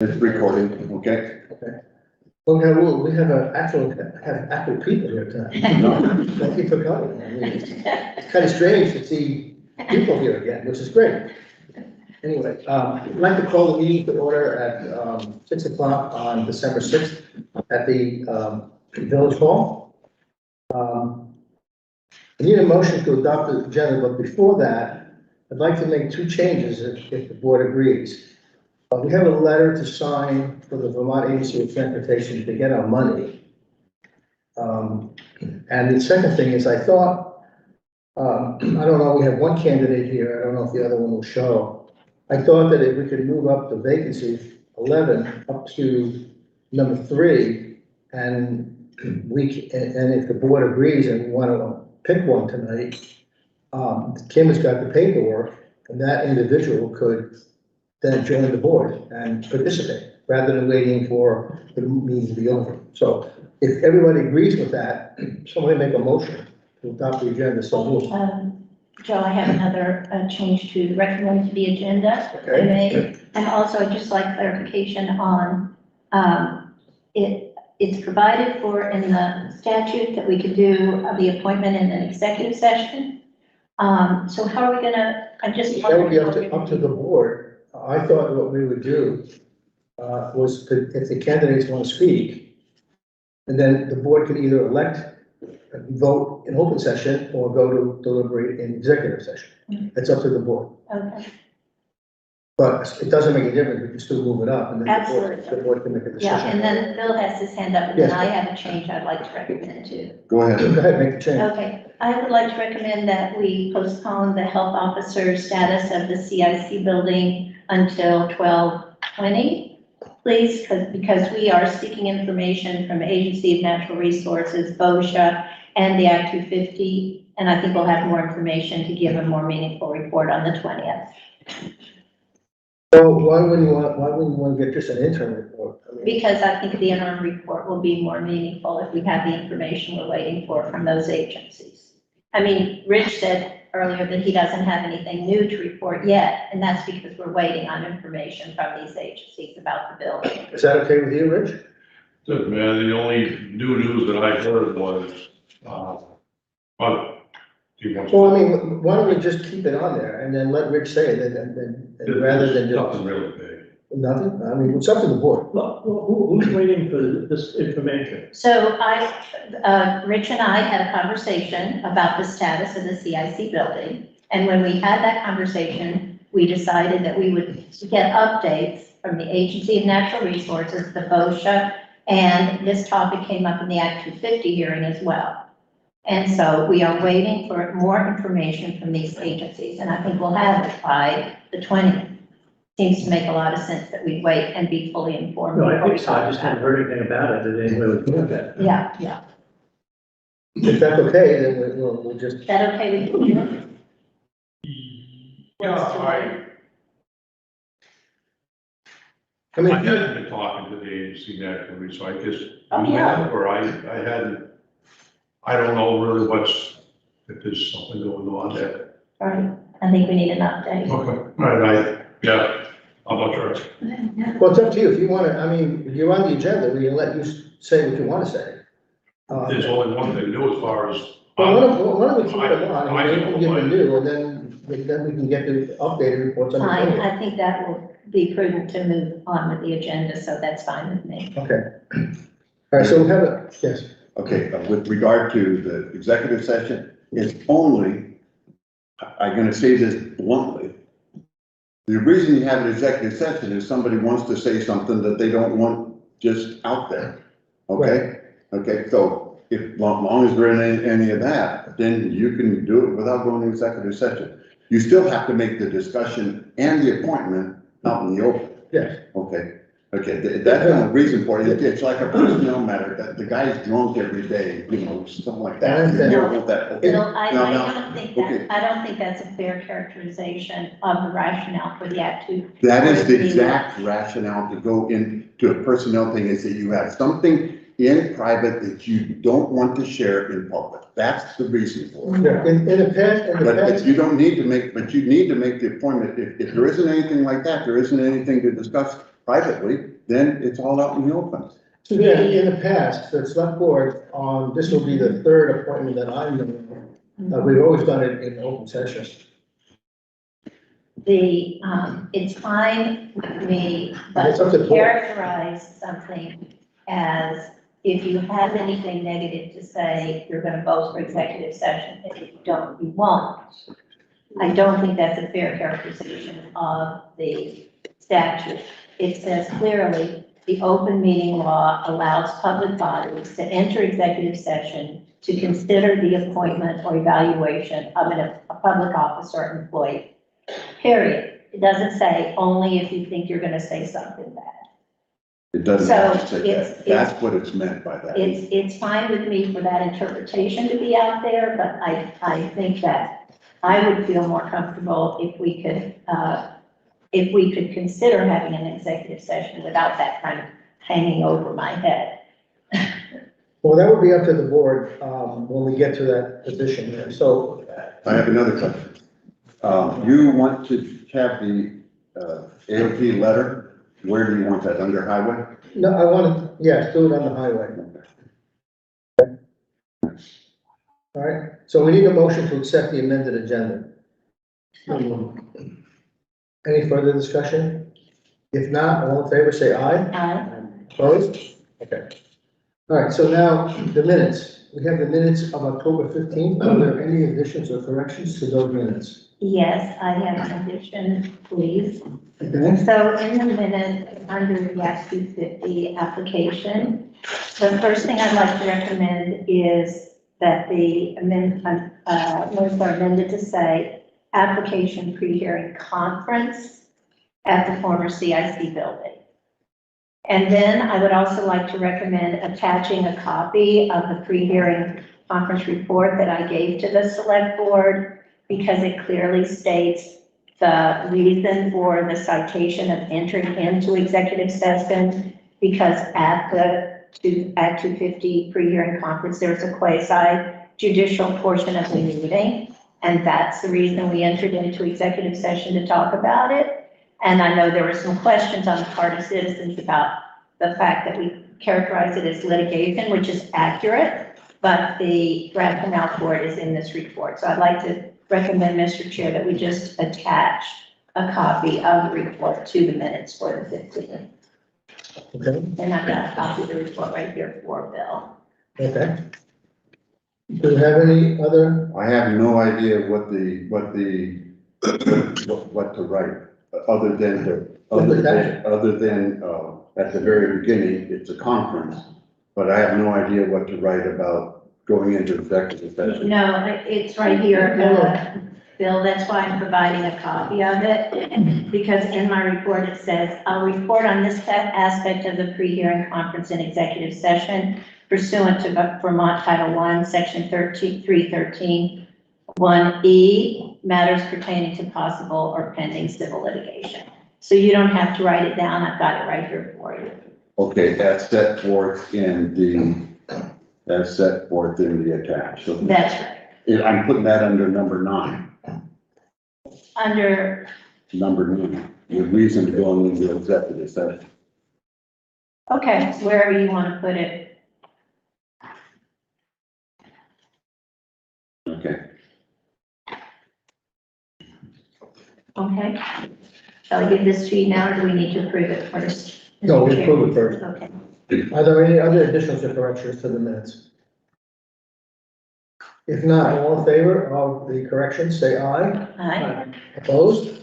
It's recording, okay? Okay. Well, we have actual people here tonight. No. Thank you for coming. I mean, it's kind of strange to see people here again, which is great. Anyway, I'd like to call the meeting to order at 6 o'clock on December 6th at the Village Hall. I need a motion to adopt the agenda, but before that, I'd like to make two changes if the board agrees. We have a letter to sign for the Vermont Agency of Transportation to get our money. And the second thing is, I thought, I don't know, we have one candidate here, I don't know if the other one will show. I thought that if we could move up the vacancy 11 up to number 3, and if the board agrees and we want to pick one tonight, Kim has got the paperwork, and that individual could then join the board and participate, rather than waiting for the meeting to be over. So if everybody agrees with that, somebody make a motion to adopt the agenda, so moved. Joe, I have another change to recommend to the agenda. if I may. And also, I'd just like clarification on, it's provided for in the statute that we could do the appointment in an executive session. So how are we gonna, I just. That would be up to the board. I thought what we would do was to, if the candidates want to speak, and then the board could either elect, vote in open session or go to deliberate in executive session. It's up to the board. Okay, But it doesn't make a difference, we can still move it up, and then Absolutely. the board can make a decision. yeah, and then Bill has his hand up, and then Yes. I have a change I'd like to recommend too. Go ahead. Go ahead, make the change. Okay, I would like to recommend that we postpone the health officer status of the CIC building until 12/20, please, because we are seeking information from Agency of Natural Resources, BOSHA, and the Act 250, and I think we'll have more information to give a more meaningful report on the 20th. So why wouldn't you want to get just an interim report? I mean, Because I think the interim report will be more meaningful if we have the information we're waiting for from those agencies. I mean, Rich said earlier that he doesn't have anything new to report yet, and that's because we're waiting on information from these agencies about the building. Is that okay with you, Rich? Good, man. The only new news that I heard was, he wants. Well, I mean, why don't we just keep it on there and then let Rich say it, and rather than Nothing just, really big. nothing? I mean, it's up to the board. Well, who's waiting for this information? So Rich and I had a conversation about the status of the CIC building. And when we had that conversation, we decided that we would get updates from the Agency of Natural Resources, the BOSHA, and this topic came up in the Act 250 hearing as well. And so we are waiting for more information from these agencies, and I think we'll have it by the 20th. Seems to make a lot of sense that we wait and be fully informed. No, I before we think so. I talk just about haven't heard anything about it that anybody was doing that. it. Yeah. If that's okay, then we'll just, Is that okay with you? Yeah, I mean, I hadn't been talking to the agency naturally, so I guess Oh, you yeah. have, or I hadn't. I don't know really if there's something going on there. All right, I think we need an update. Okay, all right, yeah, I'm not sure. well, it's up to you. If you want to, I mean, if you're on the agenda, we can let you say what you want to say. There's only one thing new as far as. Well, why don't we keep it on, I and we can give the don't new, and then we can get the updated reports on the Fine, 20th. I think that will be prudent to move on with the agenda, so that's fine with me. Okay. All right, so we have a, yes. Okay, with regard to the executive session, it's only, I'm gonna say this bluntly. The reason you have an executive session is somebody wants to say something that they don't want just out there. Okay? Okay, so if, long as we're in any of that, then you can do it without going to executive session. You still have to make the discussion and the appointment out in the open. Yes. Okay, that's not a reason for it. It's like a personnel matter, that the guy's drunk every day, you know, something like that. You don't want that. Bill, I No, don't think okay. that, I don't think that's a fair characterization of the rationale for the Act 2. That is the exact rationale to go into a personnel thing, is that you have something in private that you don't want to share in public. That's the reason for it. Yeah, in the past, But you don't need to make, but you need to make the appointment. If there isn't anything like that, there isn't anything to discuss, privately, then it's all out in the open. Suzanne, in the past, the select board, this will be the third appointment that I'm in. We've always done it in open session. It's fine with me, but It's up to the to board. characterize something as if you have anything negative to say, you're gonna vote for executive session, if you don't, you won't. I don't think that's a fair characterization of the statute. It says clearly, the open meeting law allows public bodies to enter executive session to consider the appointment or evaluation of a public officer or employee, period. It doesn't say only if you think you're gonna say something bad. It doesn't So have to say it's- that. That's what it's meant by that. It's fine with me for that interpretation to be out there, but I think that I would feel more comfortable if we could consider having an executive session without that kind of hanging over my head. Well, that would be up to the board, when we get to that position there. So, I have another question. You want to have the, AOP letter, where do you want that, under highway? no, I want to, yes, do it on the highway. All right, so we need a motion to accept the amended agenda. Any further discussion? If not, all in favor, say aye. Opposed? Okay. All right, so now the minutes. We have the minutes of October 15th. Are there any additions or corrections to those minutes? Yes, I have an addition, please. Okay. So in the minute, under the Act 250 application, the first thing I'd like to recommend is that the amendment, minutes are amended to say, application pre-hearing conference at the former CIC building. And then I would also like to recommend attaching a copy of the pre-hearing conference report that I gave to the select board, because it clearly states the reason for the citation of entering into executive session, because at the Act 250 pre-hearing conference, there's a quasi judicial portion of the meeting, and that's the reason we entered into executive session to talk about it. And I know there were some questions on the part of citizens about the fact that we characterize it as litigation, which is accurate, but the Grafton Health Board is in this report. So I'd like to recommend, Mr. Chair, that we just attach a copy of the report to the minutes for the 15th. Okay, And I've got a copy of the report right here for Bill. okay. Do you have any other? I have no idea what to write, other than, at the very beginning, it's a conference, but I have no idea what to write about going into executive session. No, it's right here, Bill, that's why I'm providing a copy of it, because in my report, it says, I'll report on this aspect of the pre-hearing conference and executive session pursuant to Vermont Title I, Section 313, 1E, matters pertaining to possible or pending civil litigation. So you don't have to write it down, I've got it right here for you. Okay, that's set forth in the attached. So That's right. I'm putting that under number 9. Under, Number 9, the reason going into executive session. okay, wherever you want to put it. Okay. Okay. Shall I give this to you now, or do we need to approve it first? No, we approve it first. Okay. Are there any other additions or corrections to the minutes? If not, all in favor of the corrections, say aye. Aye. Opposed?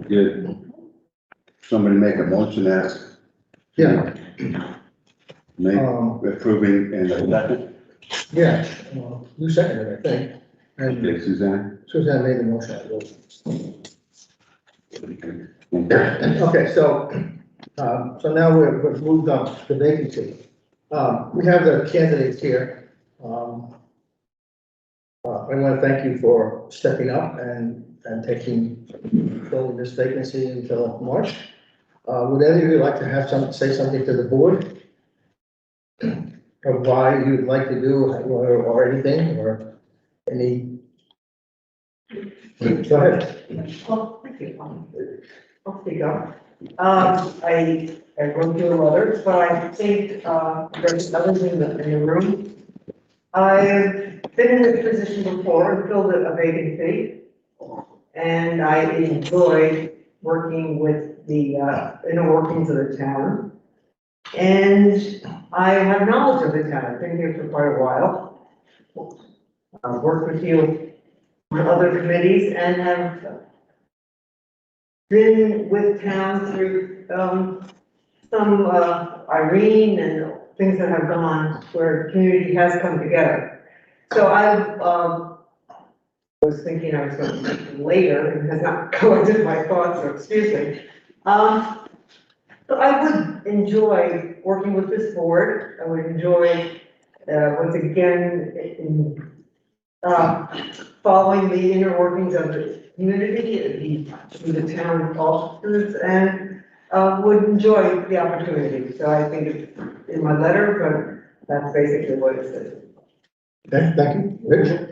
Did somebody make a motion as Yeah, make Um, approving in a second? yeah, well, you seconded it, I think. And Okay, Suzanne? Suzanne made the motion. I will. Okay. Okay, so now we've moved up to vacancy. We have the candidates here. I want to thank you for stepping up and filling this vacancy until March. Would any of you like to say something to the board? Of why you'd like to do, or anything, or any Go ahead. Well, thank you. I'll speak up. I wrote you a letter, but I saved, there's others in the room. I've been in this position before and filled a vacancy. And I enjoy working with the, inner workings of the town. And I have knowledge of the town. I've been here for quite a while. I've worked with you on other committees and have been with town through, some, Irene and things that have gone where the community has come together. So I, was thinking I was going to speak later and has not collected my thoughts, so excuse me. So I would enjoy working with this board. I would enjoy, once again, following the inner workings of the community, through the town officers, and would enjoy the opportunity. So I think it's in my letter, but that's basically what it says. Okay, thank you. Rich?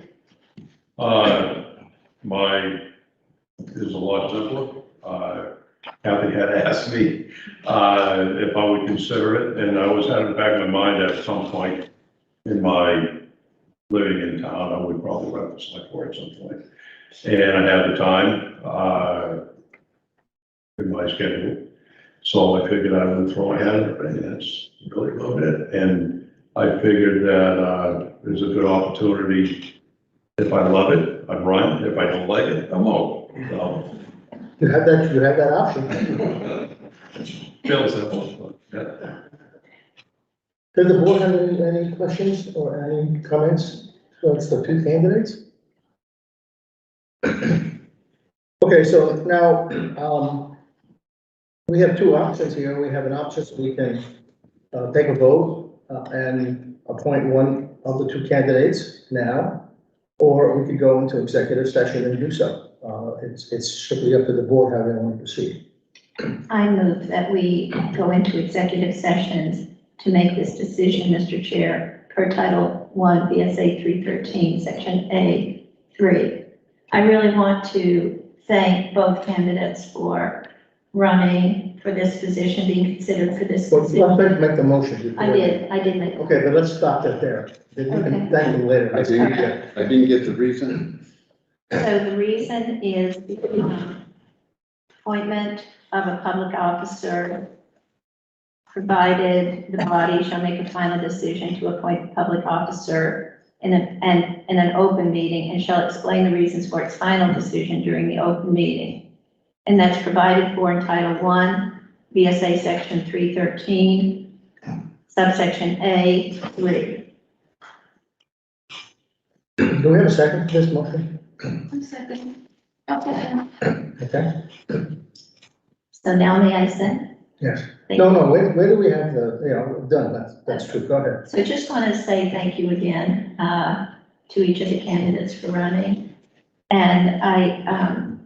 My is a lot simpler. Kathy had asked me, if I would consider it, and I was had in the back of my mind at some point in my living in town, I would probably run for select board at some point. And I had the time, in my schedule. So I figured I would throw my hat in the ring, and that's really about it. And I figured that, there's a good opportunity. If I love it, I'd run. If I don't like it, I won't. So, You have that option. feels simple, but, yeah. Does the board have any questions or any comments towards the two candidates? Okay, so now, we have two options here. We have an option so we can, take a vote, and appoint one of the two candidates now, or we could go into executive session and do so. It's strictly up to the board how they want to proceed. I move that we go into executive sessions to make this decision, Mr. Chair, per Title I, VSA 313, Section A3. I really want to thank both candidates for running for this position, being considered for this Well, position. let's make the motion. I did make. Okay, but let's stop it there. Then we can thank you later. I didn't get the reason. So the reason is the appointment of a public officer, provided the body shall make a final decision to appoint a public officer in an open meeting and shall explain the reasons for its final decision during the open meeting. And that's provided for in Title I, VSA Section 313, subsection A3. Do we have a second for this motion? 1 second. Okay. Okay, So now may I send? yes. Thank No, you. no, where do we have done, that's true, go ahead. So I just want to say thank you again to each of the candidates for running. And I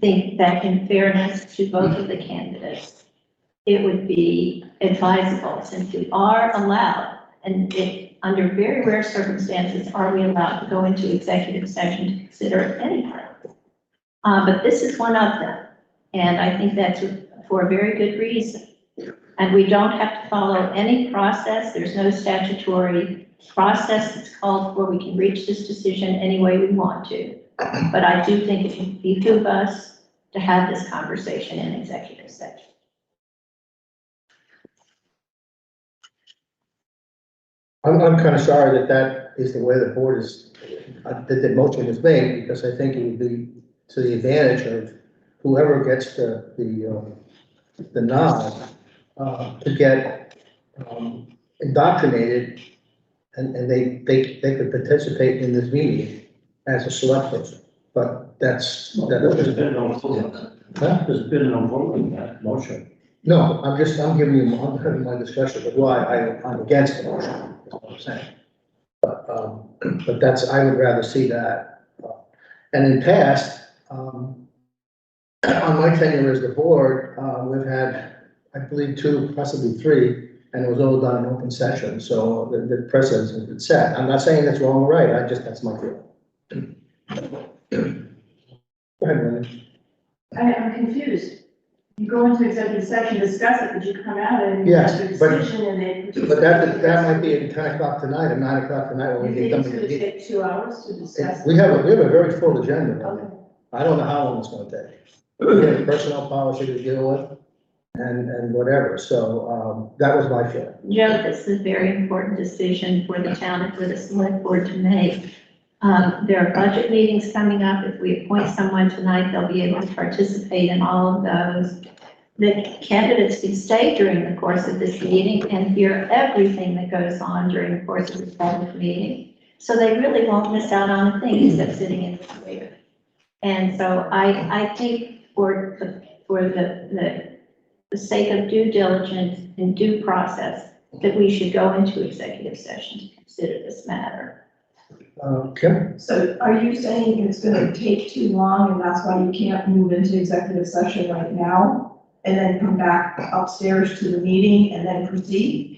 think that in fairness to both of the candidates, it would be advisable, since we are allowed, and under very rare circumstances, are we allowed to go into executive session to consider anything. But this is one of them. And I think that's for a very good reason. And we don't have to follow any process. There's no statutory process that's called for. We can reach this decision any way we want to. But I do think it would behoove us to have this conversation in executive session. I'm kind of sorry that is the way the board is, that the motion is made, because I think it would be to the advantage of whoever gets the nod, to get, indoctrinated, and they could participate in this meeting as a select person, but that's. There's been no vote. Huh? There's been no vote on that motion. No, I'm giving you, I'm having my discussion of why I'm against the motion, is what I'm saying. But that's, I would rather see that. And in past, on my tenure as the board, we've had, I believe, 2, possibly 3, and it was all done in open session, so the precedent has been set. I'm not saying that's wrong or right, that's my feeling. Go ahead, Wendy. I'm confused. You go into executive session, discuss it, but you come out and you Yes, make a but- decision and then. But that might be at 10 o'clock tonight, or 9 o'clock tonight, when You we think get it's done gonna with the meeting. take 2 hours to discuss? We have a very full agenda. Okay. I don't know how long it's gonna take. We have personnel policy to deal with and whatever, so, that was my feeling. Joe, this is a very important decision for the town and for the select board to make. There are budget meetings coming up. If we appoint someone tonight, they'll be able to participate in all of those. The candidates can stay during the course of this meeting and hear everything that goes on during the course of this public meeting. So they really won't miss out on a thing except sitting in the theater. And so I think for the sake of due diligence and due process, that we should go into executive session to consider this matter. Kim? So are you saying it's gonna take too long and that's why you can't move into executive session right now? And then come back upstairs to the meeting and then proceed?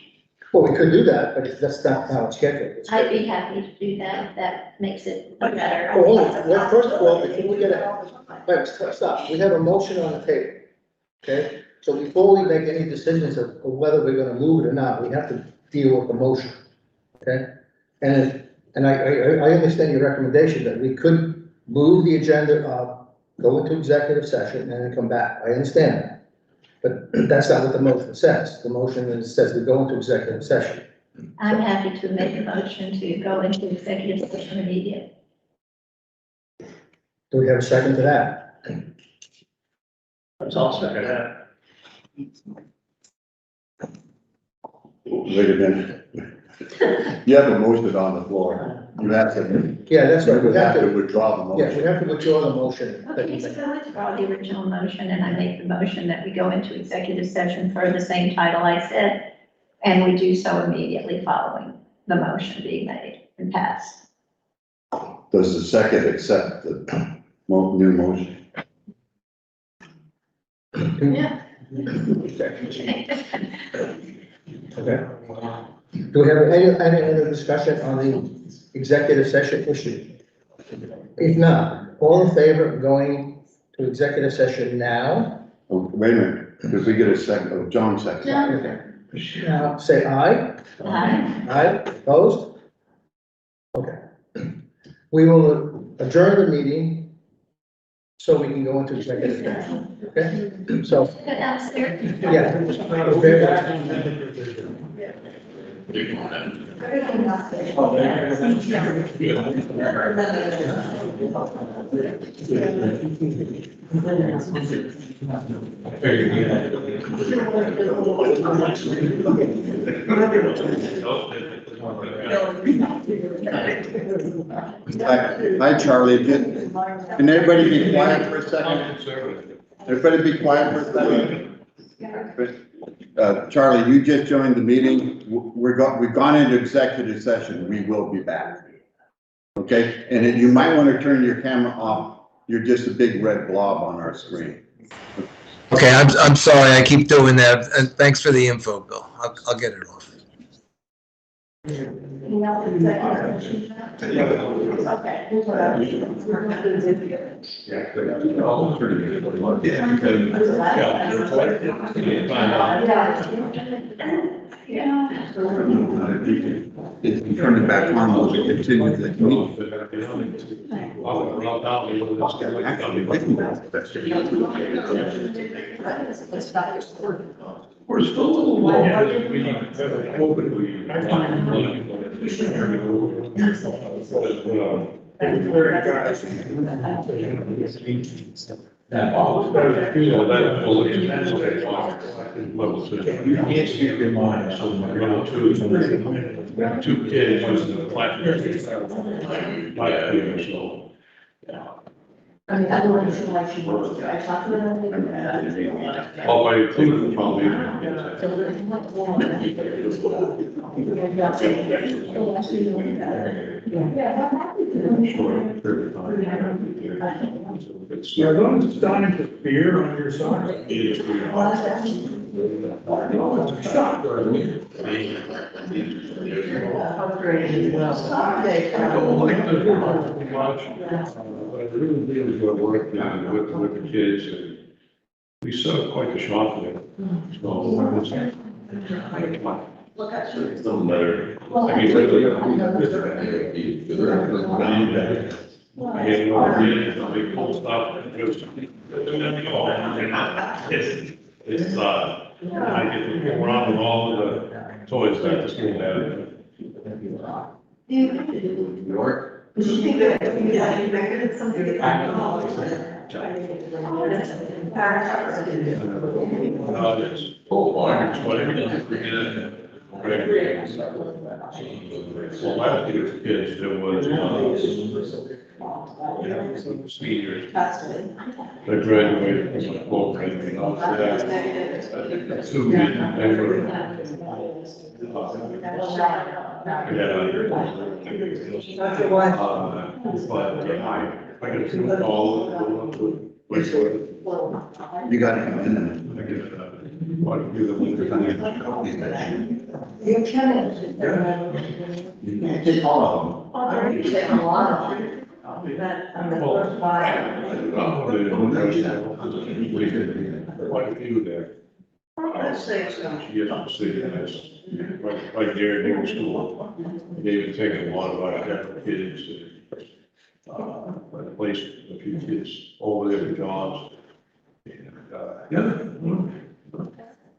Well, we could do that, but that's not how it's scheduled. It's I'd scheduled. be happy to do that, if that makes it better. Well, first of all, before we get wait, stop, we have a motion on the table, okay? So before we make any decisions of whether we're gonna move it or not, we have to deal with the motion, okay? And I understand your recommendation that we could move the agenda up, go into executive session, and then come back. I understand that. But that's not what the motion says. The motion says we go into executive session. I'm happy to make a motion to go into executive session immediately. Do we have a second to that? That's all second that. Wait a minute. You have a motion on the floor. You have to, Yeah, that's you right. We would have have to to, withdraw the yeah, we motion. have to withdraw the motion. that Okay, you so made. I withdraw the original motion and I make the motion that we go into executive session for the same title I said, and we do so immediately following the motion being made and passed. Does the second accept the new motion? Yeah. Okay. Do we have any other discussion on the executive session issue? If not, all in favor of going to executive session now? Oh, wait a minute, did we get a second, oh, John second? No. Okay. Now, say aye. Aye. Aye, opposed? Okay. We will adjourn the meeting so we can go into executive session, okay? So, Go downstairs. Hi, Charlie, can everybody be quiet for a second? Everybody be quiet for a second? Charlie, you just joined the meeting, we've gone into executive session, we will be back. Okay, and then you might want to turn your camera off, you're just a big red blob on our screen. Okay, I'm sorry, I keep doing that, and thanks for the info, Bill. I'll get it off. If you turn it back on, we'll continue the meeting. We're still a little low. You can't speak your mind, so two kids using the platform. So, I mean, otherwise, like, I talk to them. all by including probably. Are those signs of fear on your side? Upgrade as well. I don't like the much, but really enjoy working with the kids, and we set up quite the shop there. So, it's no matter. I mean, really, I mean, they pull stuff and just, it's, I get to go around with all of the toys that the school had. Well, last year's kids, there was, seniors that graduated from the program, and I was there. Two men, they were, I got two calls. You gotta come in and. I get, quite a few of them. You can. You can't take all of them. You take a lot of them. That, on the first five. Quite a few there. Let's say so. Yes, I'm saying this, right there in the school. They've taken a lot of our different kids, placed a few kids over there for jobs.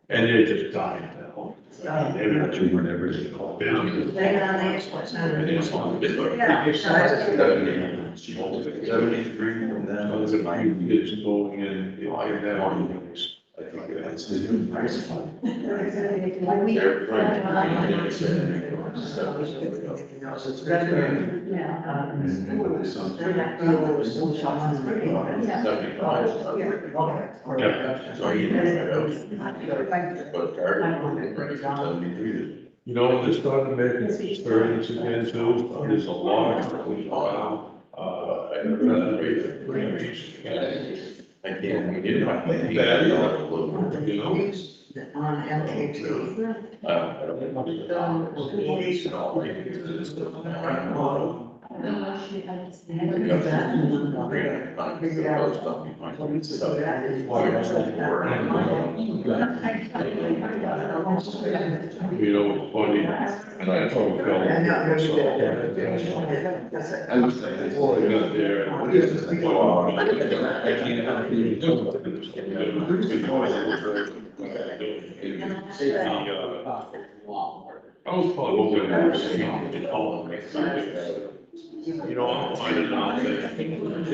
And they're just dying now. Everybody, whenever they call business. They're on the express. There's a few kids going in, that arguments. I think that's the new price. You know, they're starting to make experiments again too. There's a lot of companies around. I can't get my that, you know. On MKT. You know, it's funny, and I told Phil. I was like, Before I got there. I was probably over there, you know, I'm finding out that I think I'm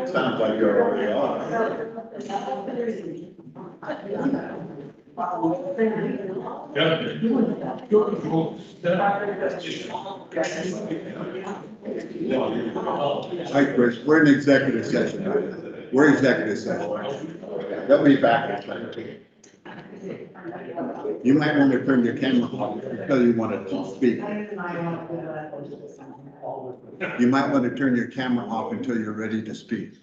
sounds like you're already on. Hi, Chris, we're in executive session. We're executive session. They'll be back. You might want to turn your camera off until you want to speak. You might want to turn your camera off until you're ready to speak.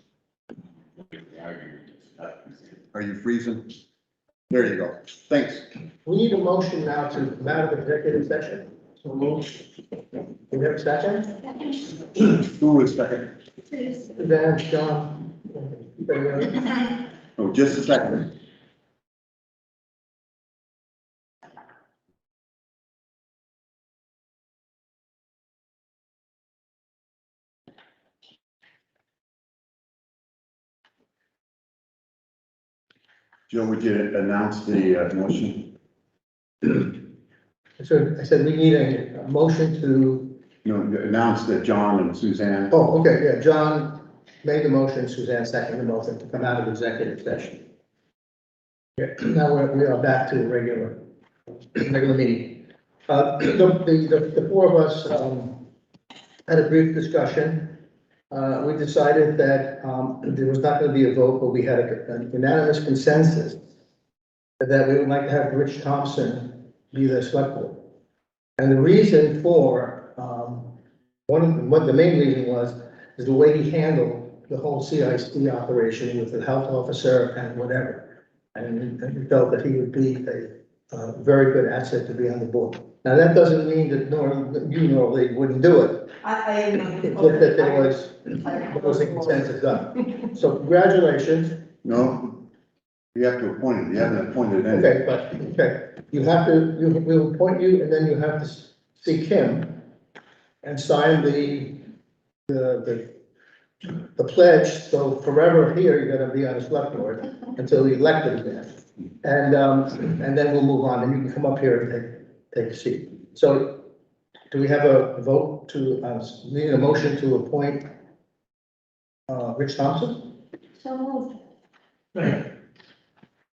Are you freezing? There you go. Thanks. We need a motion now to come out of executive session. So move. Do we have a second? Who was second? Suzanne, John. Oh, just a second. Joe, would you announce the motion? So I said we need a motion to, Announce that John and Suzanne. oh, okay, yeah, John made the motion, Suzanne seconded the motion to come out of executive session. Okay, now we are back to regular meeting. The four of us, had a brief discussion. We decided that, there was not going to be a vote, but we had a unanimous consensus that we would like to have Rich Thompson be the select board. And the reason for, what the main reason was, is the way he handled the whole CIC operation with the health officer and whatever. And we felt that he would be a very good asset to be on the board. Now, that doesn't mean that you nor Lee wouldn't do it. It's just that there was a consensus done. So congratulations. No, you have to appoint him, you haven't appointed any. Okay, but, okay, you have to, we'll appoint you, and then you have to seek him and sign the pledge, so forever here, you're gonna be on the select board until you elected again. And then we'll move on, and you can come up here and take a seat. So, do we have a vote to, need a motion to appoint, Rich Thompson? So moved.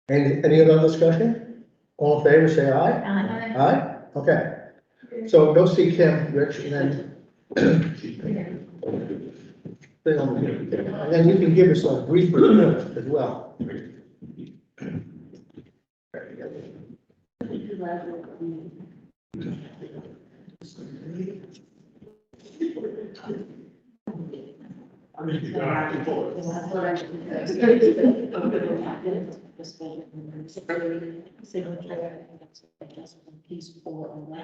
Any other discussion? All in favor, say aye. Aye? Okay. So go see Kim, Rich, and then. Stay on here. And then you can give us a brief report as well. Piece 401.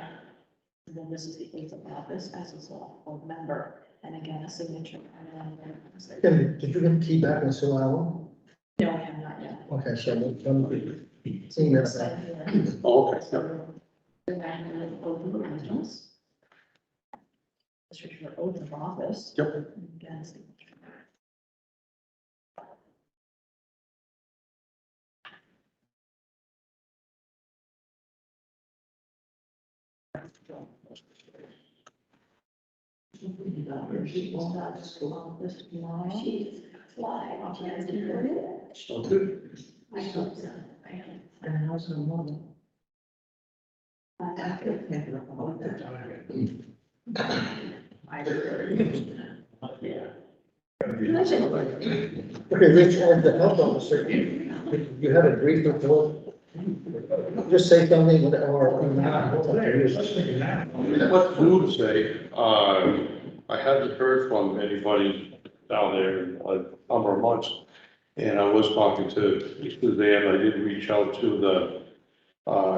And then this is the oath of office as a select board member, and again, a signature. Kim, did you get the key back in Sioux Alamo? No, I have not yet. Okay, so seeing that. Oh, okay. Then I have oath of allegiance. This is your oath of office. Yep. And again, signature. Okay, Rich, and the health officer, you have a brief report? Just say something, or not. What's new to say? I haven't heard from anybody down there in a number of months. And I was talking to Suzanne, I did reach out to the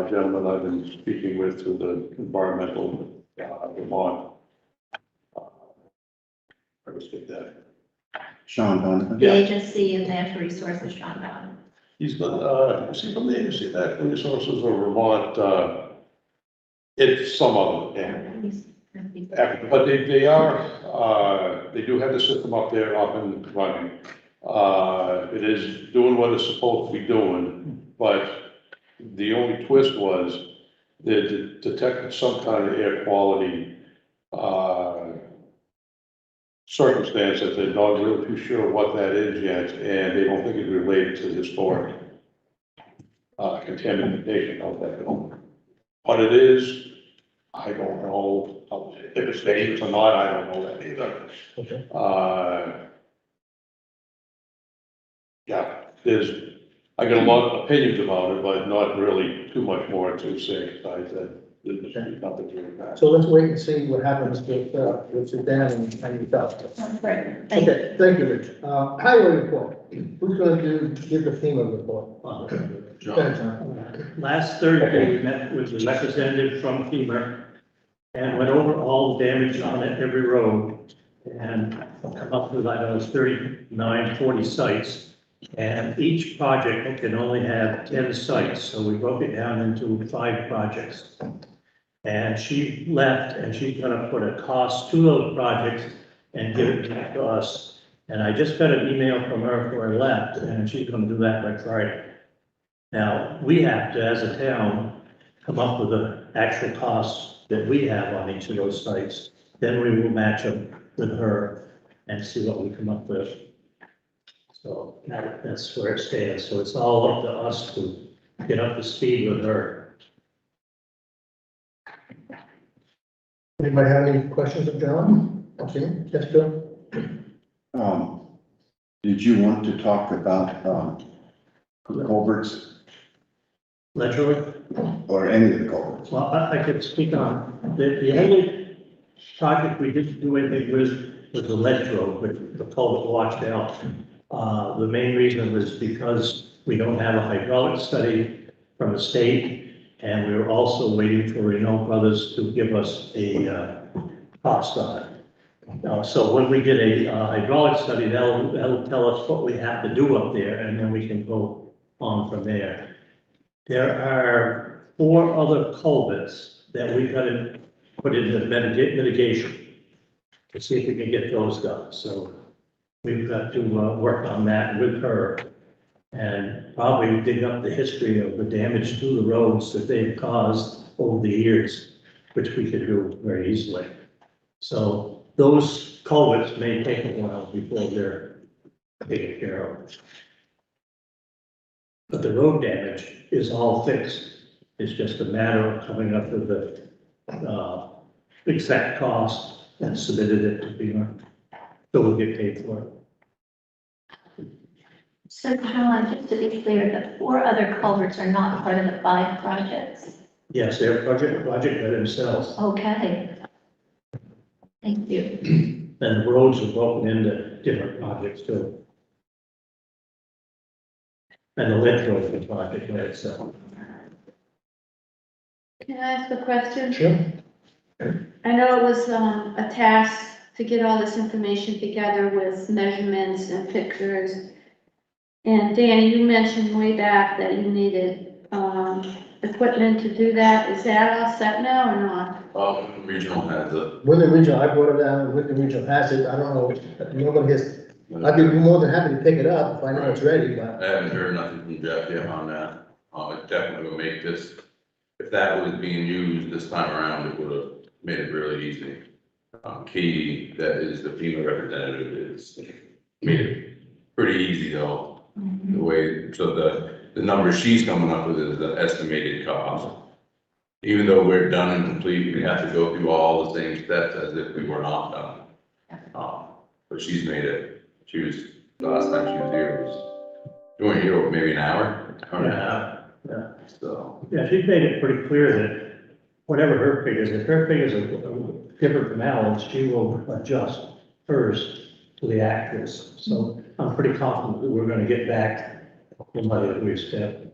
gentleman I've been speaking with through the environmental Vermont. I was get that. Sean Donovan? The Agency of Natural Resources, Sean Donovan. He's been, is he from the Agency of Natural Resources of Vermont? It's some of them, yeah. But they are, they do have the system up there up and running. It is doing what it's supposed to be doing, but the only twist was they detected some kind of air quality, circumstance that they're not really too sure what that is yet, and they don't think it's related to historic contamination of that building. What it is, I don't know. If it's dangerous or not, I don't know that either. Okay. Yeah, I got a lot of opinions about it, but not really too much more to say besides that. There's nothing really bad. So let's wait and see what happens with Suzanne and yourself. Great, thank you. Okay, thank you, Rich. Highway report. Who's gonna give the FEMA report? Go ahead, John. Last Thursday, we met with the representative from FEMA and went over all the damage on every road and come up with, 39, 40 sites. And each project can only have 10 sites, so we broke it down into 5 projects. And she left, and she's gonna put a cost to those projects and give it back to us. And I just got an email from her before I left, and she's gonna do that by Friday. Now, we have to, as a town, come up with the actual costs that we have on each of those sites. Then we will match them with her and see what we come up with. So that's where it stands. So it's all up to us to get up to speed with her. Anybody have any questions of John? Okay, yes, Bill? Did you want to talk about, culverts? Ledger, or any of the culverts. well, I could speak on, the only project we didn't do anything with was the ledge road, with the culvert washed out. The main reason was because we don't have a hydraulic study from the state, and we were also waiting for Renault Brothers to give us a cost on it. So when we get a hydraulic study, that'll tell us what we have to do up there, and then we can go on from there. There are 4 other culverts that we've got to put into mitigation to see if we can get those done. So we've got to work on that with her and probably dig up the history of the damage to the roads that they've caused over the years, which we could do very easily. So those culverts may take a while before they're taken care of. But the road damage is all fixed. It's just a matter of coming up with the exact cost and submitted it to FEMA. So we'll get paid for it. So John, just to be clear, the 4 other culverts are not part of the 5 projects? Yes, they're project by themselves. Okay. Thank you. And the roads are broken into different projects too. And the ledge road is a project by itself. Can I ask a question? Sure. I know it was a task to get all this information together with measurements and pictures. And Danny, you mentioned way back that you needed equipment to do that. Is that all set now or not? Regional has it. With the regional, I brought it down, with the regional has it, I don't know, nobody has, I'd be more than happy to pick it up if I know it's ready, but. I haven't heard nothing from Jeff yet on that. It definitely will make this, if that was being used this time around, it would have made it really easy. Katie, that is the FEMA representative, is made it pretty easy though. The way, so the number she's coming up with is the estimated cost. Even though we're done and complete, we have to go through all the same steps as if we were not done. But she's made it, she was, the last time she was here was, you weren't here, maybe an hour? Yeah. So, Yeah, she's made it pretty clear that whatever her figures, if her figures are different from Alan's, she will adjust hers to the actors. So I'm pretty confident that we're gonna get back the money that we've spent.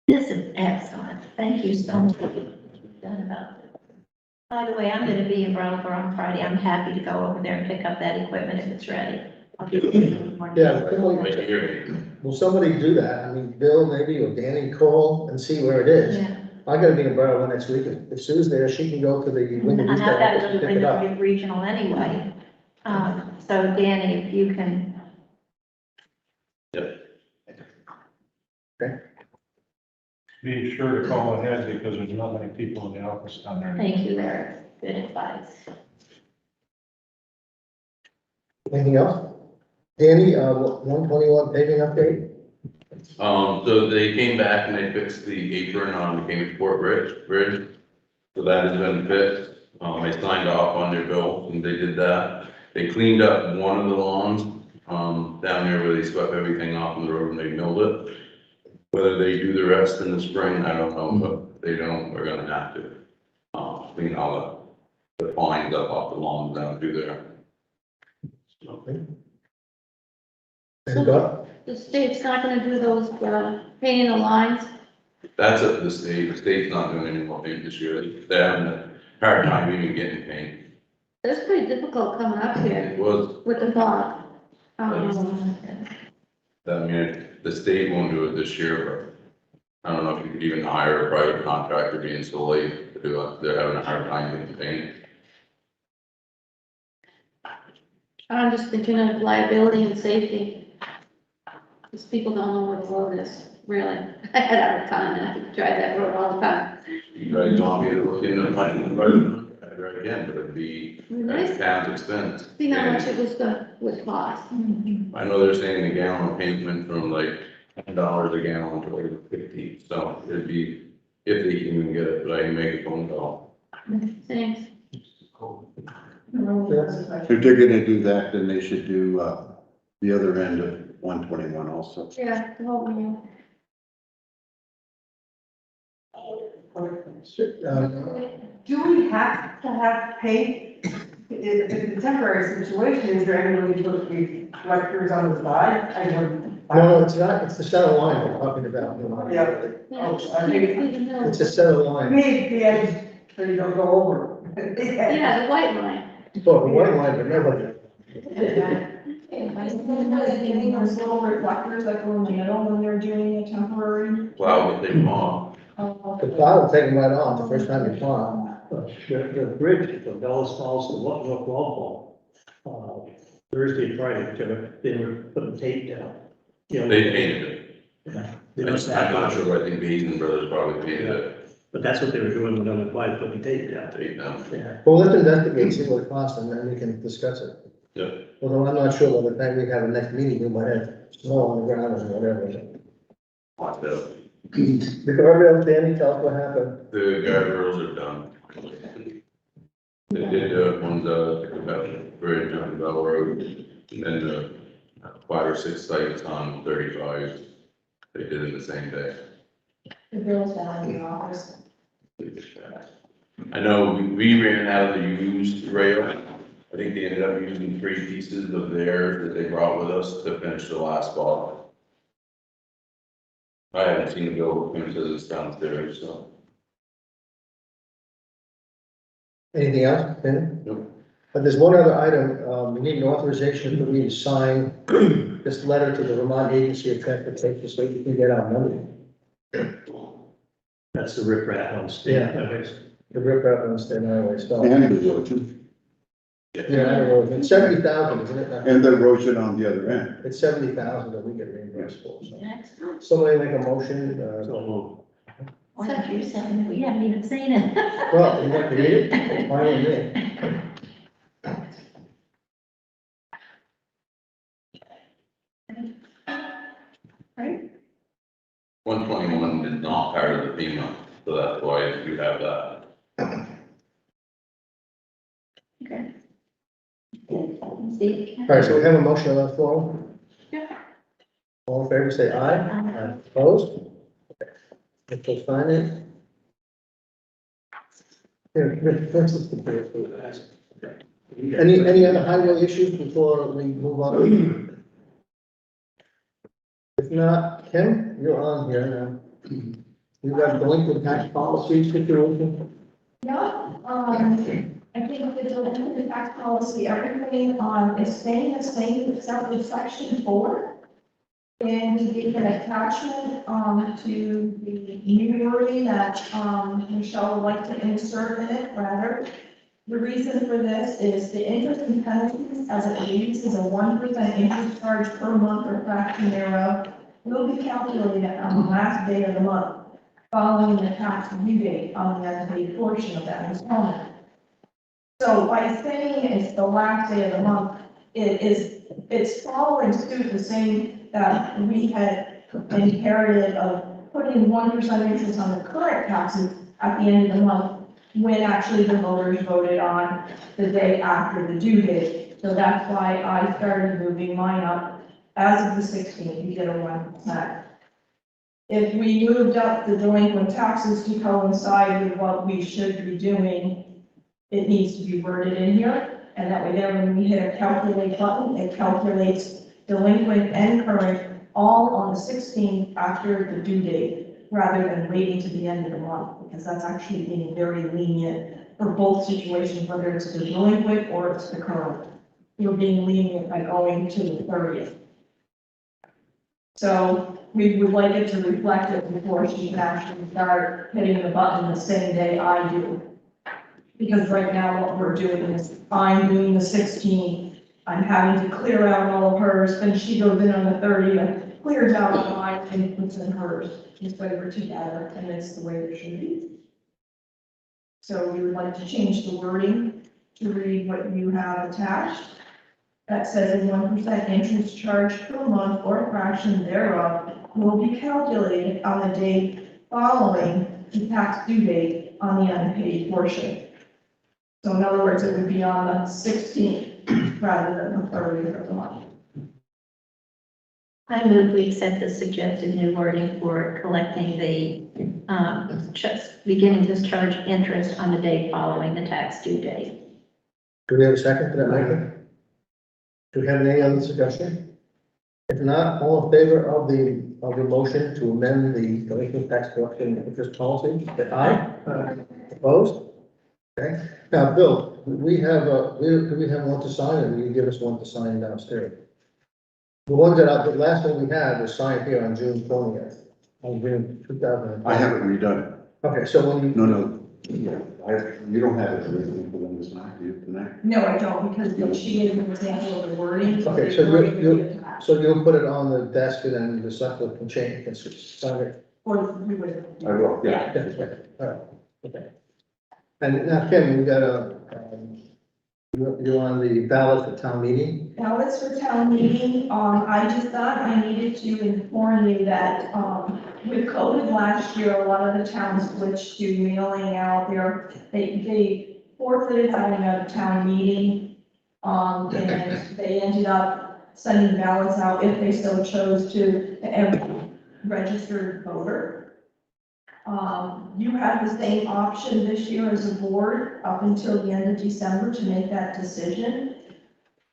This is excellent. Thank you so much for what you've done about this. By the way, I'm going to be in Brattleboro on Friday. I'm happy to go over there and pick up that equipment if it's ready. I'll give you more. Yeah, wait to hear me. will somebody do that? I mean, Bill maybe, or Danny call and see where it is. Yeah. I gotta be in Borough next week. If Sue's there, she can go to the Windy And Retail I've got office to and go pick it up. to the regional anyway. So Danny, if you can. Be sure to call ahead because there's not many people in the office down there. Thank you, Eric. Good advice. Anything else? Danny, 121 paving update? So they came back and they fixed the apron on the Kingsport Bridge. So that has been fixed. I signed off on their bill and they did that. They cleaned up one of the lawns, down there where they swept everything off on the road and they milled it. Whether they do the rest in the spring, I don't know, but if they don't, we're gonna have to, clean all the fines up off the lawns down through there. And Doug? The state's not gonna do those, painting the lines? That's up to the state. The state's not doing any more paint this year. They're having a hard time even getting paint. It's pretty difficult coming up here It was, with the fog. I mean, the state won't do it this year, but I don't know if you could even hire a private contractor being so late to do it. They're having a hard time getting paint. I'm just thinking of liability and safety. Because people don't know where the road is, really. I had out of time and I could drive that road all the time. You guys want me to look into finding a private contractor again, but it'd be at Nice. the town's expense. See how much it would cost. I know they're saying the gallon of paint went from like $10 a gallon to over 50, so it'd be, if they can even get it, but I can make a phone call. Thanks. If they're gonna do that, then they should do, the other end of 121 also. Yeah, the whole, Do we have to have paid? If it's a temporary situation, is there any way to put the collectors on the side? I don't. No, it's not, it's the center line we're talking about. you know. Yeah. Oh, I think, It's a center I line. mean, the edge, so you don't go over. Yeah, the white line. Oh, the white line, but never. Getting those little reflectors that go in the middle when they're doing a temporary. Plow will take them off. The plow will take them right off the first time you plow. The bridge from Dallas Falls to North Walpole, Thursday, Friday, they were putting tape down. You know, They painted it. Yeah, they must have. I'm not sure, I think Basin Brothers probably painted it. But that's what they were doing when I went by, putting tape down. Take them. Yeah. Well, let's investigate, see what it costs, and then we can discuss it. Yeah. Although I'm not sure by the time we have a next meeting, we might have snow on the ground or whatever. Watch out. The guardrails, Danny, tell us what happened. The guardrails are done. They did, one's, about bridge on Bell Road, and then, 5 or 6 sites on 35. They did it the same day. The bill's down in the office. I know we ran out of the used rail. I think they ended up using 3 pieces of theirs that they brought with us to finish the last ball. I haven't seen the bill because it's downstairs, so. Anything else, Danny? Nope. But there's one other item, we need an authorization for me to sign this letter to the Vermont Agency of Transportation so we can get our money. That's the riprap on state. Yeah. highways. The rip out on the state highway stuff. And the erosion, Yeah, I don't know, it's 70,000, isn't it? and the erosion on the other end. It's 70,000 that we get reimbursed for, so. Excellent. Somebody make a motion, So, What you said, we haven't even seen it. well, you want to read it? It's fine with me. 121 is not part of the FEMA, so that's why you have that. Okay. See? All right, so we have a motion on the floor. Yeah. All in favor, say aye. Aye. Opposed? Okay. Let's sign it. Here, this is the- Any other highway issues before we move on? If not, Kim, you're on here now. You got delinquent tax policy situation? Yeah, I think the delinquent tax policy, everything, is staying the same except with section 4. And we gave an attachment, to the new wording that, Michelle would like to insert in it, rather. The reason for this is the interest and penalties, as it reads, is a 1% interest charge per month or fraction thereof, will be calculated on the last day of the month, following the tax due date on the unpaid portion of that installment. So by saying it's the last day of the month, it's following suit the same that we had inherited of putting 1% interest on the current taxes at the end of the month, when actually the voters voted on the day after the due date. So that's why I started moving mine up as of the 16th, you get a 1%. If we moved up the delinquent taxes to coincide with what we should be doing, it needs to be worded in here, and that way there, when we hit a calculate button, it calculates delinquent and current all on the 16th after the due date, rather than waiting to the end of the month, because that's actually being very lenient for both situations, whether it's the delinquent or it's the current. You're being lenient by going to the 30th. So we would like it to reflect it before she can actually start hitting the button the same day I do. Because right now what we're doing is I'm doing the 16th, I'm having to clear out all of hers, then she goes in on the 30th, clears out all mine and puts in hers. This way we're together, and it's the way it should be. So we would like to change the wording to read what you have attached. That says a 1% interest charge per month or fraction thereof will be calculated on the date following the tax due date on the unpaid portion. So in other words, it would be on the 16th rather than the 30th of the month. I move we accept the suggested new wording for collecting the, beginning to charge interest on the day following the tax due date. Do we have a second to that motion? Do we have any other discussion? If not, all in favor of the motion to amend the delinquent tax collection interest policy, say aye. Opposed? Okay, now, Bill, do we have one to sign, or will you give us one to sign downstairs? The one the last one we had was signed here on June 20th, on June 2000. I haven't redone it. Okay, so when you, No, you don't have it originally for them to sign, do you, tonight? No, I don't, because she gave an example of the wording. Okay, so you'll put it on the desk and then the selectman can change, can sign it. Or we would. I will, yeah. That's right. All right, okay. And now, Kim, we got you're on the ballot for town meeting. Now it's for town meeting. I just thought I needed to inform you that, with COVID last year, a lot of the towns switched to mailing out they forfeited having a town meeting. And they ended up sending ballots out if they so chose to every registered voter. You have the same option this year as a board up until the end of December to make that decision.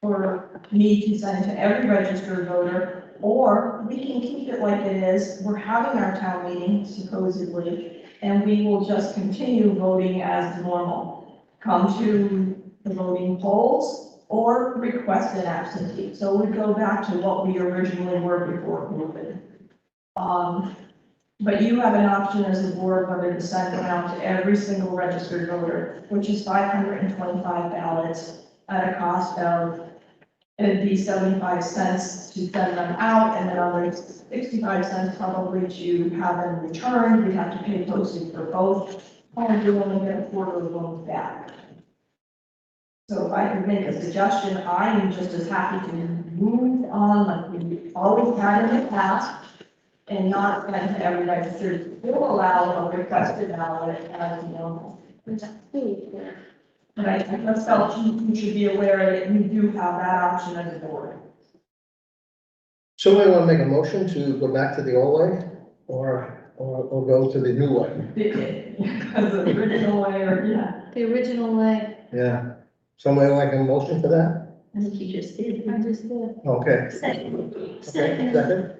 For me to send to every registered voter, or we can keep it like it is. We're having our town meeting supposedly, and we will just continue voting as normal. Come to the voting polls or request an absentee. So we go back to what we originally were before COVID. But you have an option as a board whether to send them out to every single registered voter, which is 525 ballots at a cost of, it'd be 75 cents to send them out, and then another 65 cents probably to have them returned. We'd have to pay postage for both, and we only get a quarter of them back. So if I could make a suggestion, I am just as happy to move on like we always had in the past, and not send to every registered. We'll allow a requested ballot as normal. But I just felt you should be aware that you do have that option as a board. Somebody want to make a motion to go back to the old way, or go to the new way? Because the original way, or, yeah. The original way, Yeah. Somebody like a motion for that? I think you just did. I just did. Okay. Second. Okay, Second. second?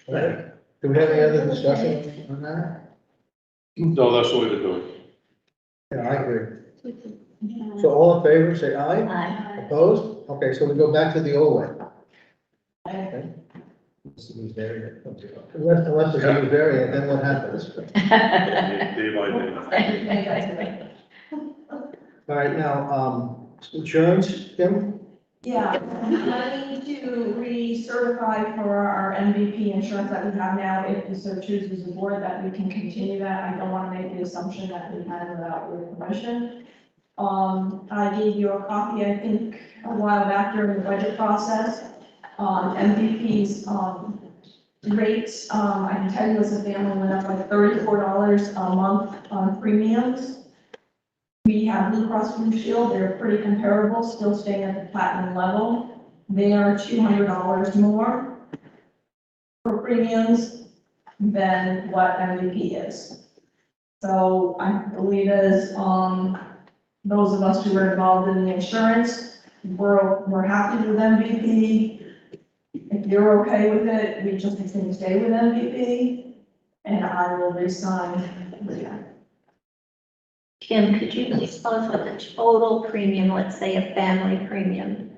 Okay. Do we have any other discussion on that? No, that's the way to do it. Yeah, I agree. So all in favor, say aye. Aye. Opposed? Okay, so we go back to the old way. Okay. Unless there's a variant, then what happens? Day by day. All right, now, insurance, Kim? Yeah, I'm planning to recertify for our MVP insurance that we have now, if we so choose as a board, that we can continue that. I don't want to make the assumption that we had without your permission. I gave you a copy, I think, a while back during the budget process, on MVP's, rates. I can tell you as a family went up like $34 a month on premiums. We have Blue Cross Blue Shield, they're pretty comparable, still staying at the platinum level. They are $200 more for premiums than what MVP is. So I believe as, those of us who are involved in the insurance, we're happy with MVP. If you're okay with it, we just can stay with MVP, and I will resign with that. Kim, could you please tell us what the total premium, let's say a family premium,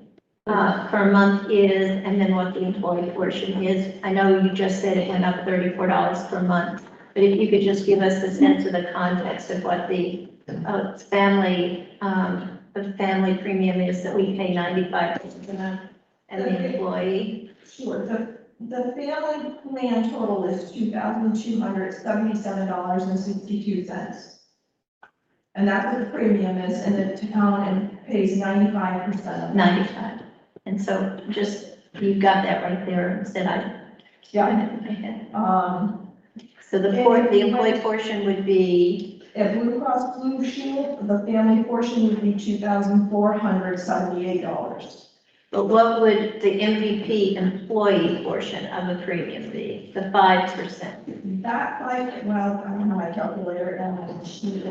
per month is, and then what the employee portion is? I know you just said it went up $34 per month, but if you could just give us a sense of the context of what the family premium is that we pay $95 a month, and the employee. Sure, the family plan total is $2,277.62. And that's what the premium is, and the town pays 95% of it. 95. And so just, you got that right there, instead I. Yeah. So the employee portion would be, At Blue Cross Blue Shield, the family portion would be $2,478. But what would the MVP employee portion of the premium be, the 5%? That like, well, I don't have my calculator and my sheet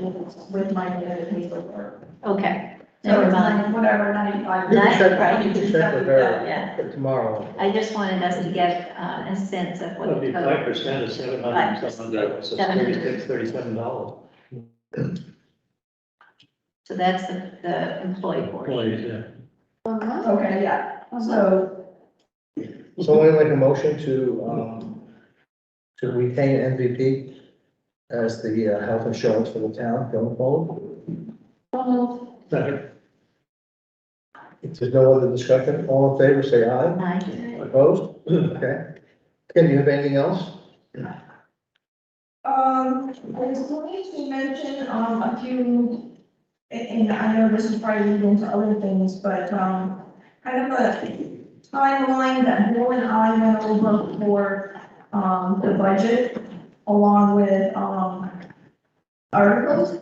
with my data paperwork. Okay, So never it's mind. like whatever, 95. You can check, Right. you can check with her Yeah. for tomorrow. I just wanted us to get a sense of what That'd the be total. 5% of 700, so $36, $37. So that's the employee portion. Employees, yeah. Okay, yeah, so, So I make a motion to retain MVP as the health insurance for the town going forward. Second. If there's no other discussion, all in favor, say aye. Aye. Opposed? Okay. Ken, do you have anything else? I was going to mention, a few, and I know this is probably leading into other things, but, kind of a timeline that Bill and I went over for, the budget, along with, articles.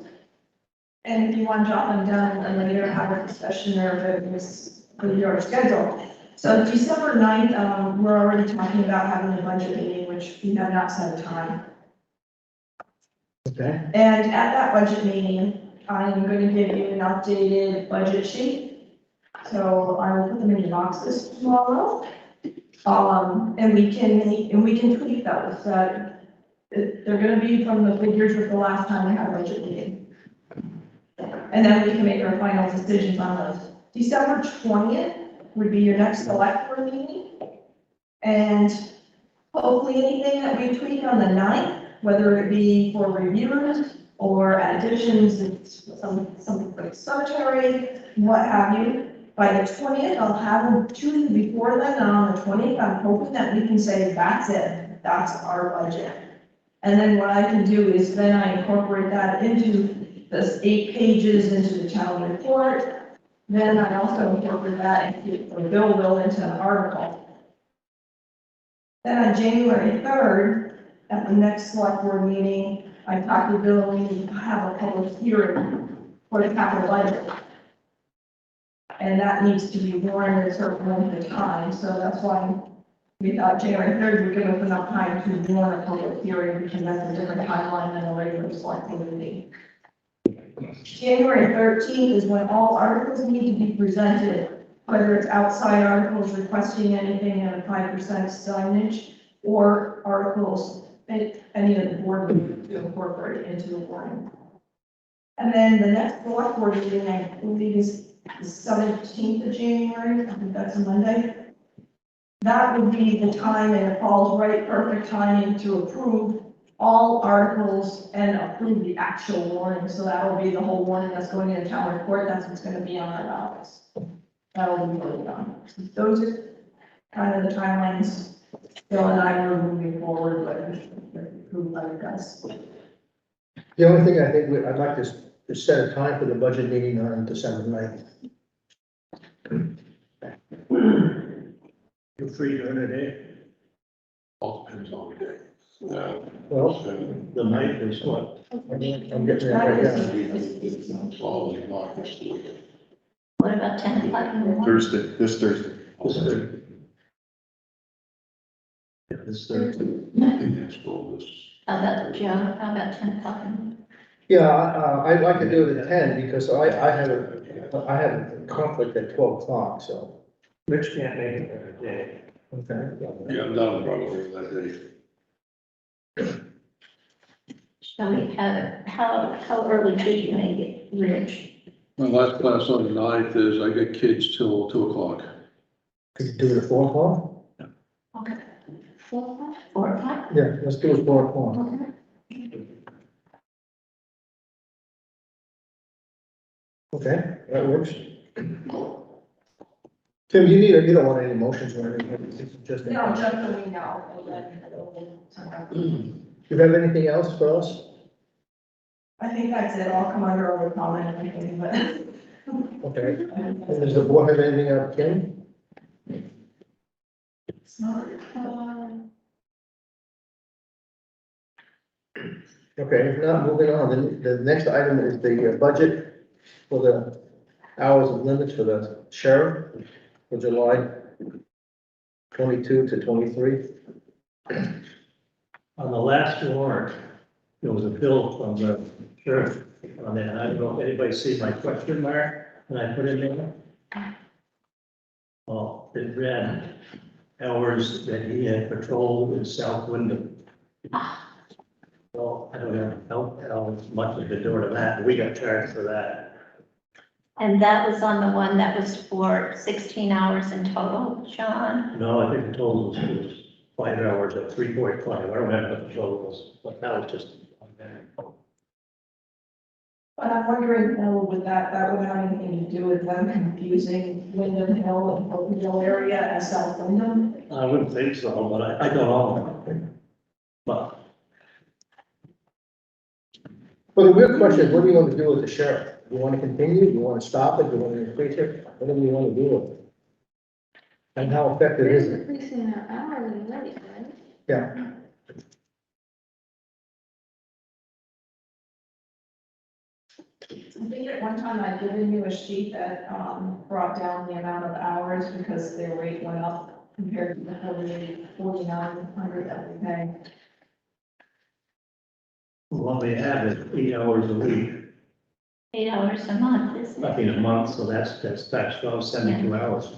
And if you want to jot them down and later have a discussion or if it was with your schedule. So December 9th, we're already talking about having a budget meeting, which we have not set a time. Okay. And at that budget meeting, I'm going to give you an updated budget sheet. So I will put them in your boxes tomorrow. And we can tweak those. They're going to be from the figures of the last time we had a budget meeting. And then we can make our final decisions on those. December 20th would be your next select board meeting. And hopefully anything that we tweak on the 9th, whether it be for reviewers or additions, something like cemetery, what have you. By the 20th, I'll have them Tuesday before then, and on the 20th, I'm hoping that we can say, that's it, that's our budget. And then what I can do is then I incorporate that into this 8 pages into the town report. Then I also incorporate that into the bill into an article. Then on January 3rd, at the next select board meeting, I talked to Bill, we need to have a public hearing for the capital budget. And that needs to be warned at a certain length of time, so that's why we thought January 3rd would give us enough time to warn a public hearing, because that's a different timeline than a regular select board meeting. January 13th is when all articles need to be presented, whether it's outside articles requesting anything at a 5% signage, or articles that any of the board would to incorporate into the warning. And then the next select board meeting, I believe, is the 17th of January, I think that's a Monday. That would be the time, and it falls right, perfect timing to approve all articles and approve the actual warning. So that will be the whole warning that's going in the town report. That's what's going to be on our ballots. That'll be voted on. Those are kind of the timelines Bill and I were moving forward, but approved by you guys. The only thing I think I'd like to set a time for the budget meeting on December 9th. You're free during the day. All depends on the day. Yeah. Well, The 9th is what? I'm getting there right now. What about 10 o'clock in the morning? Thursday, this Thursday. This Thursday. How about Joe, how about 10 o'clock in the morning? Yeah, I'd like to do it at 10 because I have a conflict at 12 o'clock, so. Rich can't make it during the day. Okay. Yeah, I'm done probably that day. Shall we have, how early could you make it, Rich? My last class on the 9th is I get kids till 2 o'clock. Could you do it at 4 o'clock? Okay. 4 o'clock? 4 o'clock? Yeah, let's do it 4 o'clock. Okay. Okay, that works. Tim, you don't want any motions or anything? It's just. No, just so we know. And then You have anything else for us? I think that's it. I'll come under other comment and everything, but. Okay. And does the board have anything else, Kim? Okay, if not, moving on, the next item is the budget for the hours of limits for the sheriff. for July 22 to 23. On the last warrant, there was a bill from the sheriff on there, and I don't know if anybody see my question mark that I put in there. Well, it read hours that he had patrolled in South Wyndham. Well, I don't know how much of the door to that, we got charged for that. And that was on the one that was for 16 hours in total, John? No, I think the total was 5 hours at 3.5, I don't remember what the total was, but that was just on there. But I'm wondering, would that would have anything to do with them confusing Wyndham Hill and Hilton Hill area as South Wyndham? I wouldn't think so, but I don't know. But Well, the real question is, what do you want to do with the sheriff? Do you want to continue? Do you want to stop it? Do you want to increase it? What do you want to do with it? And how effective is it? Increasing their hourly rate, right? Yeah, I think at one time I'd given you a sheet that, brought down the amount of hours because their rate went up compared to the 4,900 that we pay. what we have is 8 hours a week, 8 hours a month, isn't I it? mean, a month, so that's 72 hours.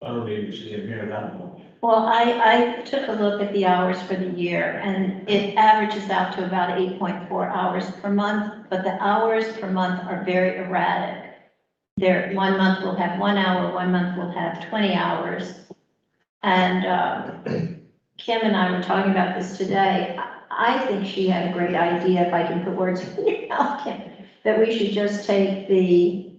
I don't even see him here that much. Well, I took a look at the hours for the year, and it averages out to about 8.4 hours per month, but the hours per month are very erratic. There, 1 month will have 1 hour, 1 month will have 20 hours. And Kim and I were talking about this today. I think she had a great idea, if I can put words in your mouth, Kim, that we should just take the,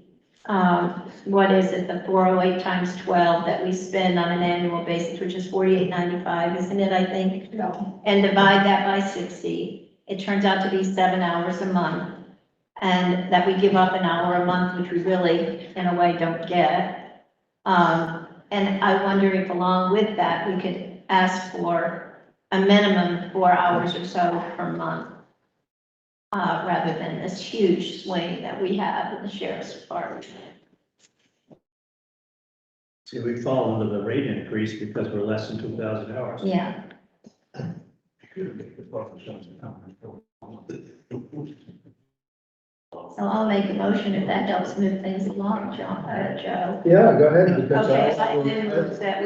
what is it, the 408 times 12 that we spend on an annual basis, which is $48.95, isn't it, I think? No. And divide that by 60. It turns out to be 7 hours a month. And that we give up an hour a month, which we really, in a way, don't get. And I wonder if along with that, we could ask for a minimum of 4 hours or so per month, rather than this huge swing that we have in the sheriff's department. See, we fall under the rate increase because we're less than 2,000 hours. Yeah, so I'll make a motion if that helps move things along, Joe. yeah, go ahead. Because Okay, I move that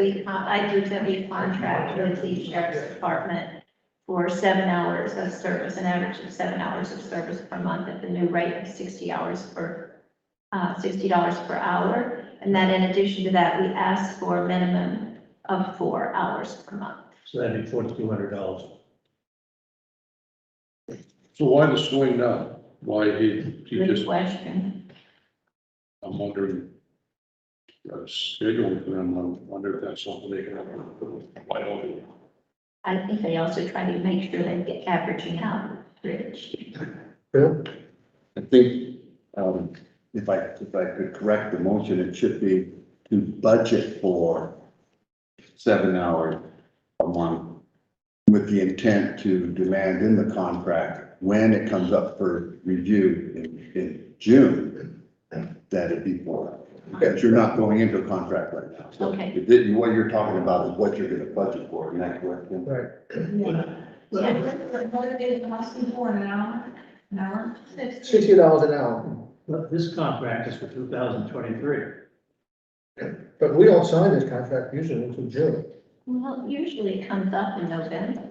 we contract with the sheriff's department for 7 hours of service, an average of 7 hours of service per month at the new rate of $60 per hour. And then in addition to that, we ask for a minimum of 4 hours per month. So that'd be $4,200. So why the swing now? Why he Good just, question. I'm wondering, scheduling for them, I wonder if that's something they can, why don't they? I think they also try to make sure they get averaging out, Rich. Bill? I think, if I could correct the motion, it should be to budget for 7 hours a month with the intent to demand in the contract when it comes up for review in June, that it be 4 hours. Because you're not going into a contract right now. So Okay. what you're talking about is what you're gonna budget for, isn't that correct? Kim? Right. What it is asking for an hour? An hour? $60 an hour. But this contract is for 2023. But we don't sign this contract usually until June. Well, usually it comes up in November.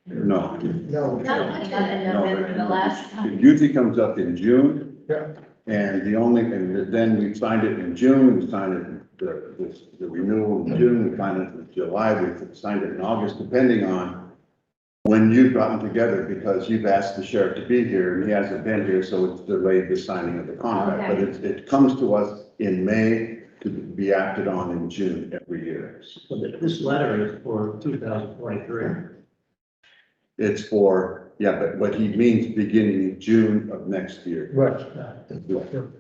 No. No. Not in November, the last It time. usually comes up in June. Yeah. And then we signed it in June, we signed it, the renewal in June, we signed it in July, we signed it in August, depending on when you've gotten together, because you've asked the sheriff to be here, and he hasn't been here, so it's delayed the signing of the contract. But it comes to us in May to be acted on in June every year. So this letter is for 2023. It's for, yeah, but what he means beginning June of next year. Right.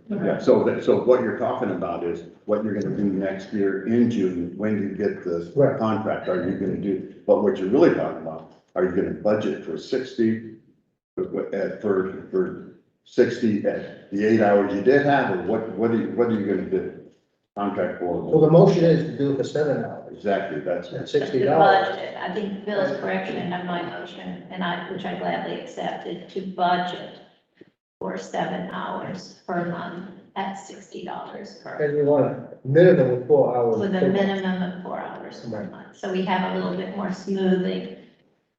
Yeah, so what you're talking about is what you're gonna do next year in June, when you get the Right. contract, are you gonna do? But what you're really talking about, are you gonna budget for 60, for 60 at the 8 hours you did have, or what are you gonna do? contract Well, for, the motion is to do it for 7 hours exactly, that's, at The $60. budget, I think Bill's correction on my motion, which I gladly accepted, to budget for 7 hours per month at $60 per, And you want a minimum of 4 hours. with a per month. minimum of 4 hours per Right. month. So we have a little bit more smoothing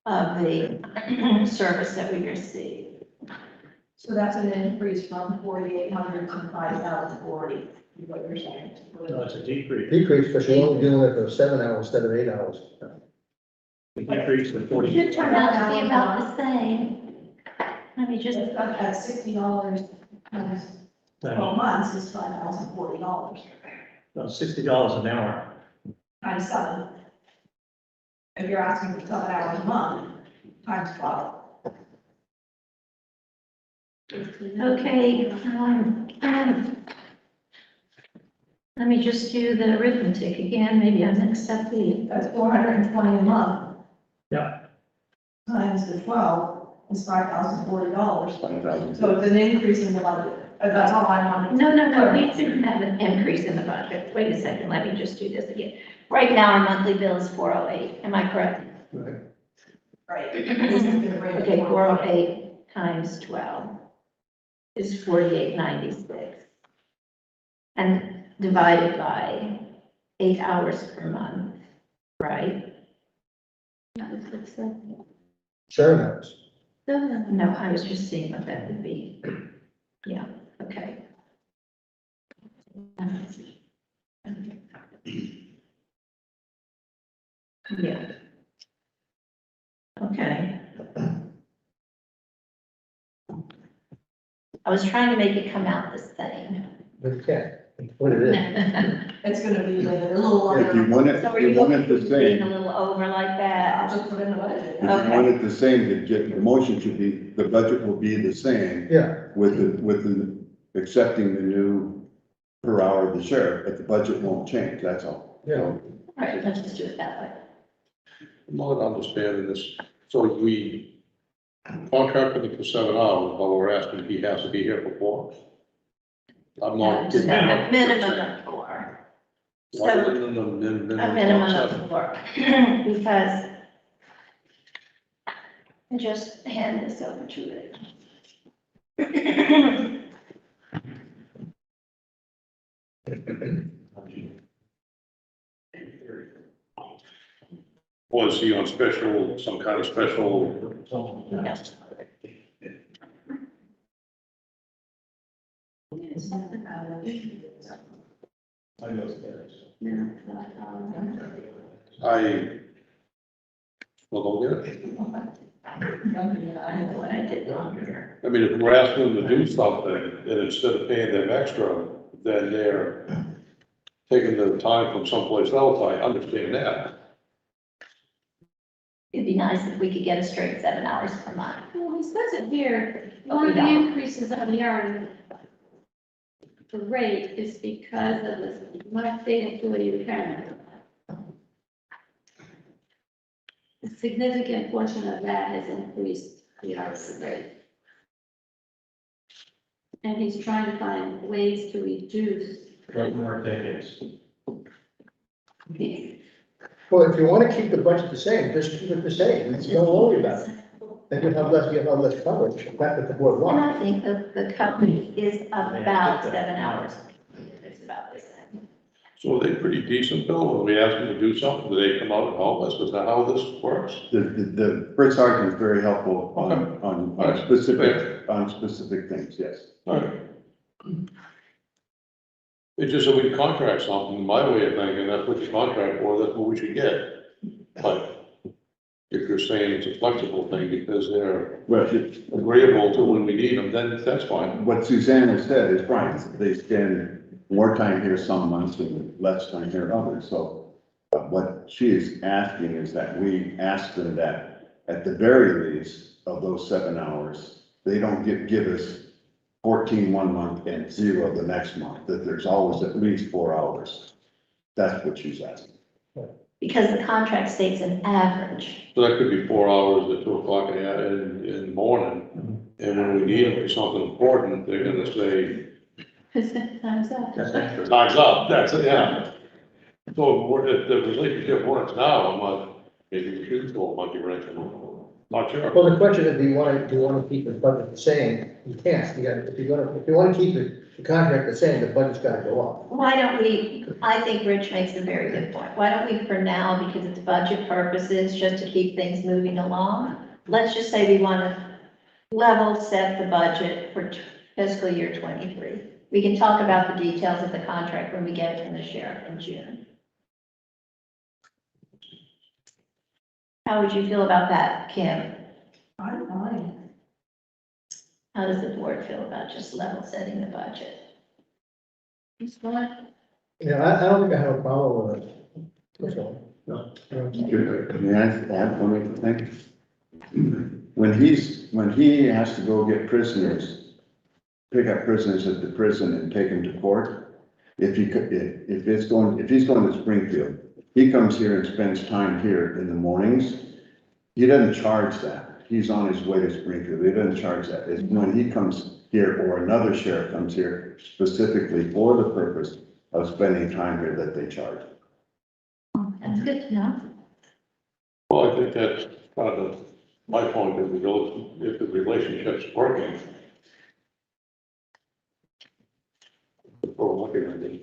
of the service that we receive. So that's an increase from 4,800 to 5,040, is what you're saying. No, it's a decrease. Decrease, because you're only doing it for 7 hours instead of 8 hours. A decrease to It 40. should turn out to be about the same. Let me just, At $60 times 12 months is $5,040 No, $60 an hour. times 7. If you're asking for 7 hours a month, times 12. okay, let me just do the arithmetic again, maybe I mixed up the, That's 420 a month. Yeah. Times the 12 is $5,040. 5,000. So it's an increase in the budget. That's all I wanted. no, we didn't have an increase in the budget. Wait a second, let me just do this again. Right now, our monthly bill is 408, am I correct? Right. This is gonna bring it Okay, down. 408 times 12 is 48.96. And divided by 8 hours per month, right? Seven hours. No, I was just seeing what that would be. Yeah, okay. Yeah. Okay. I was trying to make it come out the same. But you can't, what it is. It's gonna be like a little. if you want it, So are if you you want looking it for the being same, a little over like I'll that? just put in the budget. if you want it the same, the motion should be, the budget will be the same Yeah, with the accepting the new per hour of the sheriff, but the budget won't change, that's all. yeah. All right, let's just do it that way. I'm not understanding this. So we contracted him for 7 hours, but we're asking if he has to be here for 4? I'm not. Just a minimum of 4. Why So- isn't it a minimum A of minimum 7? of 4, because just hand this over to it. Was he on special, some kind of special? Yes. Well, don't get it. What I did wrong here. I mean, if we're asking them to do something, and instead of paying them extra, then they're taking the time from someplace else, I understand that. It'd be nice if we could get a straight 7 hours per month. Well, he says it here, But one we of the don't. increases of the hourly the rate is because of the state employee retirement. A significant portion of that has increased the hourly rate. And he's trying to find ways to reduce. Right, more tickets. Well, if you want to keep the budget the same, just keep it the same, don't worry about it. Then you have less coverage, that's what the board And wants. I think the company is about 7 hours. It's about the same. So are they pretty decent, Bill? When we ask them to do something, do they come out and help us? Is that how this works? The first sergeant is very helpful Okay. on specific things, yes. All right. It's just that we contract something, my way of thinking, that's what you contract for, that's what we should get. But if you're saying it's a flexible thing because they're Well, agreeable to when we need them, then that's fine. what Suzanne has said is right, they spend more time here some months and less time here others, so what she is asking is that we ask them that at the very least of those 7 hours, they don't give us 14 one month and 0 the next month, that there's always at least 4 hours. That's what she's asking. Because the contract states an average. So that could be 4 hours at 2 o'clock in the morning. And when we need them for something important, they're gonna say, Time's up. That's extra. Time's up, that's it, yeah. So if the relationship works now, I'm like, maybe we should go a monkey wrench, not sure. Well, the question is, do you want to keep the budget the same? You can't, if you want to keep the contract the same, the budget's gotta go up. Why don't we, I think Rich makes a very good point. Why don't we, for now, because it's budget purposes, just to keep things moving along, let's just say we want to level set the budget for fiscal year 23. We can talk about the details of the contract when we get it from the sheriff in June. How would you feel about that, Kim? I'm fine. How does the board feel about just level setting the budget? It's fine. Yeah, I don't think I have a problem with it. That's all. No. May I add one other thing? When he has to go get prisoners, pick up prisoners at the prison and take them to court, if he's going to Springfield, he comes here and spends time here in the mornings, he doesn't charge that. He's on his way to Springfield. He doesn't charge that. It's when he comes here or another sheriff comes here specifically for the purpose of spending time here that they charge. That's good to know. Well, I think that's kind of my point, if the relationship's working. Or looking at it.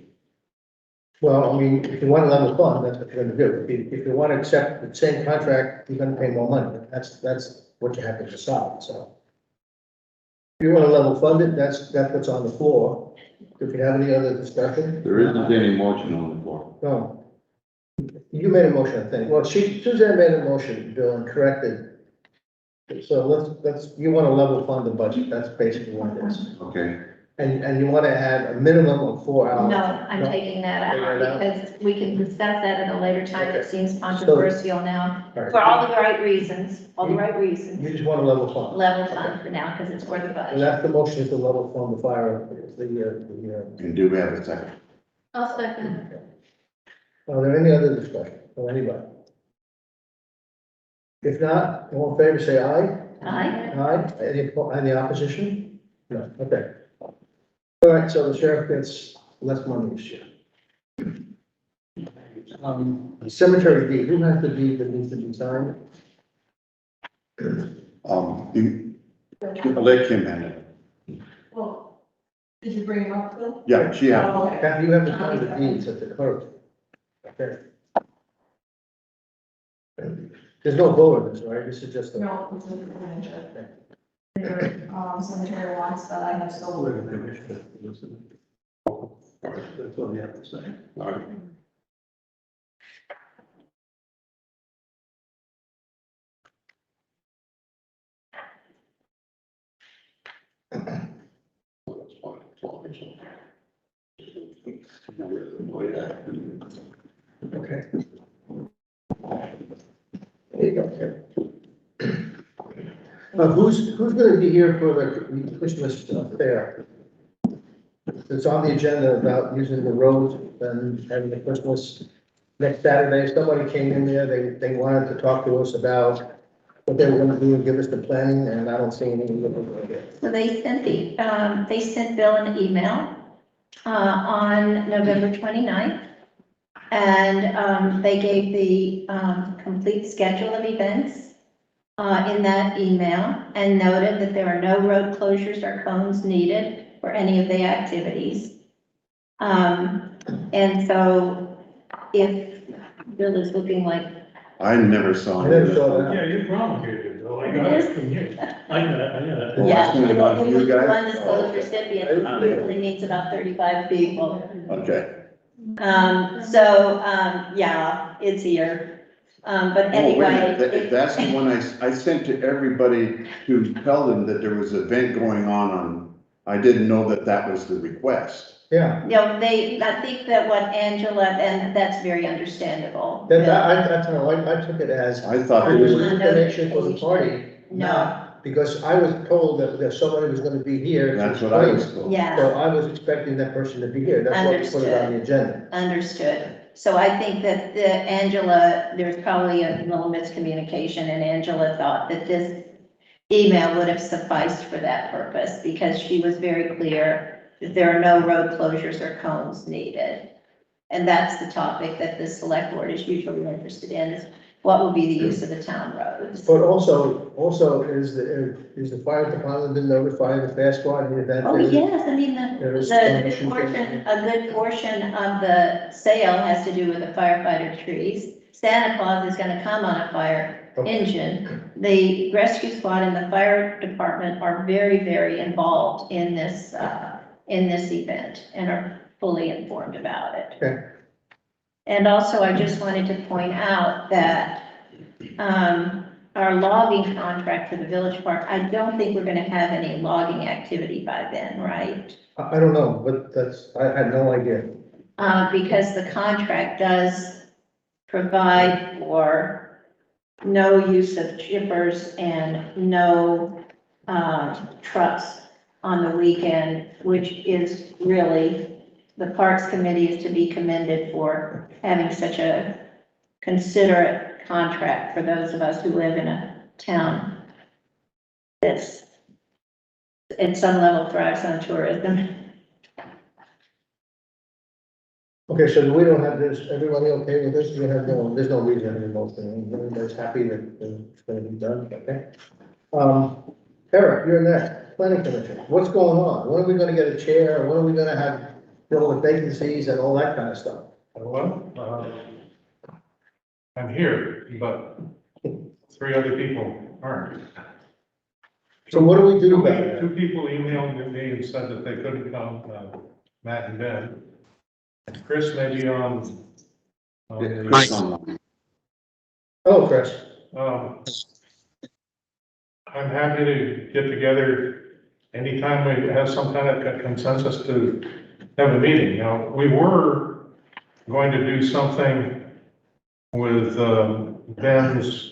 Well, I mean, if you want a level fund, that's what you're gonna do. If you want to accept the same contract, you're gonna pay more money. That's what you have to decide, so. If you want to level fund it, that's what's on the floor. If you have any other discussion? There isn't any motion on the floor. No. You made a motion, I think. Well, Suzanne made a motion, Bill, and corrected. So let's, you want to level fund the budget. That's basically what it is. Okay, And you want to add a minimum of 4 hours. No, I'm taking that Take that out out? because we can discuss that at a later time. It Okay. seems controversial now, All right. for all the right reasons, all the right reasons. You just want a level fund. Level fund for now because it's for the And budget. that's the motion to level fund the fire, and do we have a second? I'll second. Are there any other discussion from anybody? If not, all in favor, say aye. Aye. Aye. Any opposition? No, okay. All right, so the sheriff gets less money this year. Cemetery deed, who has the deed that needs to be signed? Let Kim handle it. Well, did you bring him up, Bill? Yeah, she has. Oh, okay. Kathy, you have to sign the deeds at the clerk. Okay. There's no vote on this, right? This is just a. No, it's in the manager. Your, cemetery wants that I have sold. That's all you have to say. All right. That's fine, as long as Okay. There you go, Kim. Who's gonna be here for the Christmas fair? It's on the agenda about using the roads and having the Christmas next Saturday. Somebody came in there, they wanted to talk to us about what they were gonna do and give us the planning, and I don't see anything. So they sent Bill an email, on November 29th. And, they gave the, complete schedule of events, in that email and noted that there are no road closures or cones needed for any of the activities. And so if Bill is looking like, I never saw. I never saw that. Yeah, you promulgated it, though. I got it from you. I got it. Well, yeah, that's gonna be on it you was guys? undisclosed recipient, it usually needs about 35 people. Okay. Yeah, it's here. But Oh, wait a anyway. minute. If that's the one I sent to everybody to tell them that there was an event going on, I didn't know that was the request. Yeah, I think that what Angela, and that's very understandable. that's how I took it as. I thought It there was was, information for the party, No, not, because I was told that somebody was gonna be here. to that's what I was explain. told. yeah, So I was expecting that person to be here, that's why we put it on the agenda. understood. So I think that Angela, there's probably a little miscommunication, and Angela thought that this email would have sufficed for that purpose, because she was very clear that there are no road closures or cones needed. And that's the topic that the select board is usually interested in, is what will be the use of the town roads. But also is the fire department been notified, the fast squad, in the event? Oh, there is- yes, I mean, there is some issue a good portion of the sale has to do with the firefighter trees. Santa Claus is gonna come on a fire engine. The rescue squad and the fire department are very, very involved in this event and are fully informed about it. Okay. And also, I just wanted to point out that, our logging contract for the village park, I don't think we're gonna have any logging activity by then, right? I don't know, but I had no idea. Because the contract does provide for no use of chippers and no, trucks on the weekend, which is really, the Parks Committee is to be commended for having such a considerate contract for those of us who live in a town that's at some level thrives on tourism. Okay, so we don't have this, everybody okay with this? We have no, there's no reason to vote, everybody's happy that it's gonna be done, okay? Eric, you're next, planning commission, what's going on? When are we gonna get a chair, when are we gonna have, fill with vacancies and all that kind of stuff? Well, I'm here, but 3 other people aren't. So what do we do about it? 2 people emailed me and said that they couldn't come, Matt and Ben. Chris may be on. Chris online. Hello, Chris. I'm happy to get together anytime we have some kind of consensus to have a meeting. Now, we were going to do something with Ben's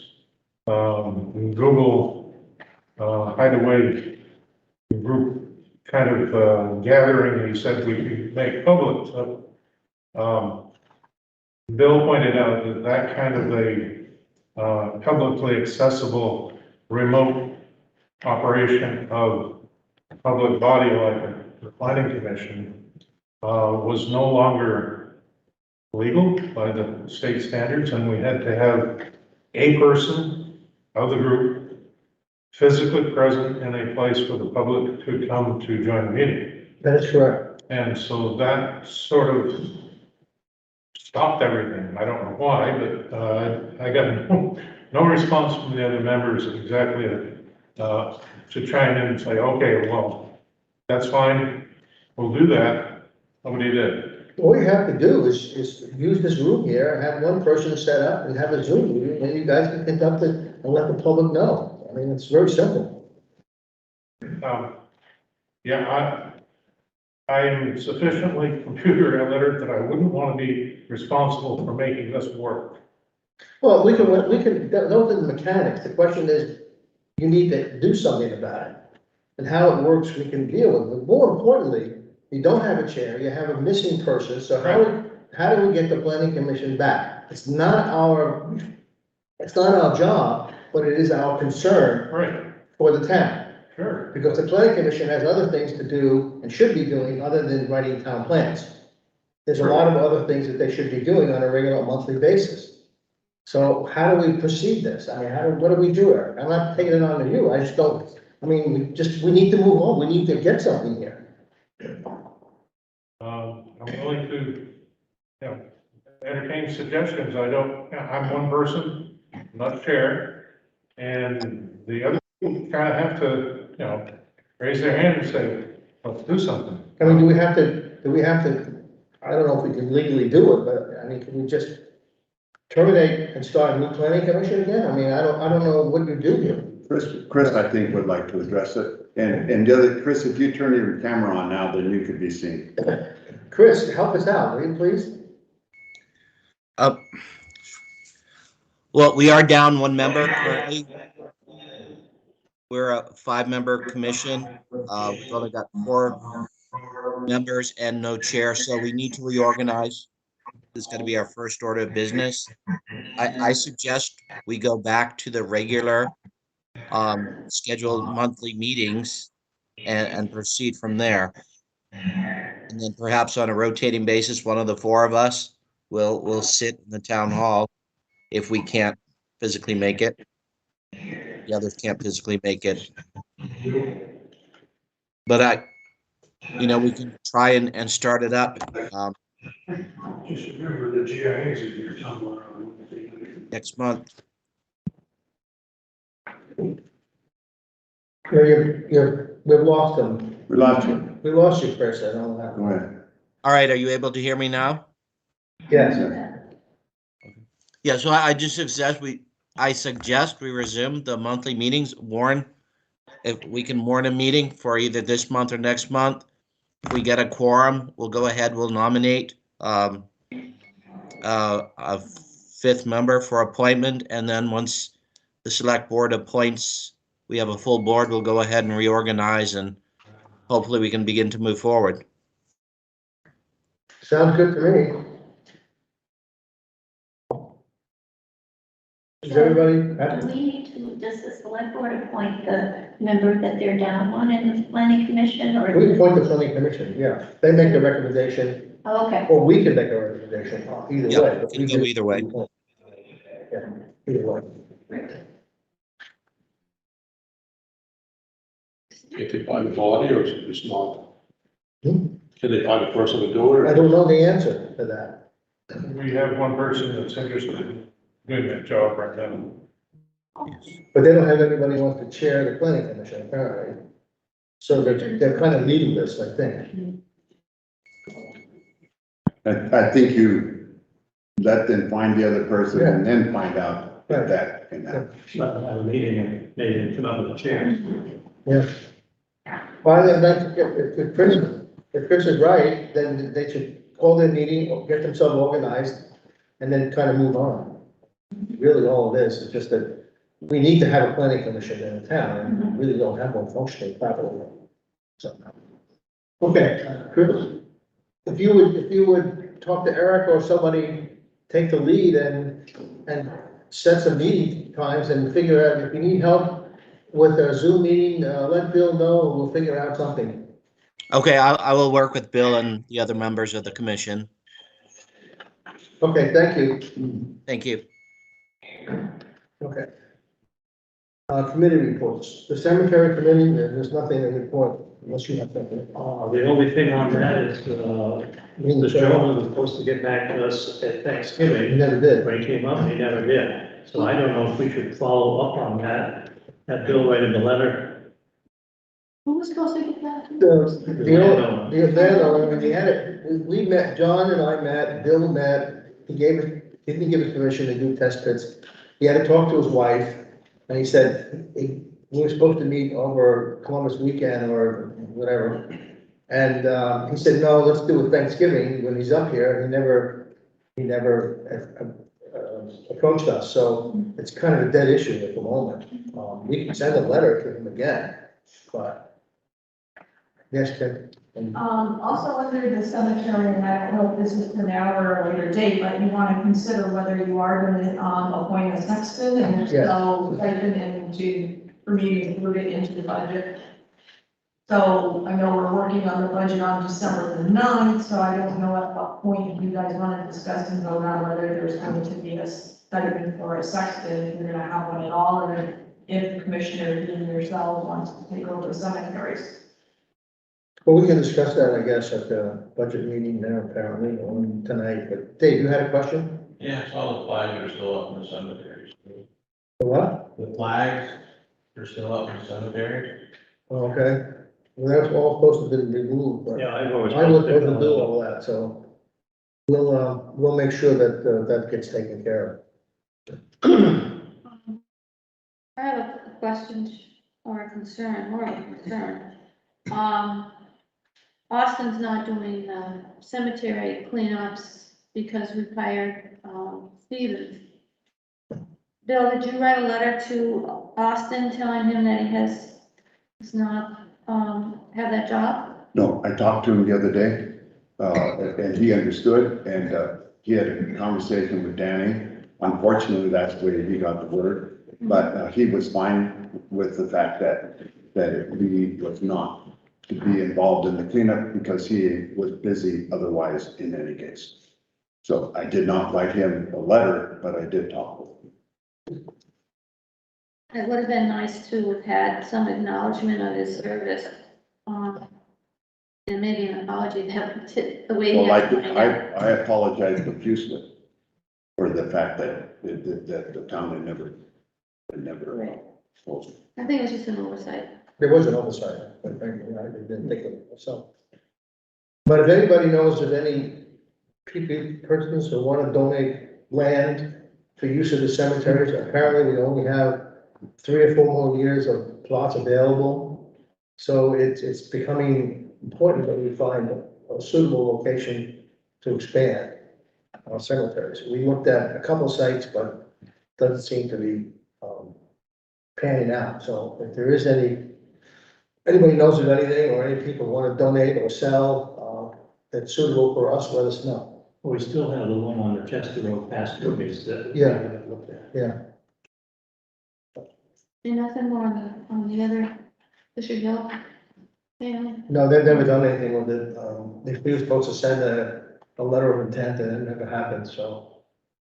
Google Hideaway group kind of gathering. He said we could make public. So, Bill pointed out that that kind of a publicly accessible remote operation of public body like the planning commission was no longer legal by the state standards, and we had to have a person of the group physically present in a place for the public to come to join the meeting. That is correct. And so that sort of stopped everything. I don't know why, but I got no response from the other members exactly to chime in and say, okay, well, that's fine, we'll do that. Nobody did. All you have to do is use this room here, have one person set up and have a Zoom meeting, and you guys can conduct it and let the public know. I mean, it's very simple. Yeah, I am sufficiently computer illiterate that I wouldn't want to be responsible for making this work. Well, we can, those are the mechanics. The question is, you need to do something about it. And how it works, we can deal with it. But more importantly, you don't have a chair, you have a missing person, so how do we get the planning commission back? It's not our job, but it is our concern Right, for the town. sure. Because the planning commission has other things to do and should be doing other than writing town plans. There's a lot of other things that they should be doing on a regular monthly basis. So how do we proceed this? I mean, what do we do, Eric? I'm not taking it on to you, I just don't, I mean, we need to move on, we need to get something here. I'm willing to, entertain suggestions. I'm one person, not chair, and the other people kind of have to, raise their hand and say, let's do something. I mean, do we have to, I don't know if we can legally do it, but I mean, can we just terminate and start a new planning commission again? I mean, I don't know what you do here. Chris, I think would like to address it. And the other, Chris, if you turn your camera on now, then you could be seen. Chris, help us out, will you please? Well, we are down 1 member currently. We're a 5-member commission. We've only got 4 members and no chair, so we need to reorganize. This is going to be our first order of business. I suggest we go back to the regular scheduled monthly meetings and proceed from there. And then perhaps on a rotating basis, one of the four of us will sit in the town hall if we can't physically make it. The others can't physically make it. But we can try and start it up Just remember the GIAs in here somewhere. next month. We've lost them. We lost you. We lost you, Chris, I don't know. Go ahead. All right, are you able to hear me now? Yes, Yeah, so I suggest we resume the monthly meetings. Warren, if we can warn a meeting for either this month or next month. If we get a quorum, we'll go ahead, we'll nominate a fifth member for appointment, and then once the select board appoints, we have a full board, we'll go ahead and reorganize, and hopefully we can begin to move forward. sounds good to me. Is everybody Do happy? we need to, does the select board appoint the member that they're down on in the planning commission, or? We appoint the planning commission, yeah. They make the recommendation, Oh, okay. or we can make a recommendation, either Yep, way. but can we go do- either way. Yeah, either way. If they buy the body or is it just not? Hmm? Can they buy the person to do it? I don't know the answer to that. We have one person that's interested in doing that job right now. But they don't have anybody who wants to chair the planning commission, apparently. So they're kind of leaderless, I think. I think you let them find the other person and then find out if Right. that can happen. Let them have a meeting and maybe come up with a chair. Yeah. Well, I'd like to get, if Chris is right, then they should call their meeting, or get themselves organized, and then kind of move on. Really, all it is just that we need to have a planning commission in the town, and we really don't have one functioning properly. So, okay, Chris, if you would talk to Eric or somebody, take the lead and set some meeting times and figure out if you need help with a Zoom meeting, let Bill know, and we'll figure out something. Okay, I will work with Bill and the other members of the commission. Okay, thank you. Thank you. Okay. Committee reports. The cemetery committee, there's nothing to report unless you have something. The only thing on that is, the gentleman was supposed to get back to us at You Thanksgiving. never did. When he came up, he never did. So I don't know if we should follow up on that. That Bill write him a letter. Who was supposed to get that? The landowner, we had it, we met, John and I met, Bill met, he didn't give us permission to do test pits. He had to talk to his wife, and he said, we were supposed to meet over Columbus weekend or whatever. And, he said, no, let's do it Thanksgiving when he's up here, he never approached us, so it's kind of a dead issue at the moment. We can send a letter to him again, but. Yes, Ken? Also under the cemetery, and I don't know if this is for now or a later date, but you want to consider whether you are going to, appoint a sexton, and if Yes. so, type it into, for me to include it into the budget. So I know we're working on the budget on December the 9th, so I don't know at what point you guys want to discuss and vote on whether there's going to be a study for a sexton, if you're going to have one at all, or if the commissioner, even yourself, wants to take over the cemeteries. Well, we can discuss that, I guess, at the budget meeting there apparently, on tonight, but Dave, you had a question? Yeah, all the flags are still up in the cemeteries. The what? The flags are still up in the cemetery. Oh, okay, well, that's all supposed to be removed, but Yeah, I've always. I wasn't able to do all that, so we'll make sure that, that gets taken care of. I have a question or a concern, more of a concern. Austin's not doing cemetery cleanups because we fired Stevens. Bill, did you write a letter to Austin telling him that he does not have that job? No, I talked to him the other day, and he understood, and, he had a conversation with Danny. Unfortunately, that's the way he got the word, but, he was fine with the fact that he was not to be involved in the cleanup because he was busy otherwise in any case. So I did not write him a letter, but I did talk with him. It would have been nice to have had some acknowledgement of his service, and maybe an apology that the way he Well, had to find out. I apologize profusely for the fact that the town had never Right. told. I think it was just an oversight. There was an oversight, but frankly, I didn't think of it myself. But if anybody knows of any persons who want to donate land for use of the cemeteries, apparently we only have 3 or 4 more years of plots available. So it's becoming important that we find a suitable location to expand our cemeteries. We looked at a couple sites, but doesn't seem to be panning out. So if there is anybody knows of anything, or any people want to donate or sell, that's suitable for us, let us know. We still have the one on the Chester Road past Kirby's that we Yeah. haven't looked at. Yeah, And nothing more on the other Fisher Hill family. no, they've never done anything with it. They were supposed to send a letter of intent, and it never happened, so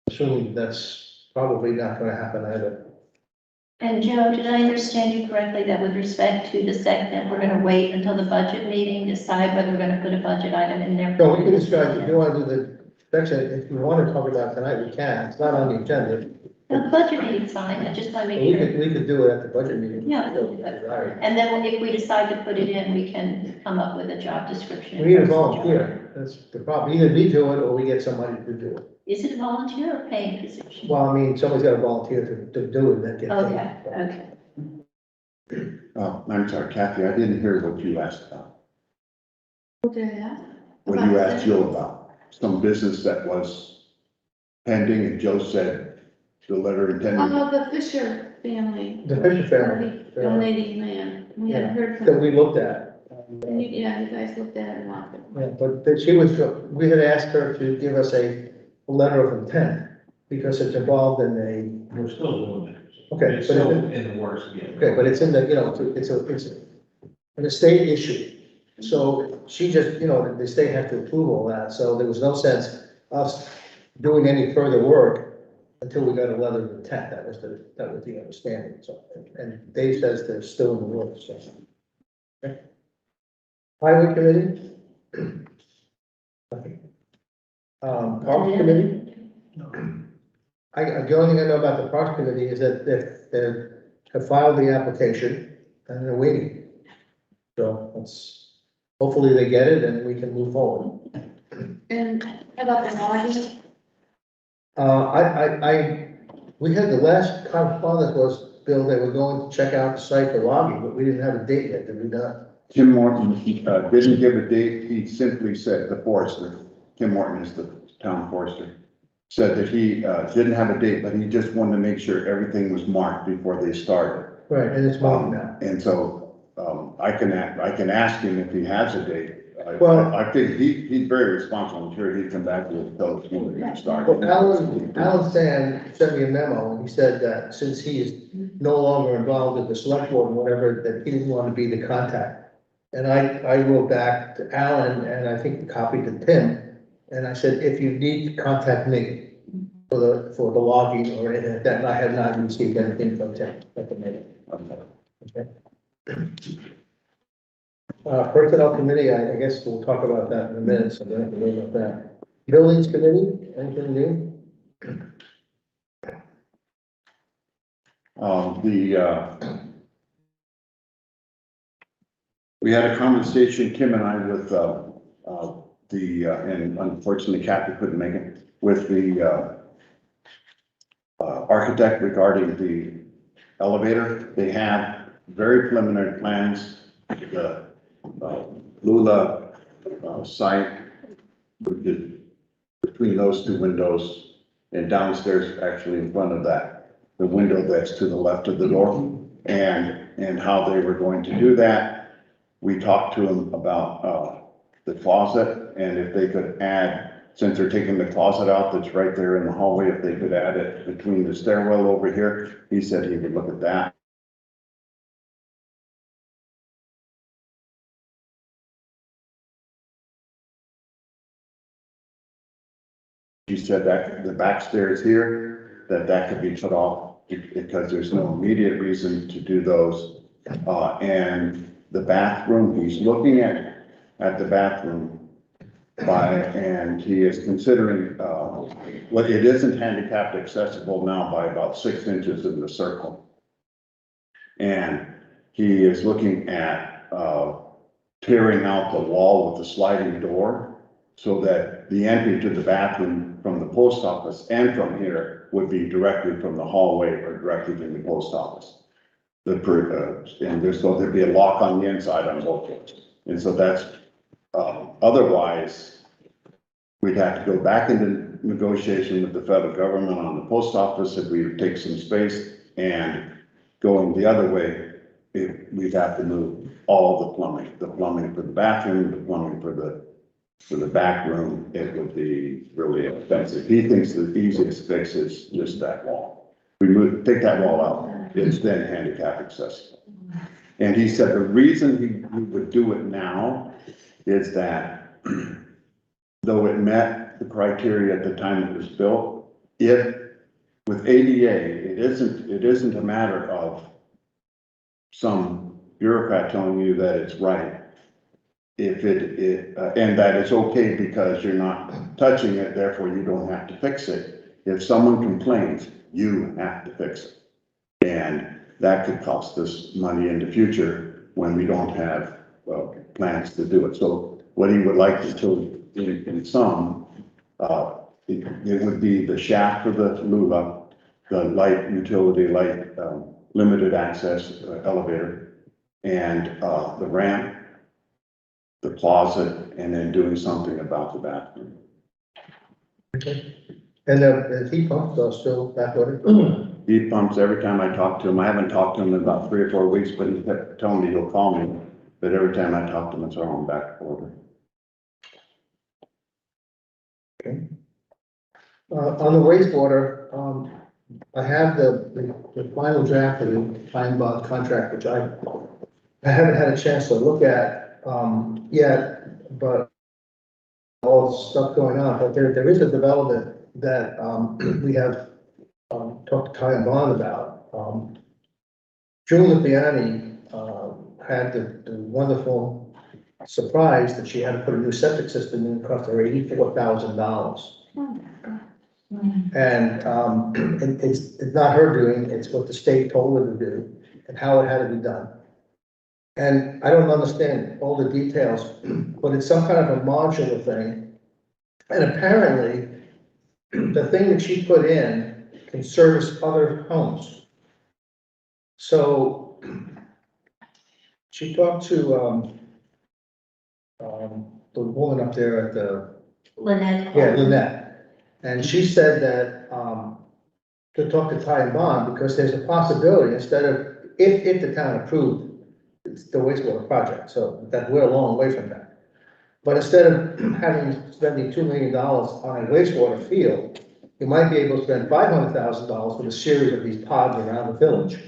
assuming that's probably not gonna happen either. And Joe, did I understand you correctly that with respect to the segment, we're gonna wait until the budget meeting, decide whether we're gonna put a budget item in there? No, we can discuss, if you wanna do the, actually, if you wanna talk about it tonight, we can, it's not on the agenda. No, the budget meeting's fine, I just wanna We make sure. could do it at the budget meeting. Yeah. Right. And then if we decide to put it in, we can come up with a job description. We need a volunteer, that's the problem, either we do it or we get somebody to do it. Is it a volunteer or paid position? Well, I mean, somebody's gotta volunteer to do it, and then get paid. Okay, okay. Oh, I'm sorry, Kathy, I didn't hear what you asked about. What did I ask? What you asked Joe about, some business that was pending, and Joe said the letter intended. Oh, the Fisher family. The Fisher family. Donating land. We hadn't heard from That them. we looked at. Yeah, you guys looked at it and walked it. Yeah, but that she was, we had asked her to give us a letter of intent, because it's involved in We're still doing it. okay, It's but still it- in the works again. okay, but it's in the, it's an estate issue. So she just, the state had to approve all that, so there was no sense us doing any further work until we got a letter of intent. That was the understanding, so, and Dave says they're still in the works, so. Okay. Highway committee? Nothing. Parks committee? The only thing I know about the Parks Committee is that they have filed the application and they're waiting. So hopefully they get it and we can move forward. And about the logging, We had the last correspondence was, Bill, they were going to check out the site for logging, but we didn't have a date yet, did we not? Tim Morton, didn't give a date, he simply said, the forester, Tim Morton is the town forester, said that he, didn't have a date, but he just wanted to make sure everything was marked before they started. Right, and it's moving now. And so, I can ask him if he has a date. Well- I think he's very responsible, I'm sure he'd come back with a tell us when we're gonna start. Well, Alan Sand sent me a memo and he said that since he is no longer involved with the select board and whatever, that he didn't want to be the contact. And I wrote back to Alan and I think copied to Tim, and I said, if you need to contact me for the logging or anything like that, and I have not received anything from Tim at the minute. Okay. Personnel committee, I guess we'll talk about that in a minute, so don't have to worry about that. Buildings committee, anything new? We had a conversation, Kim and I, with, and unfortunately Kathy couldn't make it, with the, architect regarding the elevator. They have very preliminary plans, the, Lula, site, which is between those two windows, and downstairs, actually in front of that, the window that's to the left of the door, and how they were going to do that. We talked to them about, the closet, and if they could add, since they're taking the closet out that's right there in the hallway, if they could add it between the stairwell over here, he said he would look at that. she said that the back stairs here, that could be put off because there's no immediate reason to do those. And the bathroom, he's looking at the bathroom and he is considering, well, it isn't handicapped accessible now by about 6 inches in the circle. And he is looking at, tearing out the wall with the sliding door so that the entry to the bathroom from the post office and from here would be directly from the hallway or directly from the post office. And there'd be a lock on the inside on both doors. And so that's, otherwise, we'd have to go back into negotiation with the federal government on the post office if we take some space, and going the other way, we'd have to move all the plumbing for the bathroom, the plumbing for the back room. It would be really expensive. He thinks the easiest fix is just that wall. Take that wall out, it's then handicap accessible. And he said the reason he would do it now is that though it met the criteria at the time it was built, with ADA, it isn't a matter of some bureaucrat telling you that it's right. And that it's okay because you're not touching it, therefore you don't have to fix it. If someone complains, you have to fix it. And that could cost us money in the future when we don't have plans to do it. So what he would like to do in sum, it would be the shaft for the LULA, the light utility, limited access elevator, and the ramp, the closet, and then doing something about the bathroom. And the heat pumps are still back ordered? Heat pumps, every time I talk to him, I haven't talked to him in about 3 or 4 weeks, but he kept telling me he'll call me. But every time I talk to him, it's all on back order. Okay. On the wastewater, I have the final draft of the time bond contract, which I haven't had a chance to look at, yet, but all the stuff going on, but there is a development that, we have, talked to Ty and Bond about. Julie Piani, had the wonderful surprise that she had to put a new septic system in, cost her $84,000. And it's not her doing, it's what the state told her to do and how it had to be done. And I don't understand all the details, but it's some kind of a modular thing. And apparently, the thing that she put in can service other homes. So she talked to the woman up there at the, Lynette. Lynette. And she said that, to talk to Ty and Bond, because there's a possibility, instead of, if the town approved the wastewater project, so that we're a long way from that. But instead of spending $2 million on a wastewater field, you might be able to spend $500,000 with a series of these pods around the village.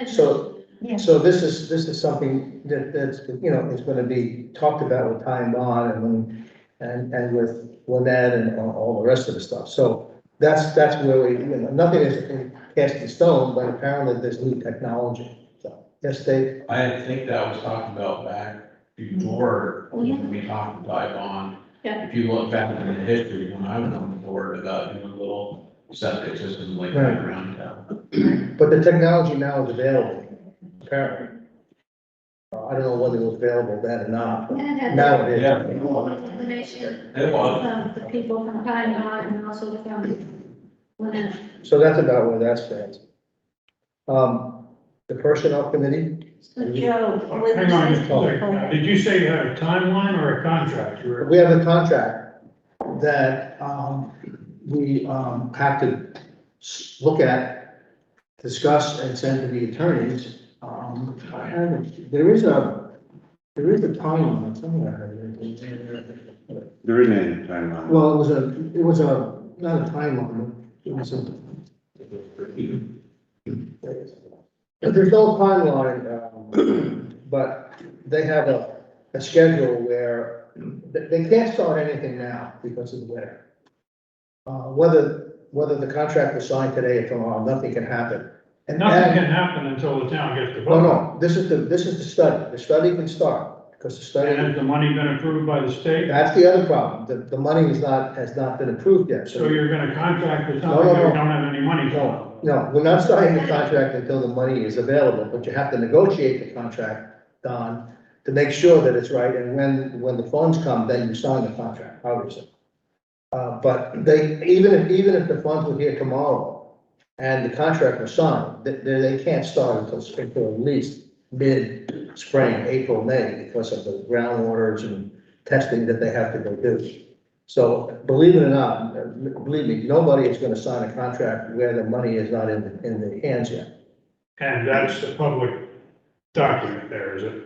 So, so this is something that's, is gonna be talked about with Ty and Bond and with Lynette and all the rest of the stuff. So that's where we, nothing is cast in stone, but apparently there's new technology. So, yes, Dave? I think that was talked about back before, when we talked to Ty Bond. Yeah. If you look back in the history, when I was on the board about doing little septic systems like Right. that around town. But the technology now is available, apparently. I don't know whether it was available then or not, but And it had now it is. Yeah. information It was. from the people from Pine Knot and also from Lynette. So that's about where that stands. The personnel committee, So Joe, with Hang on, this- Mr. Clerk. Did you say you have a timeline or a contract? we have a contract that, we, have to look at, discuss and send to the attorneys. There is a timeline somewhere. There isn't any timeline. Well, it was not a timeline, it was a. There's no timeline, but they have a schedule where they can't start anything now because of the weather. Whether the contract was signed today or tomorrow, nothing can happen. And Nothing can happen until the town gets the No, vote. no, this is the study. The study can start, because the study, And has the money been approved by the state? that's the other problem. The money has not been approved yet. So you're gonna contract with No, something no, you no. don't have any money No, for? no, we're not starting the contract until the money is available, but you have to negotiate the contract, Don, to make sure that it's right, and when the funds come, then you sign the contract, obviously. But even if the funds were here tomorrow, and the contract was signed, they can't start until at least mid-spring, April, May, because of the groundwaters and testing that they have to go do. So believe it or not, believe me, nobody is gonna sign a contract where the money is not in the hands yet. And that's a public document there, is it?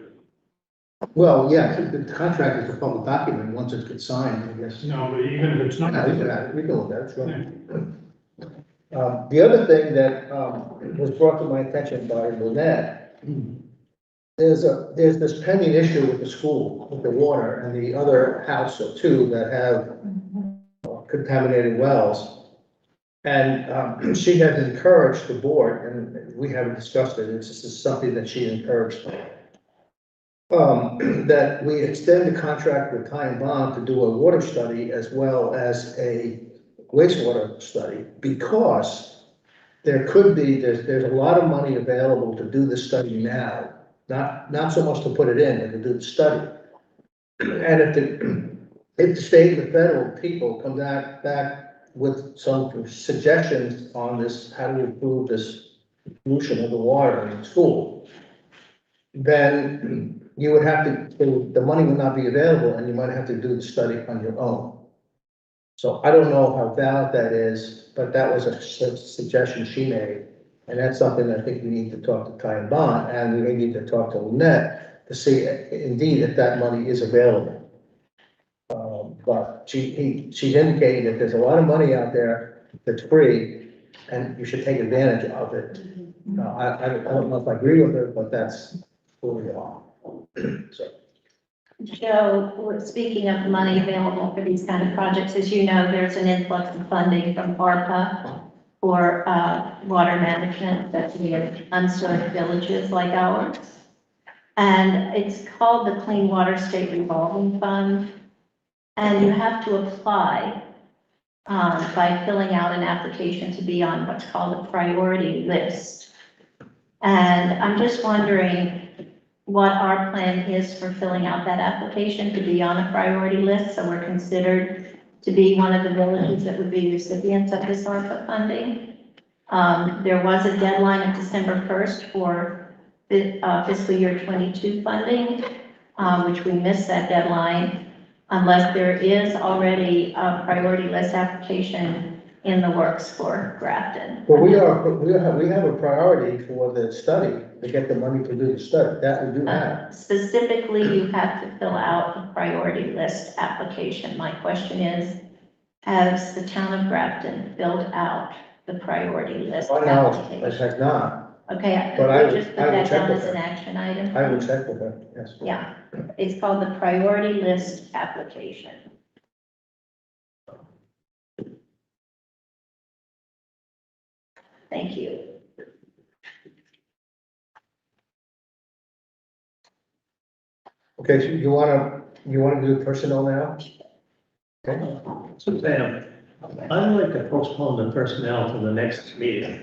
Well, yeah, the contract is a public document, once it gets signed, I guess. No, but even if it's not. Yeah, we can look at it, sure. The other thing that, was brought to my attention by Lynette, there's this pending issue with the school, with the water, and the other house or two that have contaminated wells. And, she has encouraged the board, and we haven't discussed it, this is something that she encouraged. That we extend the contract with Ty and Bond to do a water study as well as a wastewater study, because there's a lot of money available to do the study now, not so much to put it in, but to do the study. And if the state and the federal people come back with some suggestions on this, how to improve this pollution of the water in school, then you would have to, the money would not be available, and you might have to do the study on your own. So I don't know how valid that is, but that was a suggestion she made. And that's something I think we need to talk to Ty and Bond, and we may need to talk to Lynette to see indeed if that money is available. But she's indicating that there's a lot of money out there that's free, and you should take advantage of it. I don't know if I agree with her, but that's where we are. So. Joe, speaking of money available for these kind of projects, as you know, there's an influx of funding from ARPA for water management, especially in unserved villages like ours. And it's called the Clean Water State Revolving Fund. And you have to apply by filling out an application to be on what's called a priority list. And I'm just wondering what our plan is for filling out that application to be on a priority list, so we're considered to be one of the villages that would be recipients of this ARPA funding. There was a deadline of December 1st for fiscal year 22 funding, which we missed that deadline, unless there is already a priority list application in the works for Grafton. Well, we have a priority for the study, to get the money to do the study, that we do have. Specifically, you have to fill out a priority list application. My question is, has the town of Grafton filled out the priority list Right now, it application? has not, Okay, But could we just put I will that check down with as an her. action item? I will check with her, yes. Yeah, it's called the priority list application. Thank you. Okay, so you wanna do personnel now? Okay, So Pam, I'd like to postpone the personnel to the next meeting,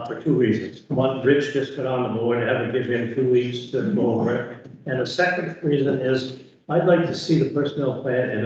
for two reasons. One, Rich just got on the board, I haven't given him 2 weeks to go over it. And the second reason is, I'd like to see the personnel plan in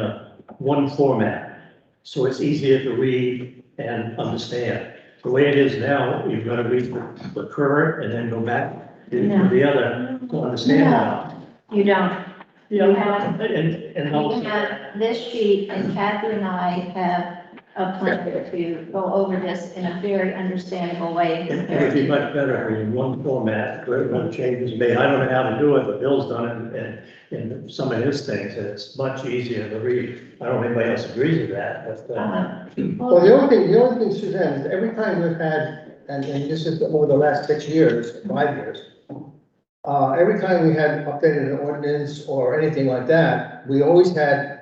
one format, so it's easier to read and understand. The way it is now, you've got to read the current and then go back to the other to understand it. You don't. Yeah, You have- and We also. have this sheet, and Kathy and I have a plan to go over this in a very understandable way. It would be much better in one format, where no changes made. I don't know how to do it, but Bill's done it in some of his things, and it's much easier to read. I don't know if anybody else agrees with that, but, well, the only thing, Suzanne, is every time we've had, and this is over the last 6 years, 5 years, every time we had updated an ordinance or anything like that, we always had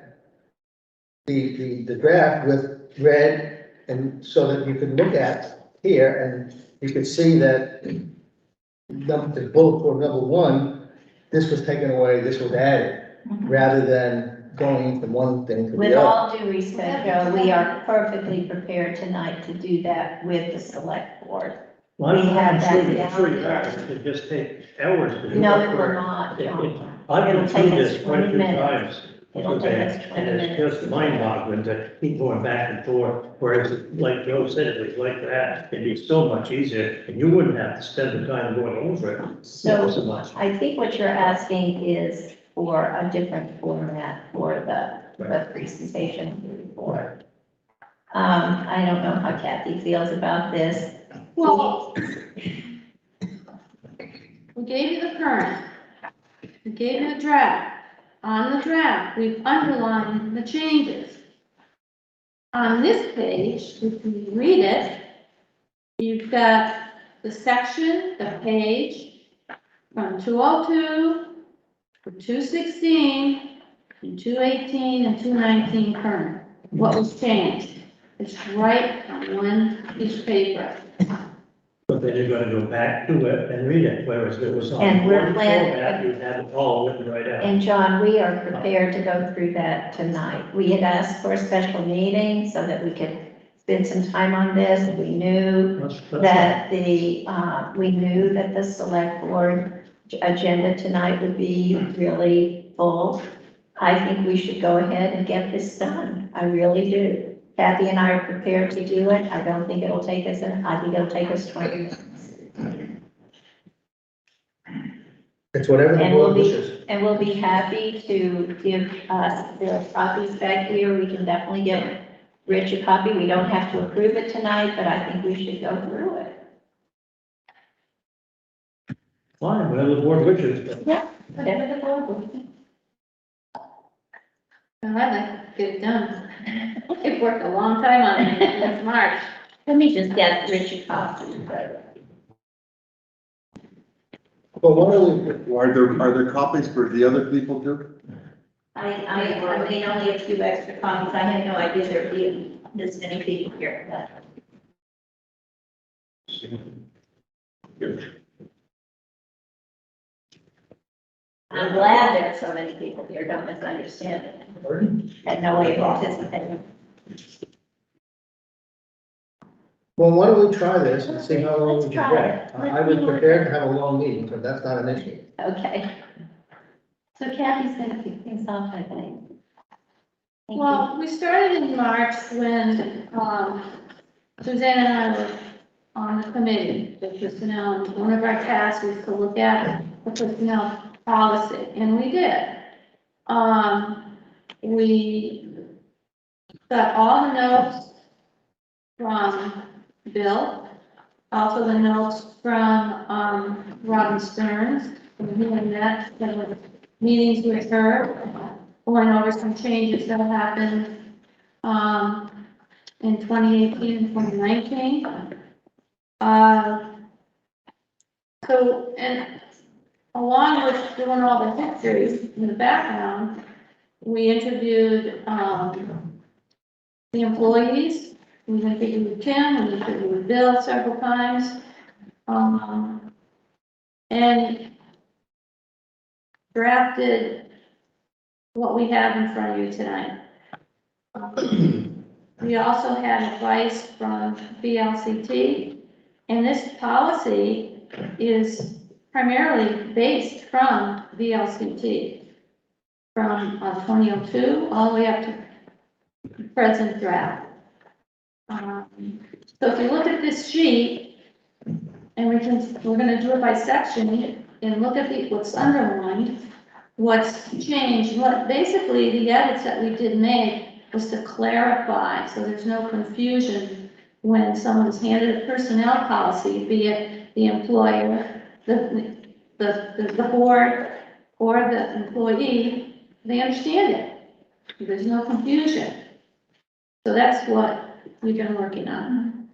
the draft with read, and so that you could look at here, and you could see that the bullet point number one, this was taken away, this was added, rather than going from one thing to With the other. all due respect, Joe, we are perfectly prepared tonight to do that with the select board. Well, We have I'm that sure, down. I'm sure you are, it'll just take hours to do. No, it. it will not, John. I've It'll been take through us this quite a 20 few minutes. times. It'll take us 20 And it's minutes. just mind boggling to keep going back and forth, whereas like Joe said, if it was like that, it'd be so much easier, and you wouldn't have to spend the time going over it. So much. I think what you're asking is for a different format for the presentation report. I don't know how Kathy feels about this. Well, we gave you the current, we gave you the draft. On the draft, we've underlined the changes. On this page, if you read it, you've got the section, the page from 202 to 216, and 218, and 219 current. What was changed? It's right on one piece of paper. But then you're gonna go back to it and read it, whereas it was on And we're one planning- format, you have it all written right out. And John, we are prepared to go through that tonight. We had asked for a special meeting so that we could spend some time on this. We knew that we knew that the select board agenda tonight would be really full. I think we should go ahead and get this done. I really do. Kathy and I are prepared to do it. I don't think it'll take us, I think it'll take us 20 minutes. It's whatever the And we'll board be, wishes. and we'll be happy to give us the copies back here. We can definitely get Rich a copy. We don't have to approve it tonight, but I think we should go through it. Fine, whatever the board wishes. Whatever the board wishes. I'd like to get it done. We've worked a long time on it, it's March. Let me just get Rich a copy. But what are we, Are there copies for the other people too? I made only a few extra copies. I had no idea there'd be this many people here. I'm glad there are so many people here. Don't misunderstand it. Had no way of anticipating. well, why don't we try this and see how long Let's we can try get? it. I was prepared to have a long meeting, but that's not an issue. Okay. So Kathy's gonna kick things off, I think. Thank you. Well, we started in March when, Suzanne and I were on the committee, the personnel, and one of our tasks was to look at the personnel policy, and we did. We got all the notes from Bill, also the notes from, Robin Stearns, from hearing that, there were meetings with her, going over some changes that happened, in 2018 and 2019. So, and along with doing all the history in the background, we interviewed, the employees. We interviewed Tim, we interviewed Bill several times. And drafted what we have in front of you tonight. We also had advice from VLCT, and this policy is primarily based from VLCT, from 2002 all the way up to present draft. So if you look at this sheet, and we're gonna do it by section, and look at what's underlined, what's changed, basically the edits that we did make was to clarify, so there's no confusion when someone's handed a personnel policy, be it the employer, the board, or the employee, they understand it. There's no confusion. So that's what we've been working on.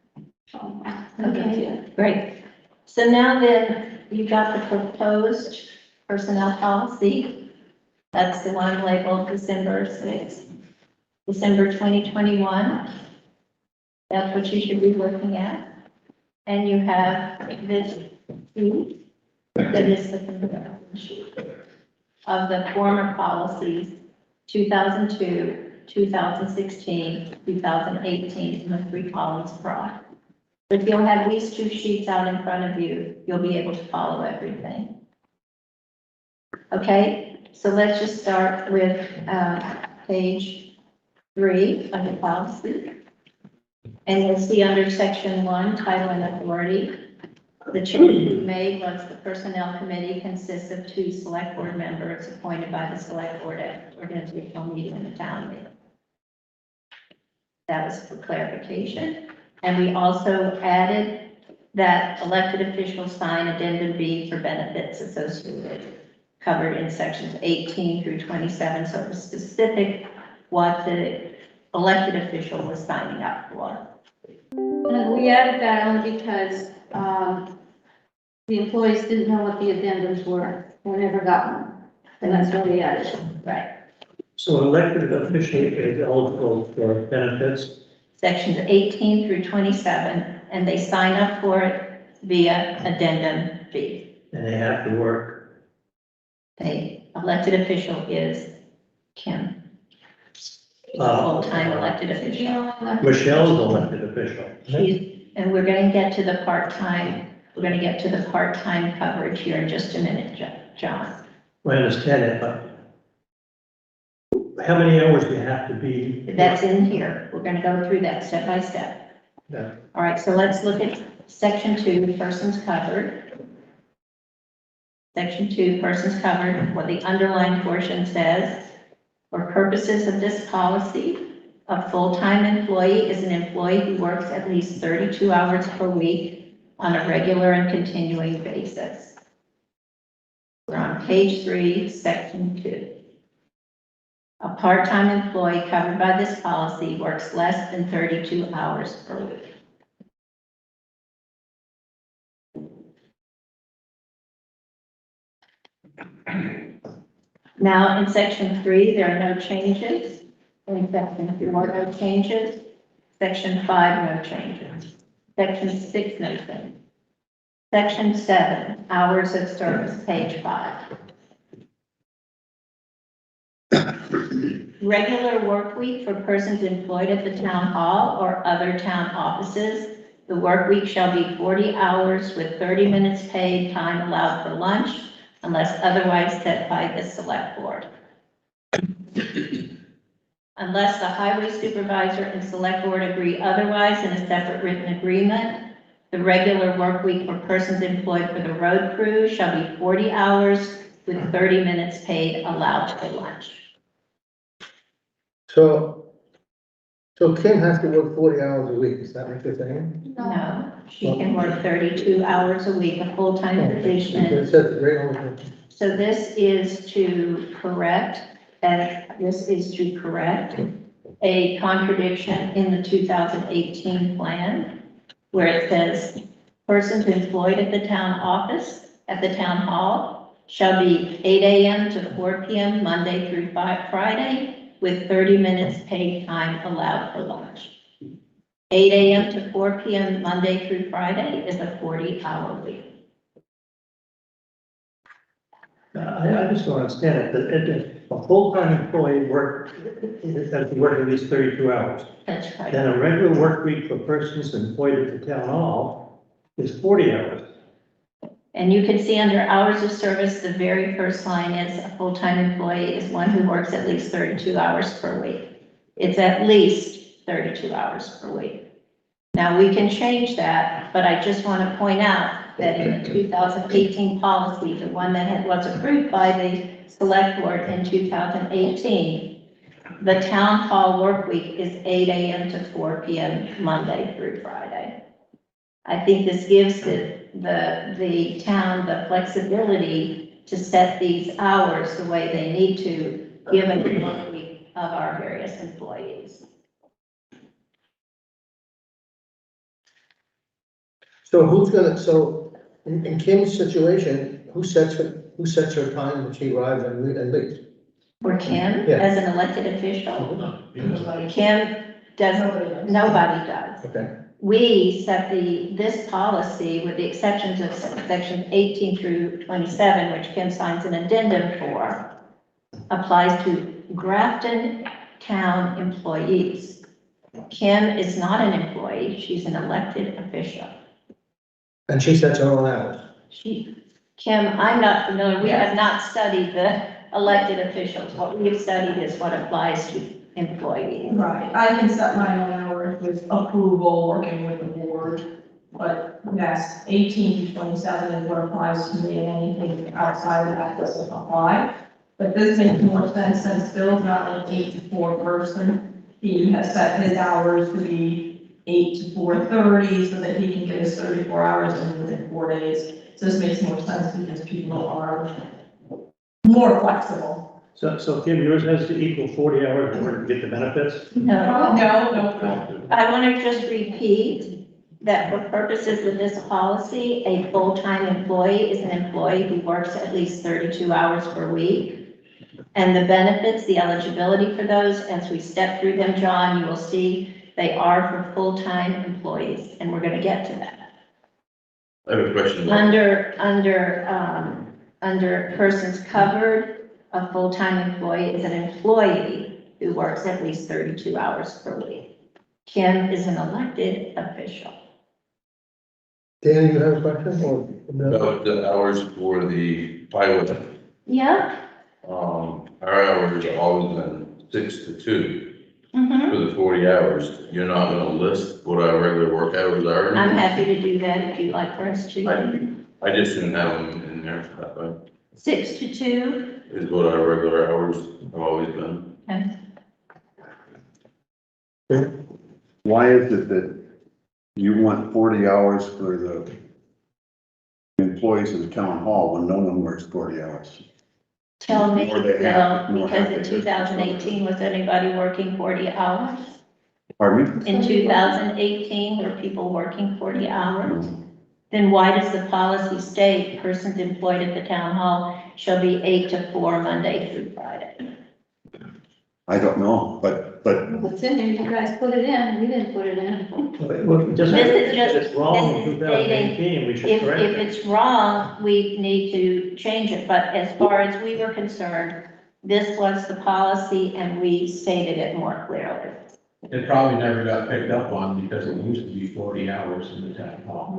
Okay, great. So now then, you got the proposed personnel policy. That's the one labeled December 6th, December 2021. That's what you should be looking at. And you have this sheet, that is the comparison sheet of the former policies, 2002, 2016, 2018, and the 3 columns prior. But if you'll have these 2 sheets out in front of you, you'll be able to follow everything. Okay, so let's just start with page 3 of the policy. And you'll see under section 1, title and authority, the change we made was the personnel committee consists of 2 select board members appointed by the select board at organizational meeting in the town meeting. That was for clarification. And we also added that elected officials sign addendum B for benefits associated, covered in sections 18 through 27. So it was specific what the elected official was signing up for. And we added that only because, the employees didn't know what the addendums were, or never got them. And that's why we added it. Right. So an elected official is eligible for benefits. Sections 18 through 27, and they sign up for it via addendum B. And they have to work. The elected official is Kim, full-time elected official. Michelle's an elected official. And we're going to get to the part-time, we're going to get to the part-time coverage here in just a minute, John. I understand it, but how many hours do you have to be? That's in here. We're going to go through that step by step. Yeah. All right, so let's look at section 2, persons covered. Section 2, persons covered, what the underlined portion says. For purposes of this policy, a full-time employee is an employee who works at least 32 hours per week on a regular and continuing basis. We're on page 3, section 2. A part-time employee covered by this policy works less than 32 hours per week. Now, in section 3, there are no changes. In section 4, no changes. Section 5, no changes. Section 6, no changes. Section 7, hours of service, page 5. Regular work week for persons employed at the town hall or other town offices. The work week shall be 40 hours with 30 minutes paid time allowed for lunch unless otherwise set by the select board. Unless the highway supervisor and select board agree otherwise in a separate written agreement, the regular work week for persons employed for the road crew shall be 40 hours with 30 minutes paid allowed for lunch. So Kim has to work 40 hours a week, is that what you're saying? No, she can work 32 hours a week, a full-time position. It says right over there. So this is to correct, a contradiction in the 2018 plan where it says persons employed at the town office, at the town hall, shall be 8 a.m. to 4 p.m. Monday through Friday with 30 minutes paid time allowed for lunch. 8 a.m. to 4 p.m. Monday through Friday is a 40-hour week. I just don't understand it. A full-time employee has to work at least 32 hours. That's right. Then a regular work week for persons employed at the town hall is 40 hours. And you can see under hours of service, the very first line is a full-time employee is one who works at least 32 hours per week. It's at least 32 hours per week. Now, we can change that, but I just want to point out that in the 2018 policy, the one that was approved by the select board in 2018, the town hall work week is 8 a.m. to 4 p.m. Monday through Friday. I think this gives the town the flexibility to set these hours the way they need to, given the work week of our various employees. So in Kim's situation, who sets her time when she arrives and leaves? For Kim, Yeah. as an elected official, Kim nobody does. Okay. We set this policy with the exceptions of section 18 through 27, which Kim signs an addendum for, applies to Grafton town employees. Kim is not an employee, she's an elected official. And she sets her own hours. Kim, I'm not familiar, we have not studied the elected officials. What we have studied is what applies to employees. Right, I can set my own hours with approval, working with the board, but yes, 18 to 27 is what applies to me, and anything outside of that doesn't apply. But this makes more sense since Bill's not an 8 to 4 person. He has set his hours to be 8 to 4:30 so that he can get his 34 hours in within 4 days. So this makes more sense because people are more flexible. So Kim, yours has to equal 40 hours in order to get the benefits? No, No. I want to just repeat that for purposes of this policy, a full-time employee is an employee who works at least 32 hours per week. And the benefits, the eligibility for those, as we step through them, John, you will see they are for full-time employees, and we're going to get to that. I have a question. Under persons covered, a full-time employee is an employee who works at least 32 hours per week. Kim is an elected official. Dan, you have a question or? About the hours for the pilot, Yeah. our hours are always been 6 to 2 Mm-hmm. for the 40 hours. You're not gonna list what our regular work hours are? I'm happy to do that if you'd like for us to. I just didn't have them in there, that way. 6 to 2. Is what our regular hours have always been. Okay. Why is it that you want 40 hours for the employees of the town hall when no one works 40 hours? Tell me, Or they Bill, have- or because have in they- 2018, was anybody working 40 hours? Pardon me? In 2018, were people working 40 hours? Then why does the policy state persons employed at the town hall shall be 8 to 4 Monday through Friday? I don't know, but What's in there, you guys put it in, we didn't put it in. Well, just, This is just- if it's wrong this in is 2018, we should If correct it. it's wrong, we need to change it, but as far as we were concerned, this was the policy and we stated it more clearly. It probably never got picked up on because it used to be 40 hours in the town hall.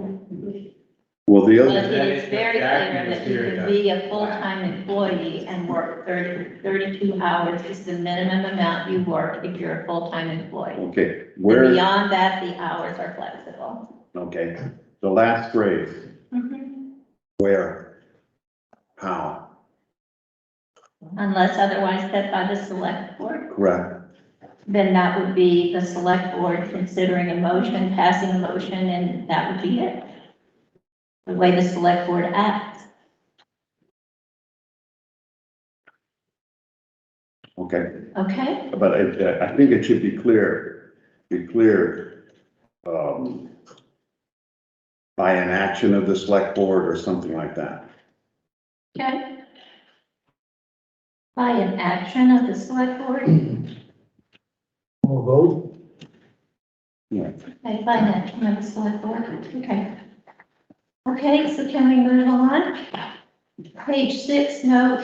well, the But other, it is very clear that you could be a full-time employee and work 32 hours is the minimum amount you work if you're a full-time employee. okay, And where, beyond that, the hours are flexible. okay, the last phrase, Mhm. where, how, Unless otherwise set by the select board, correct? then that would be the select board considering a motion, passing a motion, and that would be it. The way the select board acts. Okay, Okay? but I think it should be clear, by an action of the select board or something like that. Okay. By an action of the select board, We'll vote. Yeah. okay, by an action of the select board, okay. Okay, so can we move on? Page 6, no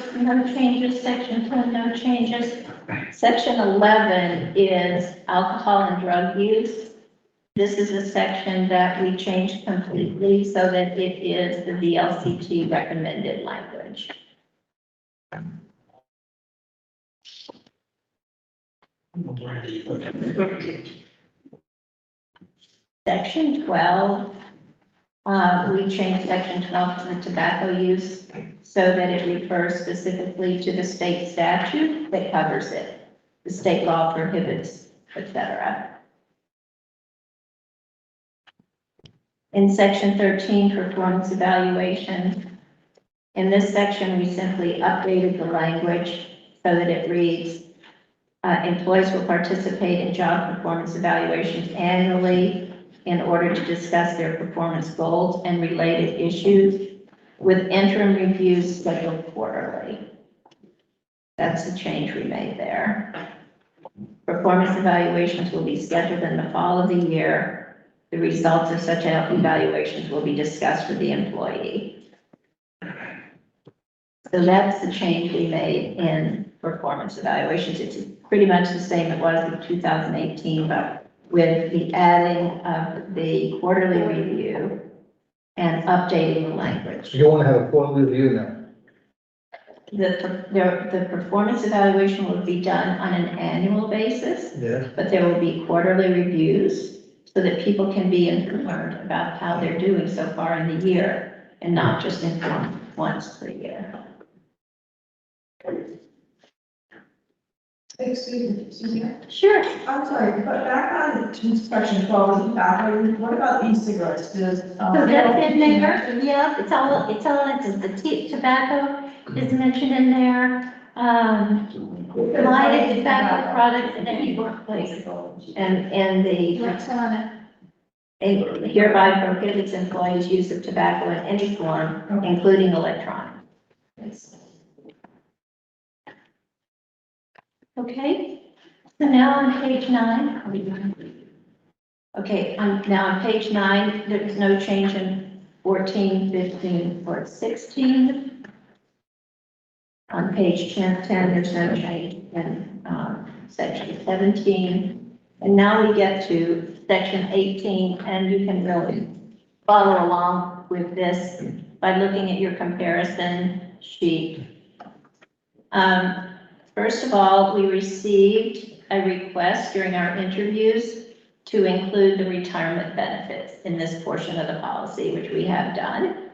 changes, section 10, no changes. Section 11 is alcohol and drug use. This is a section that we changed completely so that it is the VLCT recommended language. Section 12, we changed section 12 to the tobacco use so that it refers specifically to the state statute that covers it. The state law prohibits, etc. In section 13, performance evaluation, in this section, we simply updated the language so that it reads, employees will participate in job performance evaluations annually in order to discuss their performance goals and related issues with interim reviews scheduled quarterly. That's the change we made there. Performance evaluations will be scheduled in the fall of the year. The results of such evaluations will be discussed with the employee. So that's the change we made in performance evaluations. It's pretty much the same it was in 2018, but with the adding of the quarterly review and updating the language. You want to have a quarterly review now. The performance evaluation will be done on an annual basis, Yeah. but there will be quarterly reviews so that people can be informed about how they're doing so far in the year and not just informed once per year. Excuse me. Sure. I'm sorry, but back on section 12, what about e-cigarettes? Does, So that's in there, yeah, it's all, the tobacco is mentioned in there. Lighted tobacco products in any workplace and the What's on it? it hereby prohibits employees' use of tobacco in any form, including electronic. Okay, so now on page 9. Okay, now on page 9, there's no change in 14, 15, or 16. On page 10, there's no change in section 17. And now we get to section 18, and you can really follow along with this by looking at your comparison sheet. First of all, we received a request during our interviews to include the retirement benefits in this portion of the policy, which we have done.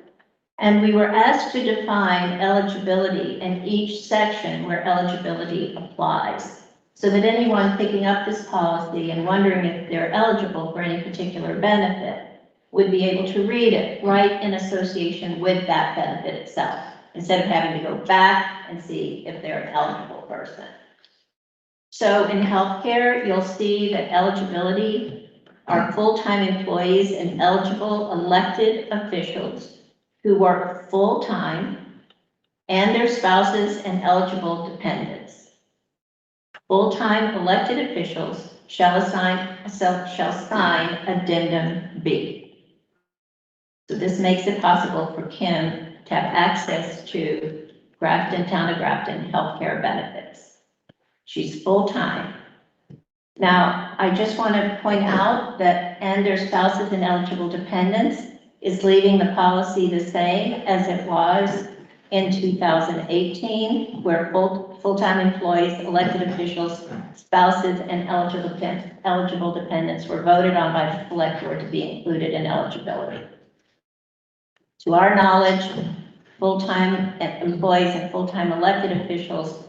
And we were asked to define eligibility in each section where eligibility applies, so that anyone picking up this policy and wondering if they're eligible for any particular benefit would be able to read it right in association with that benefit itself, instead of having to go back and see if they're an eligible person. So in healthcare, you'll see that eligibility are full-time employees and eligible elected officials who work full-time and their spouses and eligible dependents. Full-time elected officials shall sign addendum B. So this makes it possible for Kim to have access to Town of Grafton healthcare benefits. She's full-time. Now, I just want to point out that and their spouses and eligible dependents is leaving the policy the same as it was in 2018, where full-time employees, elected officials, spouses, and eligible dependents were voted on by the select board to be included in eligibility. To our knowledge, full-time employees and full-time elected officials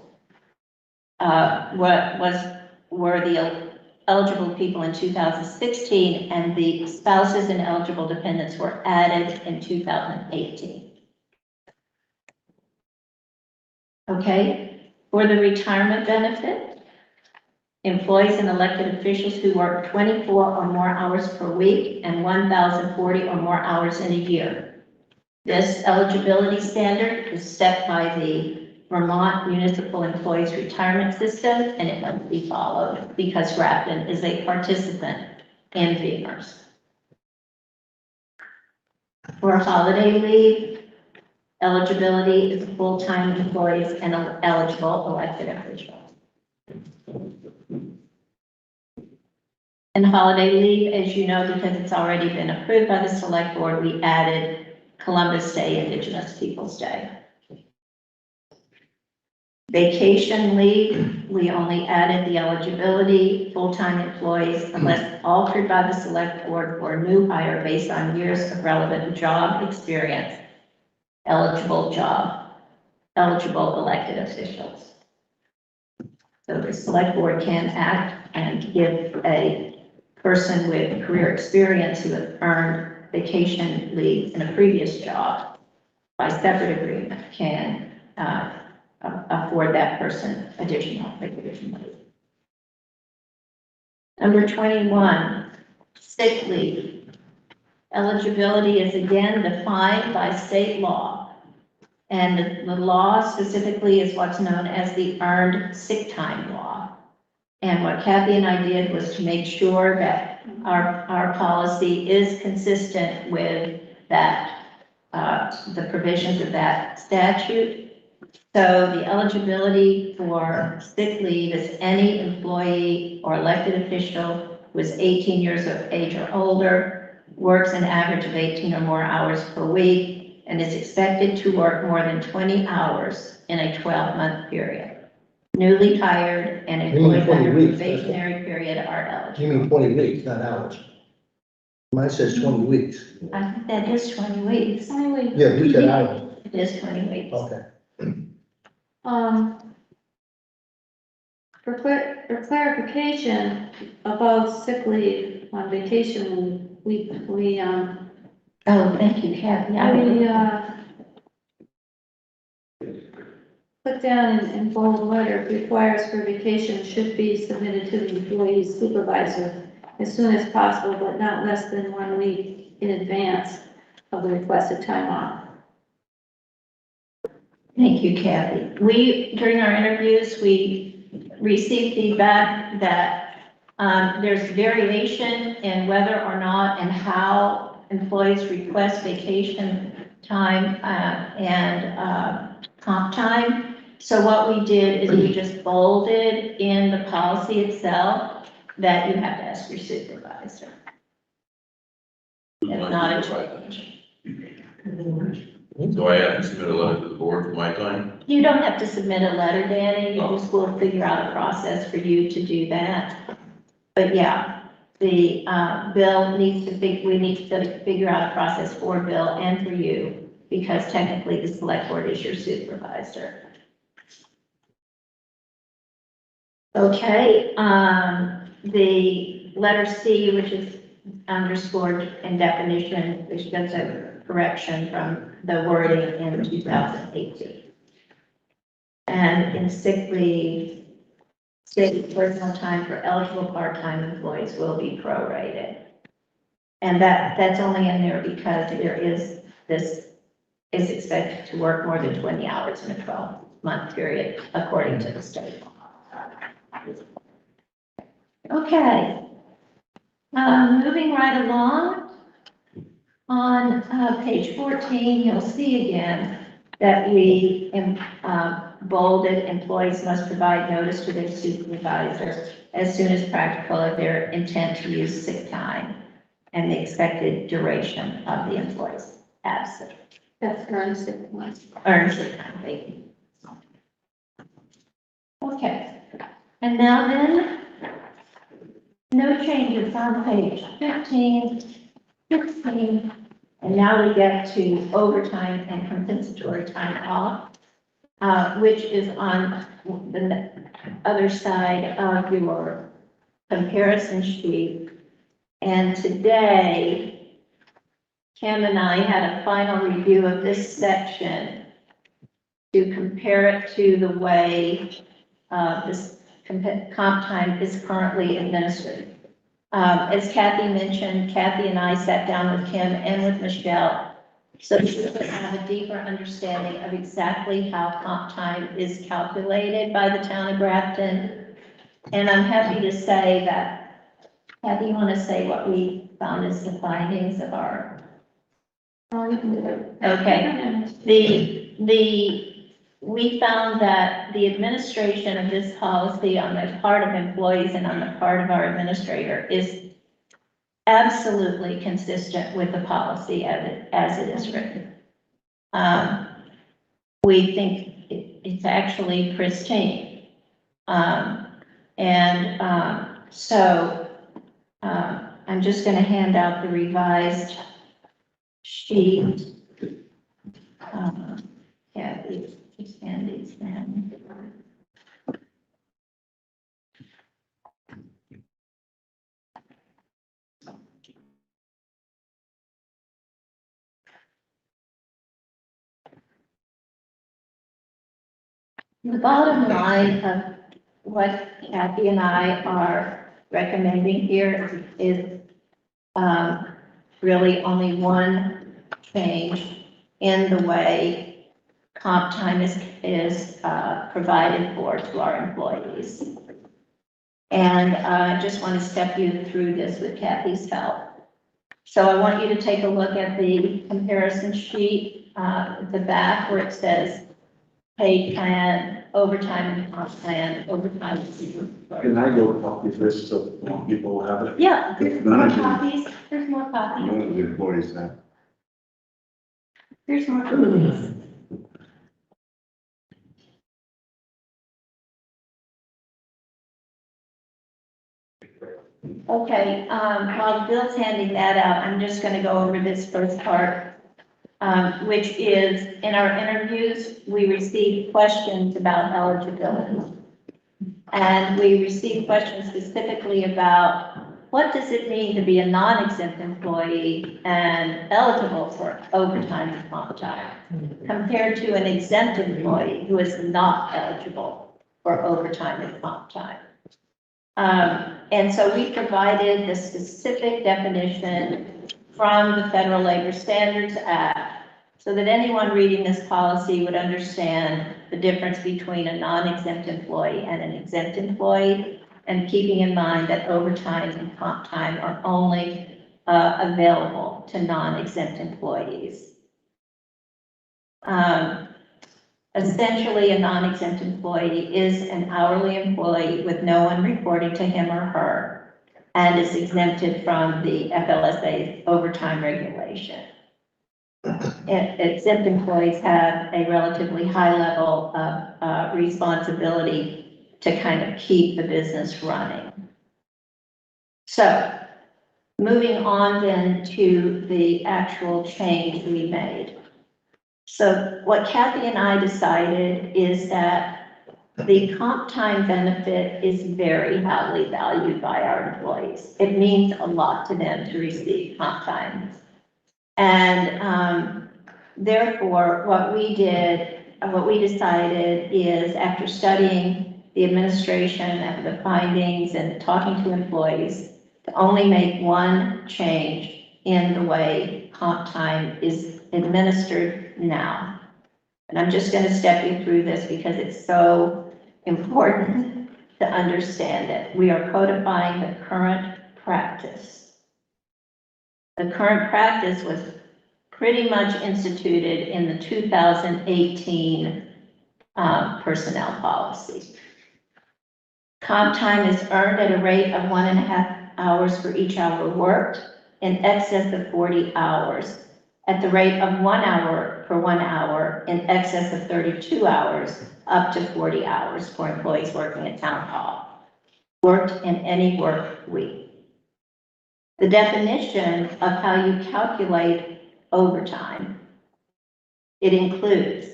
were the eligible people in 2016, and the spouses and eligible dependents were added in 2018. Okay, for the retirement benefit, employees and elected officials who work 24 or more hours per week and 1,040 or more hours in a year. This eligibility standard is set by the Vermont Municipal Employees Retirement System, and it must be followed because Grafton is a participant in VEMRS. For holiday leave, eligibility is full-time employees and eligible elected officials. And holiday leave, as you know, because it's already been approved by the select board, we added Columbus Day, Indigenous Peoples Day. Vacation leave, we only added the eligibility, full-time employees, unless altered by the select board for a new hire based on years of relevant job experience, eligible elected officials. So the select board can act and give a person with career experience who has earned vacation leave in a previous job by separate agreement can afford that person additional vacation leave. Number 21, sick leave. Eligibility is again defined by state law, and the law specifically is what's known as the earned sick time law. And what Kathy and I did was to make sure that our policy is consistent with that, the provisions of that statute. So the eligibility for sick leave is any employee or elected official who is 18 years of age or older, works an average of 18 or more hours per week, and is expected to work more than 20 hours in a 12-month period. Newly hired and You mean employees 20 under weeks, probationary period are You eligible. mean 20 weeks, not hours? Mine says 20 weeks. I think that is 20 weeks. Anyway, Yeah, you said hours. It is 20 weeks. Okay. for clarification about sick leave on vacation, we, Oh, thank you, Kathy. I put down in bold letter, requires for vacation should be submitted to the employee's supervisor as soon as possible, but not less than 1 week in advance of the requested time off. Thank you, Kathy. During our interviews, we received feedback that there's variation in whether or not and how employees request vacation time and comp time. So what we did is we just bolded in the policy itself that you have to ask your supervisor. If not, a change. So I have to submit a letter to the board for my time? You don't have to submit a letter, Danny, you just will figure out a process for you to do that. But yeah, the, Bill needs to we need to figure out a process for Bill and for you, because technically the select board is your supervisor. Okay, the letter C, which is underscored in definition, which gets a correction from the wording in 2018. And in sick leave, state personal time for eligible part-time employees will be prorated. And that's only in there because this is expected to work more than 20 hours in a 12-month period, according to the state law. Okay. Moving right along, on page 14, you'll see again that we bolded employees must provide notice to their supervisor as soon as practical of their intent to use sick time and the expected duration of the employee's absence. That's earned sick time. Earned sick time, thank you. Okay, and now then, no changes on page 15, 16, and now we get to overtime and compensatory time off, which is on the other side of your comparison sheet. And today, Kim and I had a final review of this section to compare it to the way this comp time is currently administered. As Kathy mentioned, Kathy and I sat down with Kim and with Michelle so that we could have a deeper understanding of exactly how comp time is calculated by the town of Grafton. And I'm happy to say that, Kathy, you want to say what we found as the findings of our? Oh, you can do it. Okay. We found that the administration of this policy on the part of employees and on the part of our administrator is absolutely consistent with the policy as it is written. We think it's actually pristine. So I'm just going to hand out the revised sheet. Kathy. Andy's then. The bottom line of what Kathy and I are recommending here is really only one change in the way comp time is provided for to our employees. And I just want to step you through this with Kathy's help. So I want you to take a look at the comparison sheet, at the back where it says pay plan, overtime and comp plan, overtime. Can I go copy this so more people have it? Yeah, there's If none more of the- copies, there's more copies, None of the employees have. there's more copies. Okay, while Bill's handing that out, I'm just gonna go over this first part, which is, in our interviews, we received questions about eligibility. And we received questions specifically about what does it mean to be a non-exempt employee and eligible for overtime and comp time compared to an exempt employee who is not eligible for overtime and comp time. And so we provided the specific definition from the Federal Labor Standards Act so that anyone reading this policy would understand the difference between a non-exempt employee and an exempt employee, and keeping in mind that overtime and comp time are only available to non-exempt employees. Essentially, a non-exempt employee is an hourly employee with no one reporting to him or her and is exempted from the FLSA overtime regulation. Exempt employees have a relatively high level of responsibility to kind of keep the business running. So, moving on then to the actual change we made. So what Kathy and I decided is that the comp time benefit is very highly valued by our employees. It means a lot to them to receive comp time. And therefore, what we decided is, after studying the administration and the findings and talking to employees, to only make one change in the way comp time is administered now. And I'm just going to step you through this because it's so important to understand it. We are codifying the current practice. The current practice was pretty much instituted in the 2018 personnel policy. Comp time is earned at a rate of 1.5 hours for each hour worked in excess of 40 hours, at the rate of 1 hour per 1 hour in excess of 32 hours, up to 40 hours for employees working at town hall, worked in any work week. The definition of how you calculate overtime, it includes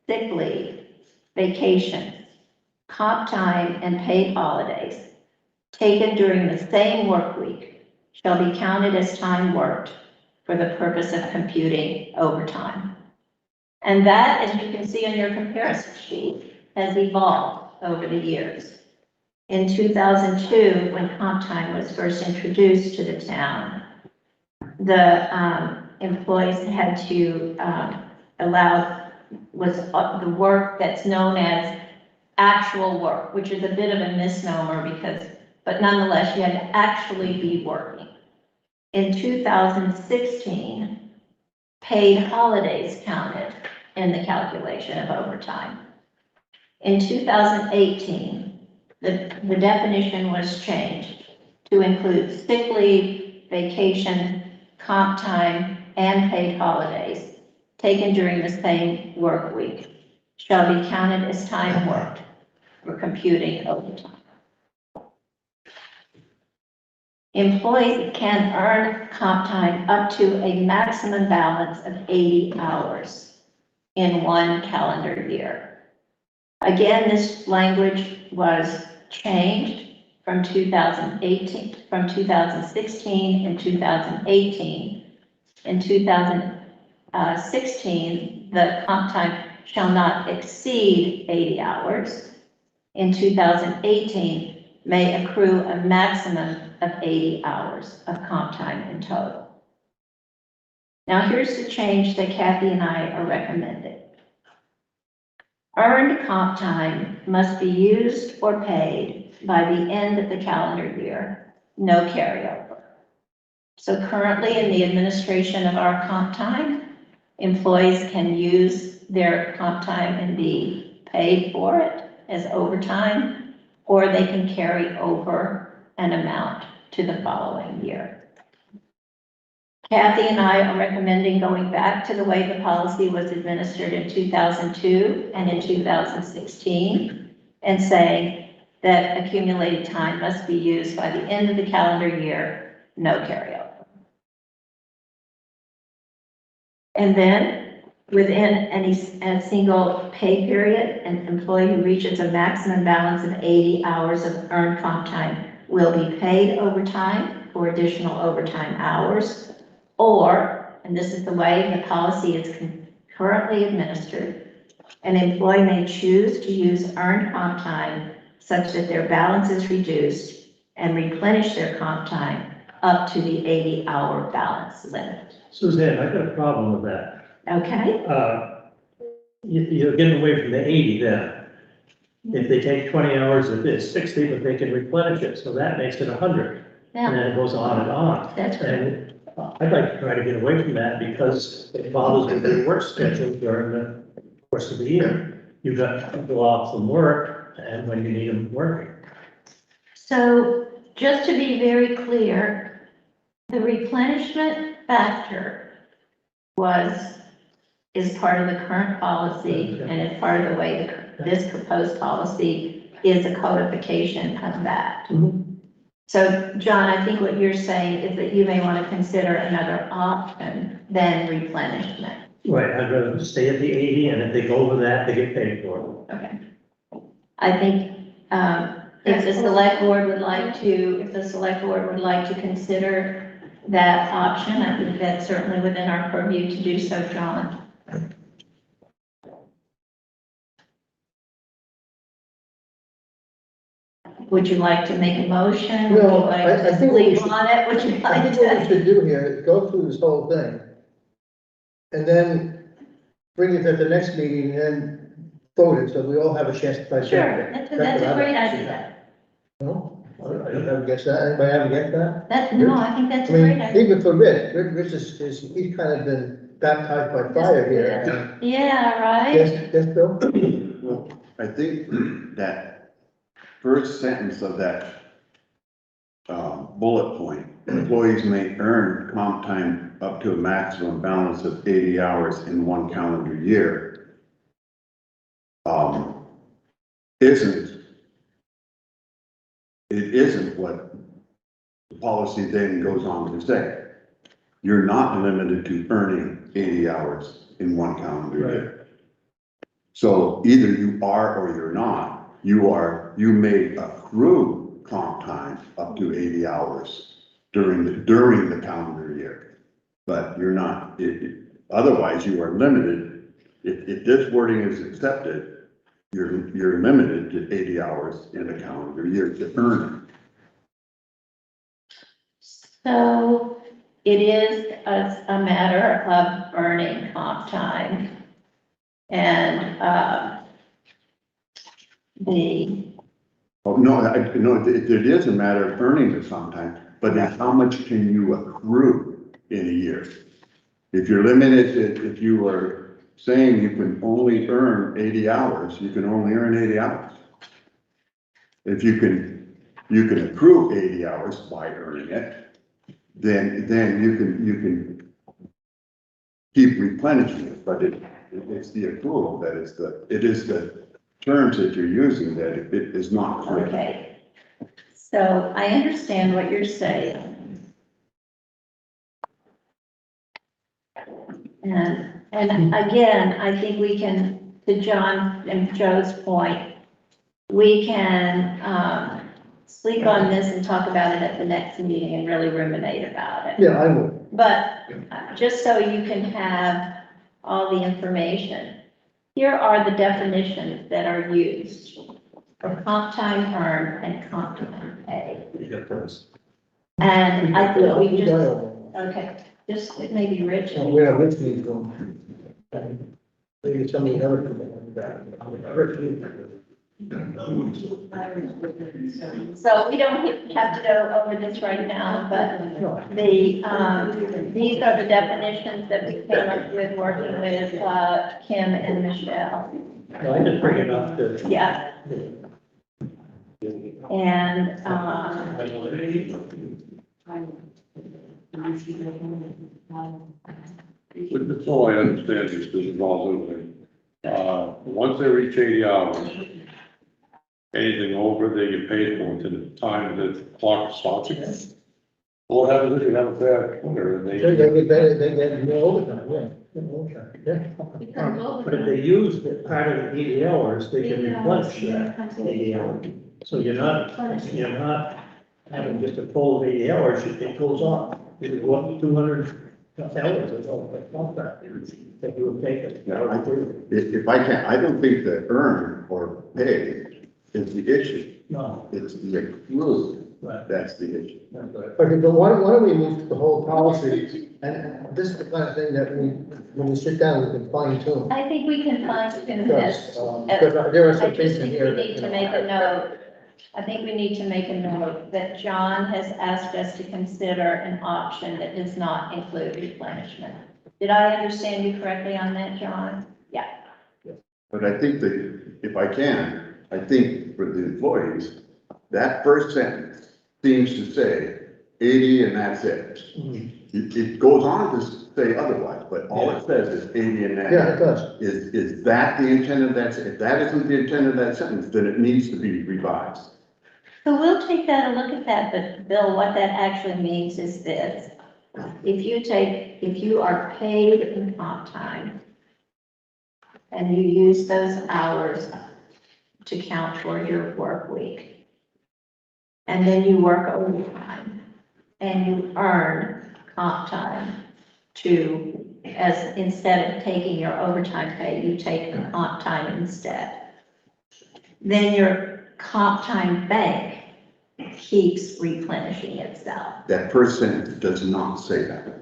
sick leave, vacations, comp time, and paid holidays taken during the same work week shall be counted as time worked for the purpose of computing overtime. And that, as you can see on your comparison sheet, has evolved over the years. In 2002, when comp time was first introduced to the town, the employees had to was the work that's known as actual work, which is a bit of a misnomer but nonetheless, you had to actually be working. In 2016, paid holidays counted in the calculation of overtime. In 2018, the definition was changed to include sick leave, vacation, comp time, and paid holidays taken during the same work week shall be counted as time worked for computing overtime. Employees can earn comp time up to a maximum balance of 80 hours in 1 calendar year. Again, this language was changed from 2016 and 2018. In 2016, the comp time shall not exceed 80 hours. In 2018, may accrue a maximum of 80 hours of comp time in total. Now here's the change that Kathy and I are recommending. Earned comp time must be used or paid by the end of the calendar year, no carryover. So currently in the administration of our comp time, employees can use their comp time and be paid for it as overtime, or they can carry over an amount to the following year. Kathy and I are recommending going back to the way the policy was administered in 2002 and in 2016, and saying that accumulated time must be used by the end of the calendar year, no carryover. And then within a single pay period, an employee who reaches a maximum balance of 80 hours of earned comp time will be paid overtime for additional overtime hours. Or, and this is the way the policy is currently administered, an employee may choose to use earned comp time such that their balance is reduced and replenish their comp time up to the 80-hour balance limit. Suzanne, I've got a problem with that. Okay? You're getting away from the 80 then. If they take 20 hours, it's 60, but they can replenish it, so that makes it 100. And Yeah, then it goes on and on. that's right. And I'd like to try to get away from that because it bothers with your work schedule during the course of the year. You've got people off from work and when you need them working. So just to be very clear, the replenishment factor is part of the current policy and is part of the way this proposed policy is a codification of that. So, John, I think what you're saying is that you may want to consider another option than replenishment. Right, I'd rather stay at the 80 and if they go over that, they get paid for it. Okay. I think, if the select board would like to consider that option, I think that's certainly within our purview to do so, John. Would you like to make a motion? Would you No, like I to think what we sleep should- on it? Would you I like think what we to? should do here is go through this whole thing, and then bring it at the next meeting, and then vote it, so we all have a chance to digest Sure, it. that's what a I'd great like to see. idea. No? I don't have against that, anybody have against that? No, I think that's I a great mean, idea. even for Rich he's kind of been baptized by fire here. Yeah, right? Yes, Bill? Well, I think that first sentence of that bullet point, employees may earn comp time up to a maximum balance of 80 hours in one calendar year, isn't what the policy then goes on to say. You're not limited to earning 80 hours in one calendar year. So either you are or you're not. You may accrue comp time up to 80 hours during the calendar year, but you're not, otherwise you are limited. If this wording is accepted, you're limited to 80 hours in a calendar year to earn. So it is a matter of earning comp time. And, Oh, no, it is a matter of earning it sometimes, but it's how much can you accrue in a year? If you're limited, if you are saying you can only earn 80 hours, you can only earn 80 hours. If you can accrue 80 hours by earning it, then you can keep replenishing it, but it's the accrual that is the terms that you're using that it is not clear. okay. So I understand what you're saying. And again, I think we can, to John and Joe's point, we can, sleep on this and talk about it at the next meeting and really ruminate about it. Yeah, I would. But just so you can have all the information, here are the definitions that are used for comp time earned and comp time paid. You got those. And I thought we just, Well, okay, just maybe Rich. we have Rich needs to. Maybe somebody else. Rich needs to. So we don't have to go over this right now, but these are the definitions that we came up with working with, Kim and Michelle. No, I just bring it up to. Yeah. And, But so I understand this is all moving. Once they reach 80 hours, anything over, they get paid for to the time that the clock stops again. What happens if you have a bad winter and They get better, they get more overtime, yeah. Becomes But if overtime. they use the part of the 80 hours, they can replenish that 80 hours. So you're not having just a full 80 hours, it goes on. It go up 200 hours or something, that you would take it. If I can, I don't think the earn or pay is the issue. No. It's the accrual, Right. that's the issue. Okay, but why don't we move to the whole policy, and this is the kind of thing that when we sit down, we can fine tune. I think we can fine tune this. Because there are I some things just in think here. we that, need you to know, make a note. I think we need to make a note that John has asked us to consider an option that does not include replenishment. Did I understand you correctly on that, John? Yeah. But I think that, if I can, I think for the employees, that first sentence seems to say 80 and that's it. It goes on to say otherwise, but all it says is 80 and that's it. Yeah, it does. Is that the intent of that? If that isn't the intent of that sentence, then it needs to be revised. So we'll take that, a look at that, but Bill, what that actually means is this. If you are paid in comp time and you use those hours to count toward your work week, and then you work overtime and you earn comp time instead of taking your overtime pay, you take the comp time instead. Then your comp time bank keeps replenishing itself. That first sentence does not say that.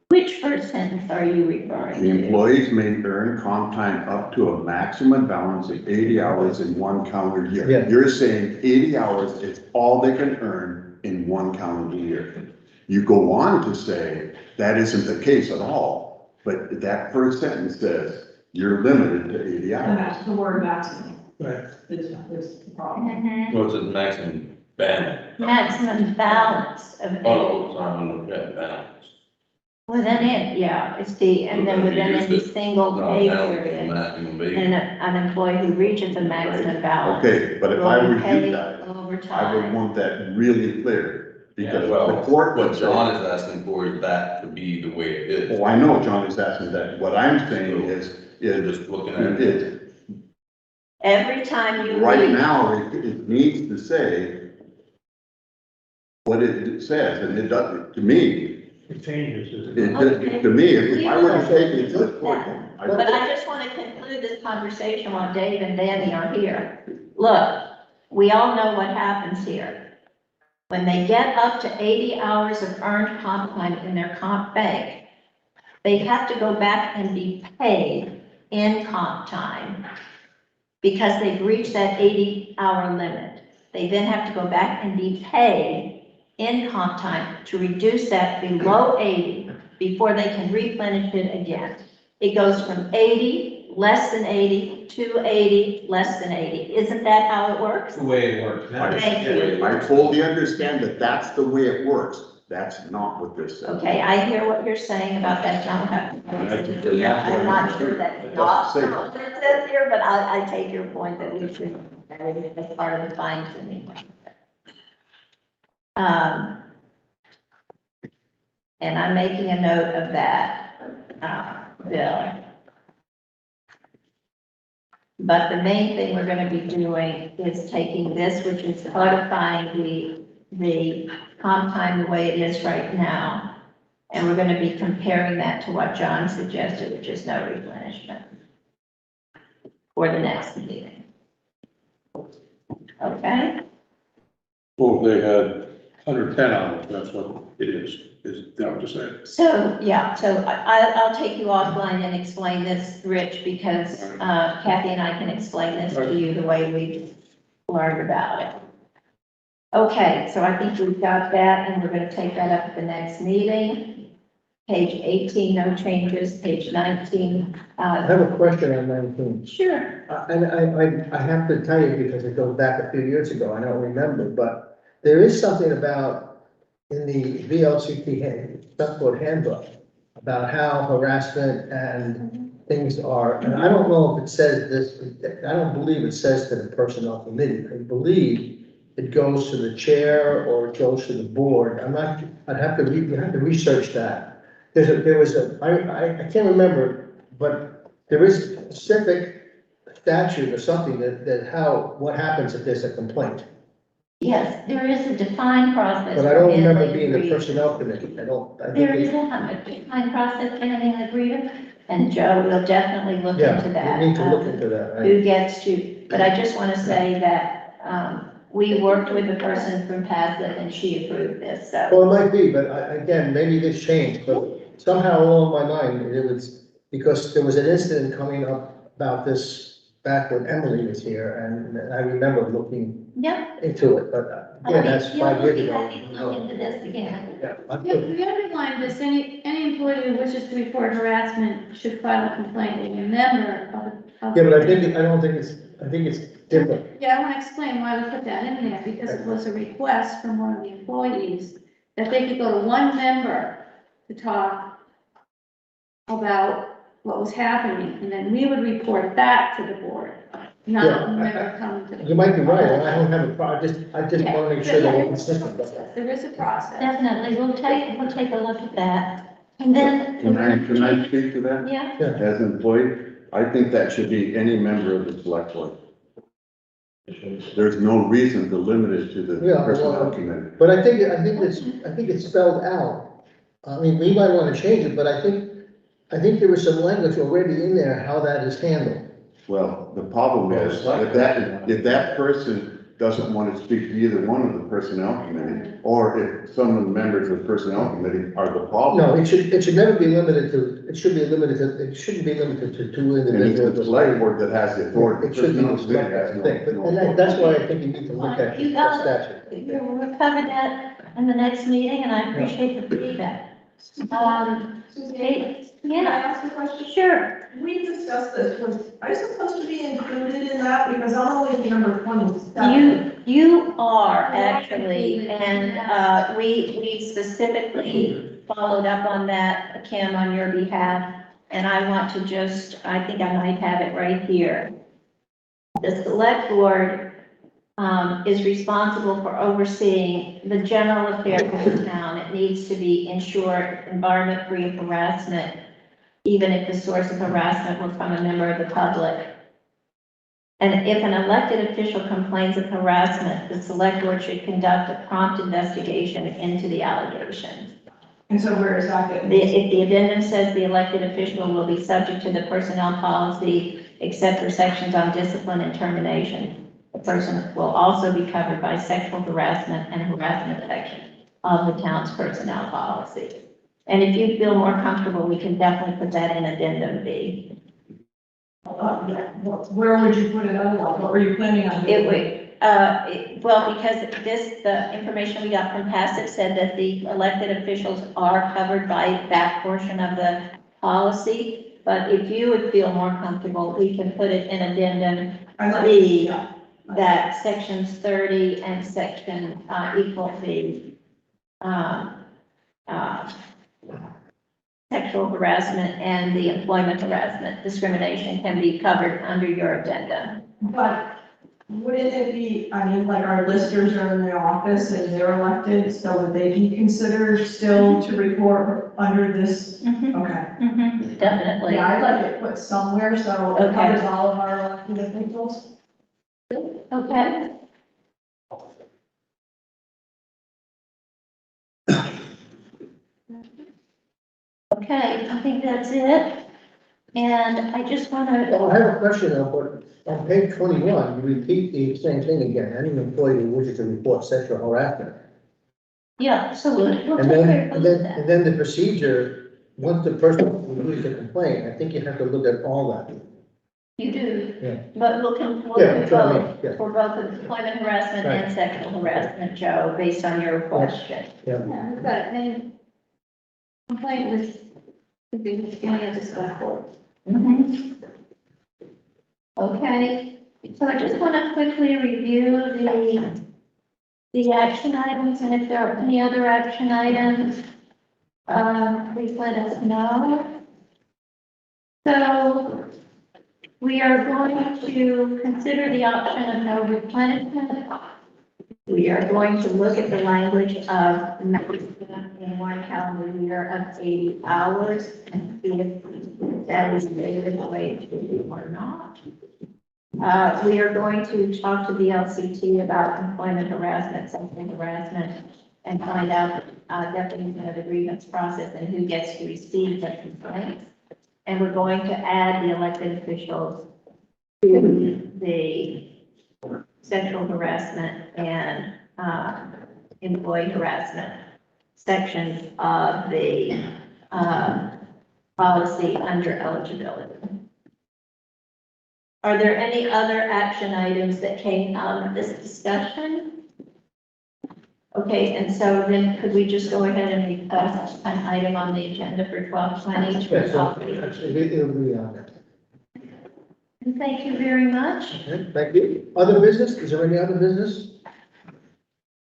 Which first sentence are you referring The to? employees may earn comp time up to a maximum balance of 80 hours in one calendar year. Yeah. You're saying 80 hours is all they can earn in one calendar year. You go on to say that isn't the case at all, but that first sentence says you're limited to 80 hours. The word maximum Right. is the problem. What's the maximum ban? Maximum balance of. Oh, no, sorry, balance. Within it, yeah, and then within any single pay period, Maximum pay. and an employee who reaches a maximum balance. Okay, but if I will were be paid you guys, I would overtime. want that really clear. Because the Well, court what would say, John is asking for is that to be the way it is. oh, I know John is asking that. What I'm saying You're is just looking at it. it, Every time you right reach, now, it needs to say what it says, and it doesn't, to me, It changes. to me, if I were to take it to the court, but I just want to conclude this conversation while Dave and Danny are here. Look, we all know what happens here. When they get up to 80 hours of earned comp time in their comp bank, they have to go back and be paid in comp time because they've reached that 80-hour limit. They then have to go back and be paid in comp time to reduce that below 80 before they can replenish it again. It goes from 80, less than 80, to 80, less than 80. Isn't that how it works? The way it works. Thank you. I totally understand that that's the way it works. That's not what this says. Okay, I hear what you're saying about that, John. I'm not sure that's not what it says here, but I take your point that we should, as part of the fine tuning. And I'm making a note of that, Bill. But the main thing we're gonna be doing is taking this, which is codifying the comp time the way it is right now. And we're gonna be comparing that to what John suggested, which is no replenishment for the next meeting. Okay? Well, if they had 110 hours, that's what it is that what you're saying? So, yeah, so I'll take you offline and explain this, Rich, because Kathy and I can explain this to you the way we learned about it. Okay, so I think we've got that, and we're gonna take that up at the next meeting. Page 18, no changes. Page 19, I have a question on 19. sure. And I have to tell you because it goes back a few years ago, I don't remember, but there is something about in the select board handbook about how harassment and things are, and I don't know if it says this, I don't believe it says to the personnel committee. I believe it goes to the chair or it goes to the board. I'd have to you have to research that. I can't remember, but there is a specific statute or something what happens if there's a complaint. Yes, there is a defined process. But I for don't remember handling being the grievance. personnel committee, I think There it- is a defined process for handling a grievance, and Joe will definitely look into that. Yeah, we need to look into that, right? Who gets to, but I just want to say that, we worked with the person from Passive and she approved this, so. Well, it might be, but again, maybe this changed, but somehow along my mind, it was, because there was an incident coming up about this back when Emily was here, and I remember looking Yep. into it, but again, that's You'll 5 years be ago. happy to look into this again. Yeah, I'm Yeah, good. we underlined this, any employee who wishes to report harassment should file a complaint with a member of. Yeah, but I think it's different. Yeah, I want to explain why we put that in there, because it was a request from one of the employees that they could go to one member to talk about what was happening, and then we would report that to the board, not Yeah, the member coming to the. You might be right, and I don't have a problem, I just Yeah, want to make sure that yeah, we're consistent. There is a process. Definitely, we'll take a look at that. And then. Can I speak to that? Yeah, As an employee, I think that should be any member of the select board. There's no reason to limit it to the Yeah, personnel well, committee. But I think it's spelled out. I mean, we might want to change it, but I think there was some language already in there, how that is handled. Well, the problem is, if that person doesn't want to speak to either one of the personnel committee, or if some of the members of the personnel committee are the problem. No, it should never be limited to, it shouldn't be limited to two And it's individuals. the select board that has the authority. It should be the select Personnel board committee thing, has but, no and that's why I think you need to look at You the got statute. we'll cover that in the next meeting, and I appreciate the feedback. Hey, Can I yeah, ask a question? sure. We discussed this, was I supposed to be included in that, because I'm only number 27? You are actually, and, we specifically followed up on that, Kim, on your behalf. And I want to I think I might have it right here. The select board, is responsible for overseeing the general affairs of the town. It needs to be ensured environment-free of harassment, even if the source of harassment was from a member of the public. And if an elected official complains of harassment, the select board should conduct a prompt investigation into the allegations. And so where is that getting? If the addendum says the elected official will be subject to the personnel policy, except for sections on discipline and termination, the person will also be covered by sexual harassment and harassment section of the town's personnel policy. And if you feel more comfortable, we can definitely put that in addendum B. Where would you put it otherwise? What were you planning on doing? It would, well, because the information we got from Passive said that the elected officials are covered by that portion of the policy. But if you would feel more comfortable, we can put it in addendum B, that sections 30 and section equal the sexual harassment and the employment harassment discrimination can be covered under your addendum. But wouldn't it be, I mean, like our listers are in the office and they're elected, so would they be considered still to report under this? Okay. Definitely. Yeah, I'd like it put somewhere so it Okay. covers all of our elected officials. Okay. Okay, I think that's it. And I just want Well, I to, have a question though, but on page 21, you repeat the same thing again, any employee who wishes to report sexual harassment. yeah, so we'll And take then, care of that. and then the procedure, once the person releases a complaint, I think you have to look at all that. You do, Yeah. but we'll Yeah, do that's what I mean, both yeah. for both employment harassment and sexual harassment, Joe, based on your question. Yeah, we've got any complaint with, could be any of this going forward. Mhm. Okay, so I just want to quickly review the action items, and if there are any other action items, please let us know. So we are going to consider the option of no replenishment. We are going to look at the language of maximum in one calendar year of 80 hours and see if that is the way to do or not. We are going to talk to the LCT about employment harassment, sexual harassment, and find out definition of the grievance process and who gets to receive the complaints. And we're going to add the elected officials to the sexual harassment and employee harassment sections of the policy under eligibility. Are there any other action items that came out of this discussion? Okay, and so then could we just go ahead and request an item on the agenda for 12:20? Yes, so actually, it'll be on there. And thank you very much. Okay, thank you. Other business, is there any other business?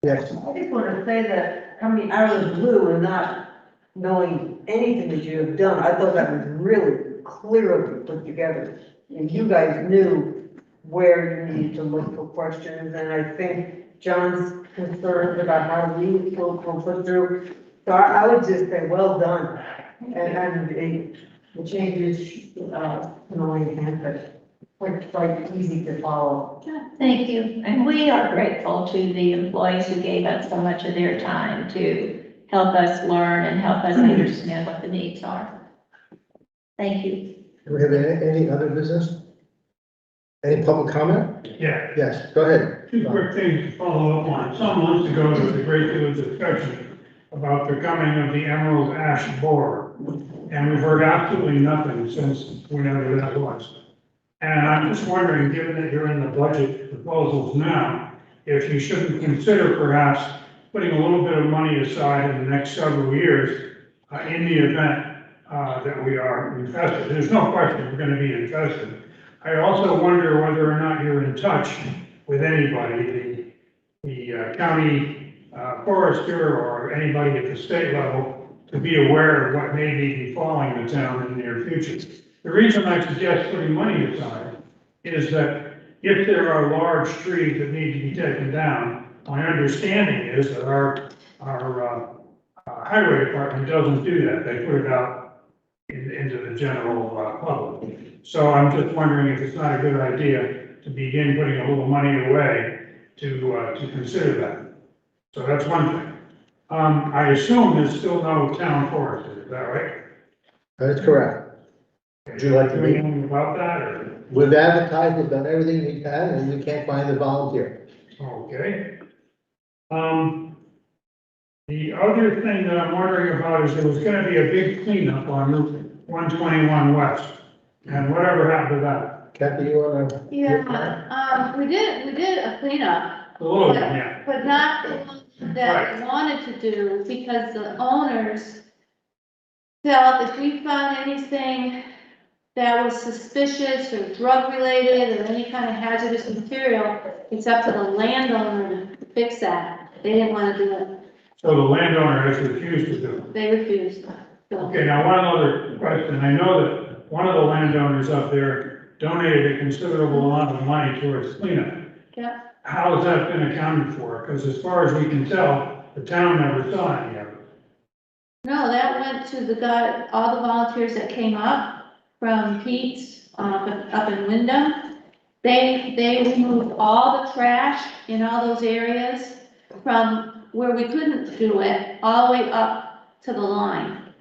Yes, I just want to say that coming out of the blue and not knowing anything that you have done, I thought that was really clearly put together. And you guys knew where you needed to look for questions, and I think John's concerns about how we will put through. So I would just say, well done. And the changes, annoying and but quite easy to follow. Thank you. And we are grateful to the employees who gave us so much of their time to help us learn and help us understand what the needs are. Thank you. do we have any other business? Any public comment? Yeah, Yes, go ahead. two quick things to follow up on. Some months ago, there was a great deal of discussion about the coming of the emerald ash borer. And we've heard absolutely nothing since whenever that was. And I'm just wondering, given that you're in the budget proposals now, if you shouldn't consider perhaps putting a little bit of money aside in the next several years in the event that we are infested. There's no question we're going to be infested. I also wonder whether or not you're in touch with anybody, the county forester or anybody at the state level, to be aware of what may be befalling the town in the near future. The reason I suggest putting money aside is that if there are large trees that need to be taken down, my understanding is that our highway department doesn't do that. They put it out into the general public. So I'm just wondering if it's not a good idea to begin putting a little money away to consider that. So that's one thing. I assume there's still no town forester, is that right? That is correct. Would you like to Do be? anything about that, or? We've advertised, we've done everything we can, and we can't find a volunteer. Okay. The other thing that I'm wondering about is there was gonna be a big cleanup on Route 121 West, and whatever happened to that? Kathy, you wanna? Yeah, we did a cleanup, A little bit, yeah. but not the one that we wanted to do, because the owners felt if we found anything that was suspicious or drug related or any kind of hazardous material, it's up to the landowner to fix that. They didn't want to do it. So the landowner has refused to do it. They refused. So, Okay, now one other question. I know that one of the landowners up there donated a considerable amount of money towards cleanup. yeah. How has that been accounted for? Because as far as we can tell, the town never saw any of it. No, that went to the guy, all the volunteers that came up from Pete's, up in Wyndham. They removed all the trash in all those areas from where we couldn't do it, all the way up to the line.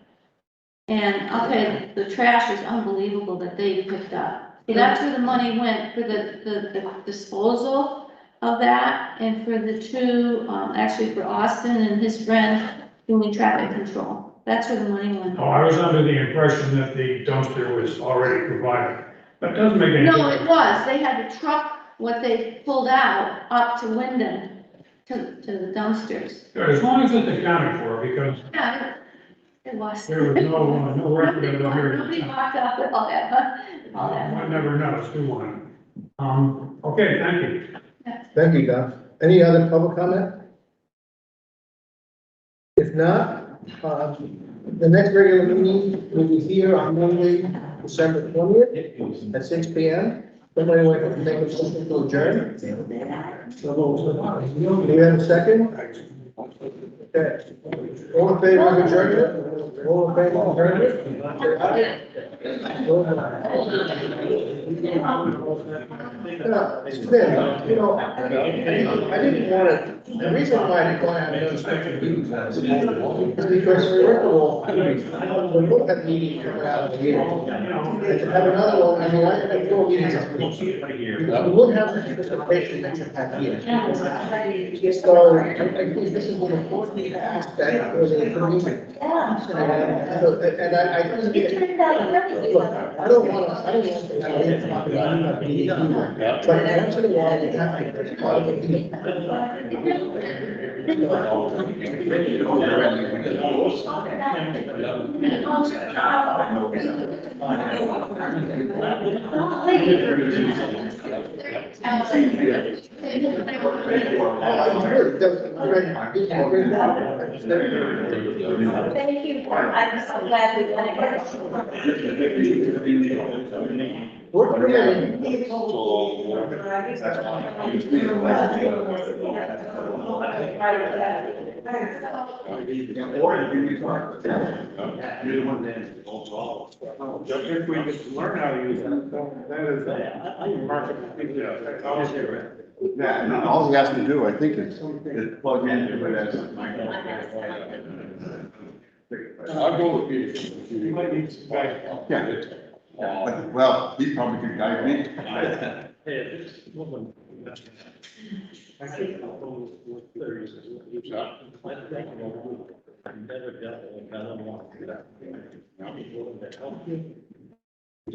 And I'll tell you, the trash is unbelievable that they picked up. So that's where the money went for the disposal of that, and for the two, actually for Austin and his friend doing traffic control. That's where the money went. Oh, I was under the impression that the dumpster was already provided. That doesn't make any No, difference. it was, they had to truck what they pulled out up to Wyndham, to the dumpsters. As long as it's accounted for, because Yeah, it was. there was no record of it here. Nobody walked up with all that, One never knows, who won. Okay, thank you. Thank you, Don. Any other public comment? If not, the next regular meeting will be here on Monday, December 20th at 6 P.M. Somebody want to make a motion to adjourn? Do we have a second? Okay. All in favor of adjournment? All in favor of adjournment? Say aye. You know, I didn't want to, the reason why I didn't want to have another special meeting is because first of all, we look at meetings coming out of the year. And to have another one, I mean, I had 4 meetings this week. You would have the participation that you have here. So I think this is an important aspect of the community. And I just, look, I don't want to have any talk about meeting either. But once in a while, you have to, it's part of the meeting. Thank you, I'm so glad we went Work for me. Just if we could learn how to use it, that is. Yeah, all he has to do, I think, is plug in. I'll go with you. You might need some back. Yeah. Well, he probably could guide me.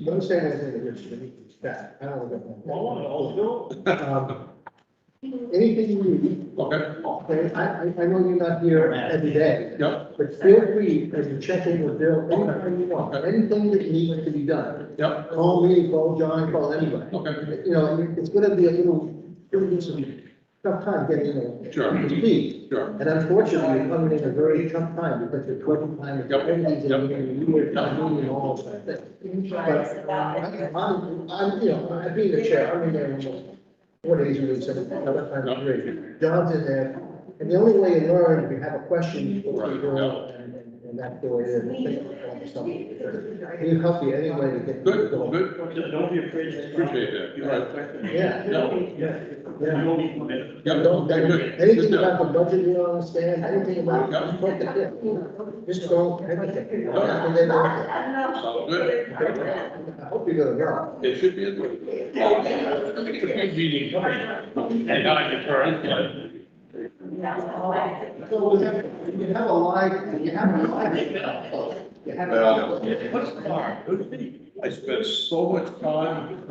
Don't say anything to Rich, that, I don't know. Anything you need, okay, I know you're not here every day. Yep. But feel free, as you check in with Bill, anytime you want, anything that needs to be done. Yep. Call me, call John, call anybody. Okay. You know, it's gonna be a little, it'll be some tough time getting, Sure. to speed. Sure. And unfortunately, you're coming in a very tough time because the COVID time, Yep. everything's in Yep. the year, and almost like that. But I'm, you know, I being the chair, I'm in there almost 4 days a week, sometimes 3. John's in there, and the only way you learn, if you have a question, you go to the door, and that's the way it is. He'll help you any way to get. Good, good. Don't be afraid to. Appreciate that. All right. Yeah. Yeah. Yeah. Don't, Good. anything Good. about the budget you don't understand, anything about, just don't hesitate. And then, Sounds good. I hope you're gonna go. It should be a good meeting. And not deterrent. So you have a live, you have a live. You have a. I spent so much time